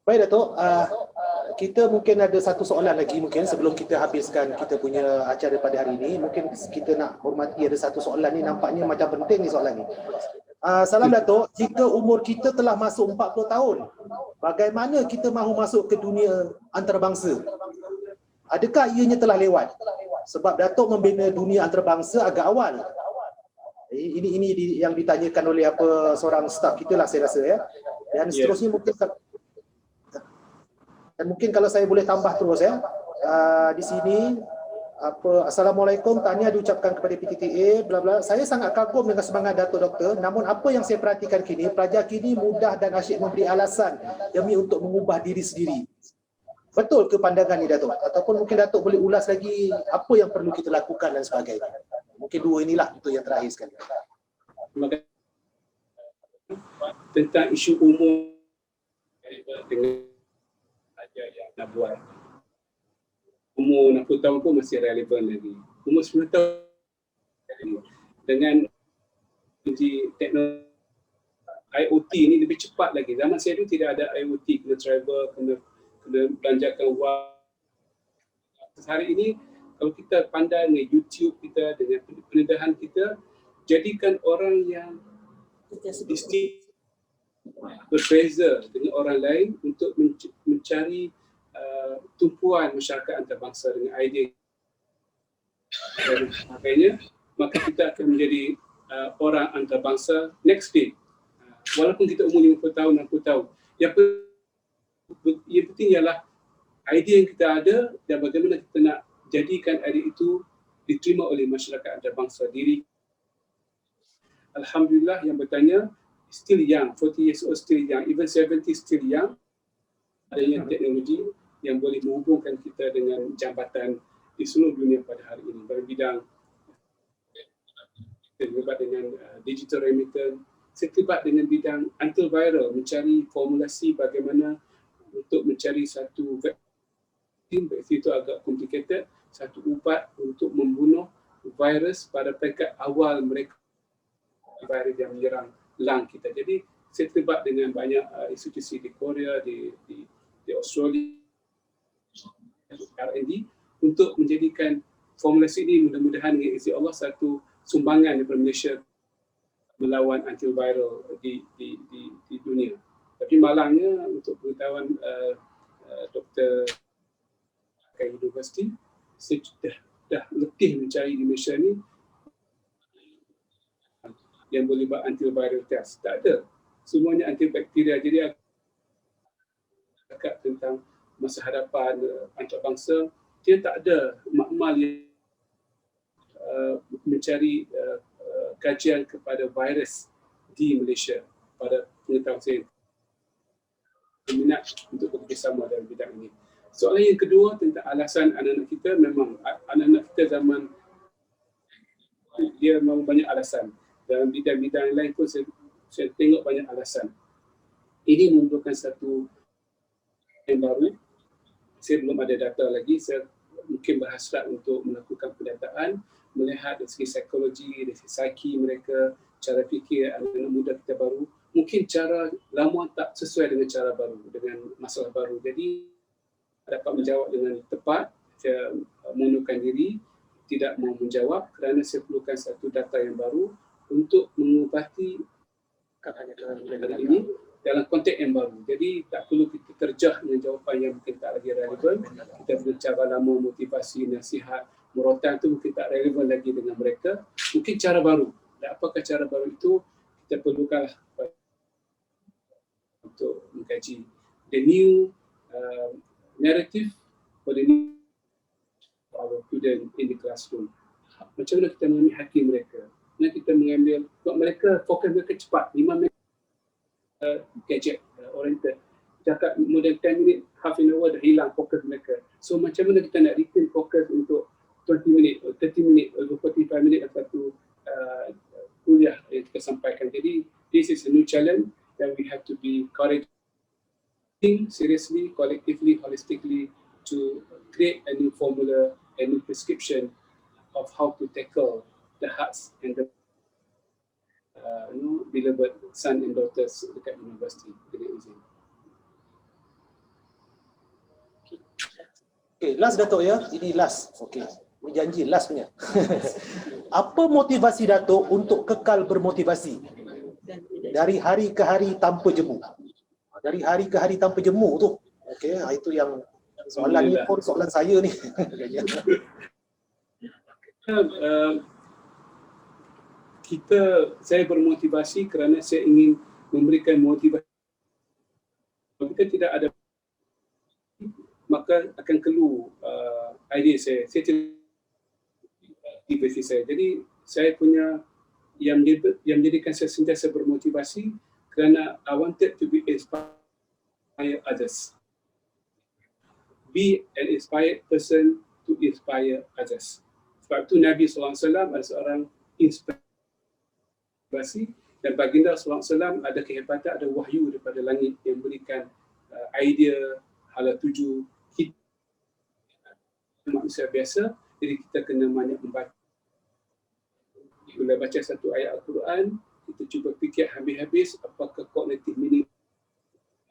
Baik Datuk, kita mungkin ada satu soalan lagi mungkin sebelum kita habiskan kita punya acara pada hari ini. Mungkin kita nak hormati ada satu soalan ni, nampaknya macam penting ni soalan ni. Salam Datuk, jika umur kita telah masuk 40 tahun, bagaimana kita mahu masuk ke dunia antarabangsa? Adakah ianya telah lewat? Sebab Datuk membina dunia antarabangsa agak awal. Ini yang ditanyakan oleh seorang staf kita lah saya rasa ya. Dan seterusnya mungkin kalau saya boleh tambah terus ya. Di sini Assalamualaikum, tahniah diucapkan kepada PTTA bla bla. Saya sangat kagum dengan semangat Datuk Doktor, namun apa yang saya perhatikan kini, pelajar kini mudah dan asyik memberi alasan demi untuk mengubah diri sendiri. Betul ke pandangan ni Datuk? Ataupun mungkin Datuk boleh ulas lagi apa yang perlu kita lakukan dan sebagainya. Mungkin dua inilah untuk yang terakhir sekali. Tentang isu umur dengan yang nak buat. Umur 60 tahun pun masih relevan lagi. Umur 10 tahun dengan teknologi IoT ni lebih cepat lagi. Zaman saya dulu tidak ada IoT, kena travel, kena belanjakan wang. Hari ini kalau kita pandai dengan YouTube kita, dengan pendedahan kita, jadikan orang yang distinct, berbeza dengan orang lain untuk mencari tumpuan masyarakat antarabangsa dengan idea dan sebagainya, maka kita akan menjadi orang antarabangsa next day. Walaupun kita umur 50 tahun, 60 tahun. Yang penting ialah idea yang kita ada dan bagaimana kita nak jadikan idea itu diterima oleh masyarakat antarabangsa diri. Alhamdulillah yang bertanya, still young, 40 years old still young, even 70 still young. Adanya teknologi yang boleh menghubungkan kita dengan jambatan di seluruh dunia pada hari ini dalam bidang terlibat dengan digital remittance, terlibat dengan bidang antiviral, mencari formulasi bagaimana untuk mencari satu vaksin itu agak complicated, satu ubat untuk membunuh virus pada peringkat awal mereka, virus yang menyerang lung kita. Jadi saya terlibat dengan banyak institusi di Korea, di Australia, R&D untuk menjadikan formulasi ini mudah-mudahan dengan izin Allah satu sumbangan daripada Malaysia melawan antiviral di dunia. Tapi malangnya untuk pengetahuan Dr. University, saya dah letih mencari di Malaysia ni yang boleh buat antiviral test. Tak ada. Semuanya antibakteria. Jadi cakap tentang masa hadapan antarabangsa, dia tak ada makmal yang mencari kajian kepada virus di Malaysia pada pengetahuan saya. berminat untuk bekerjasama dalam bidang ini. Soalan yang kedua tentang alasan anak-anak kita, memang anak-anak kita zaman dia memang banyak alasan. Dalam bidang-bidang lain pun saya tengok banyak alasan. Ini memerlukan satu yang baru. Saya belum ada data lagi, saya mungkin berhasrat untuk melakukan pendataan, melihat dari segi psikologi, dari segi psiki mereka, cara fikir anak-anak muda kita baru. Mungkin cara lama tak sesuai dengan cara baru, dengan masalah baru. Jadi dapat menjawab dengan tepat, saya mengundurkan diri, tidak mau menjawab kerana saya perlukan satu data yang baru untuk mengubati keadaan ini dalam konteks yang baru. Jadi tak perlu kita terjah dengan jawapan yang mungkin tak lagi relevan. Kita berbicara lama, motivasi, nasihat, murotan itu mungkin tak relevan lagi dengan mereka. Mungkin cara baru. Dan apakah cara baru itu, kita perlukan untuk mengkaji the new narrative for the new our student in the classroom. Macam mana kita mengambil hati mereka? Macam kita mengambil, buat mereka fokus mereka cepat, 5 minit gadget oriented. Cakap more than 10 minit, half an hour dah hilang fokus mereka. So macam mana kita nak retain fokus untuk 20 minit, 30 minit, 45 minit dalam satu kuliah yang kita sampaikan. Jadi this is a new challenge and we have to be courageous, seriously, collectively, holistically to create a new formula, a new prescription of how to tackle the hearts and the beloved son and daughters dekat universiti. Okay, last Datuk ya. Ini last. Okay. Janji last punya. Apa motivasi Datuk untuk kekal bermotivasi? Dari hari ke hari tanpa jemu. Dari hari ke hari tanpa jemu tu. Okay, itu yang soalan ni pun soalan saya ni. Saya bermotivasi kerana saya ingin memberikan motivasi. Kalau kita tidak ada, maka akan keluar idea saya. Saya tidak motivasi saya. Jadi saya punya yang menjadikan saya sentiasa bermotivasi kerana I wanted to be inspire others. Be an inspired person to inspire others. Sebab itu Nabi SAW adalah seorang inspirasi dan baginda SAW ada kehebatan, ada wahyu daripada langit yang berikan idea, hala tuju. Kita manusia biasa, jadi kita kena banyak membaca. Bila baca satu ayat Al-Quran, kita cuba fikir habis-habis apakah cognitive meaning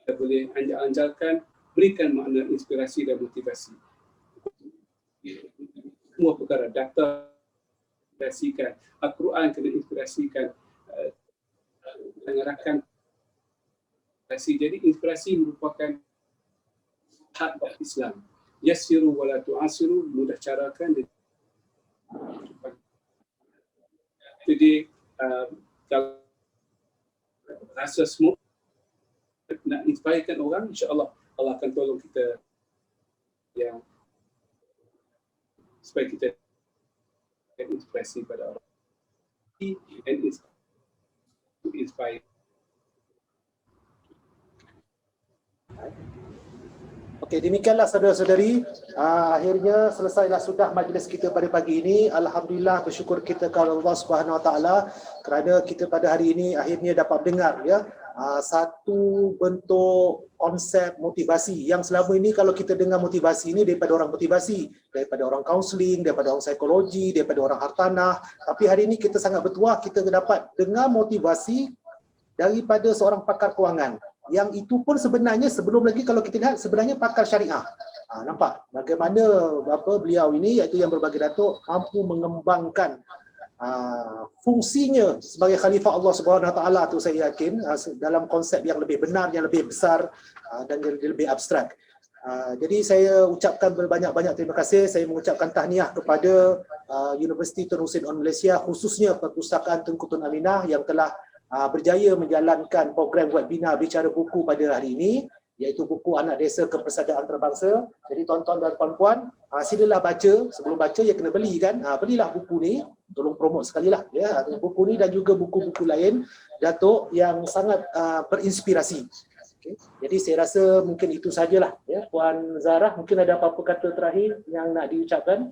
kita boleh anjal-anjalkan, berikan makna inspirasi dan motivasi. Semua perkara, data inspirasikan, Al-Quran kena inspirasikan, mengarahkan inspirasi. Jadi inspirasi merupakan hak of Islam. Yassiru wa la tu'asiru, mudah carakan. Jadi kalau rasa semua nak inspirekan orang, insya-Allah Allah akan tolong kita yang supaya kita inspirasi pada orang and inspire. Okey, demikianlah saudara-saudari. Akhirnya selesailah sudah majlis kita pada pagi ini. Alhamdulillah, bersyukur kita kepada Allah Subhanahu Wa Taala kerana kita pada hari ini akhirnya dapat mendengar ya satu bentuk konsep motivasi yang selama ini kalau kita dengar motivasi ini daripada orang motivasi, daripada orang kaunseling, daripada orang psikologi, daripada orang hartanah. Tapi hari ini kita sangat bertuah kita dapat dengar motivasi daripada seorang pakar kewangan. Yang itu pun sebenarnya sebelum lagi kalau kita lihat sebenarnya pakar syariah. Nampak bagaimana beliau ini iaitu yang berbagai datuk mampu mengembangkan fungsinya sebagai khalifah Allah Subhanahu Wa Taala tu saya yakin dalam konsep yang lebih benar, yang lebih besar dan yang lebih abstrak. Jadi saya ucapkan berbanyak-banyak terima kasih. Saya mengucapkan tahniah kepada Universiti Tun Hussein On Malaysia, khususnya Perpustakaan Tunku Tun Aminah yang telah berjaya menjalankan program webinar bicara buku pada hari ini, iaitu buku Anak Desa Kepersadaran Antarabangsa. Jadi tuan-tuan dan puan-puan, silalah baca. Sebelum baca ya kena beli kan. Belilah buku ni, tolong promote sekali lah ya. Buku ni dan juga buku-buku lain Datuk yang sangat berinspirasi. Okay. Jadi saya rasa mungkin itu sajalah ya. Puan Zarah, mungkin ada apa-apa kata terakhir yang nak diucapkan?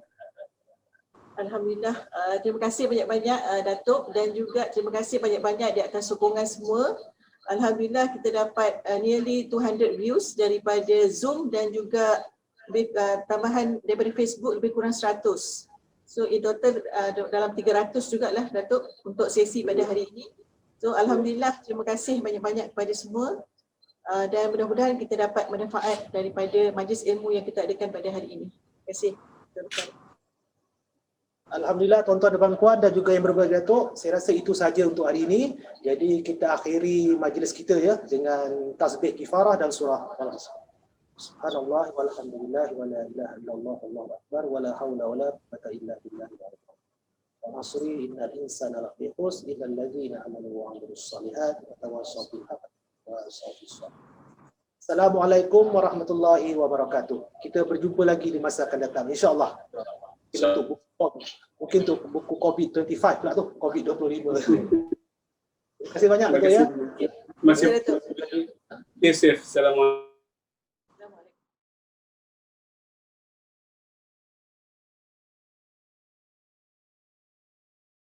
Alhamdulillah, terima kasih banyak-banyak Datuk, dan juga terima kasih banyak-banyak di atas sokongan semua. Alhamdulillah kita dapat nearly 200 views daripada Zoom dan juga tambahan daripada Facebook lebih kurang 100. So in total dalam 300 jugalah Datuk untuk sesi pada hari ini. So Alhamdulillah, terima kasih banyak-banyak kepada semua dan mudah-mudahan kita dapat manfaat daripada majlis ilmu yang kita adakan pada hari ini. Terima kasih. Alhamdulillah tuan-tuan dan puan dan juga yang berbahagia Datuk, saya rasa itu saja untuk hari ini. Jadi kita akhiri majlis kita ya dengan tasbih kifarah dan surah Al-Asr. Subhanallah walhamdulillah wa la ilaha illallah wallahu akbar wa la haula wa la quwwata illa billah. Wa asri innal insana lafi khusr illa alladziina amanu wa 'amilus shalihat wa tawassaw bil haqqi wa tawassaw bis sabr. Assalamualaikum warahmatullahi wabarakatuh. Kita berjumpa lagi di masa akan datang insya-Allah. Mungkin untuk buku COVID-25 pula tu, COVID-25. Terima kasih banyak. Terima kasih. Stay safe. Assalamualaikum.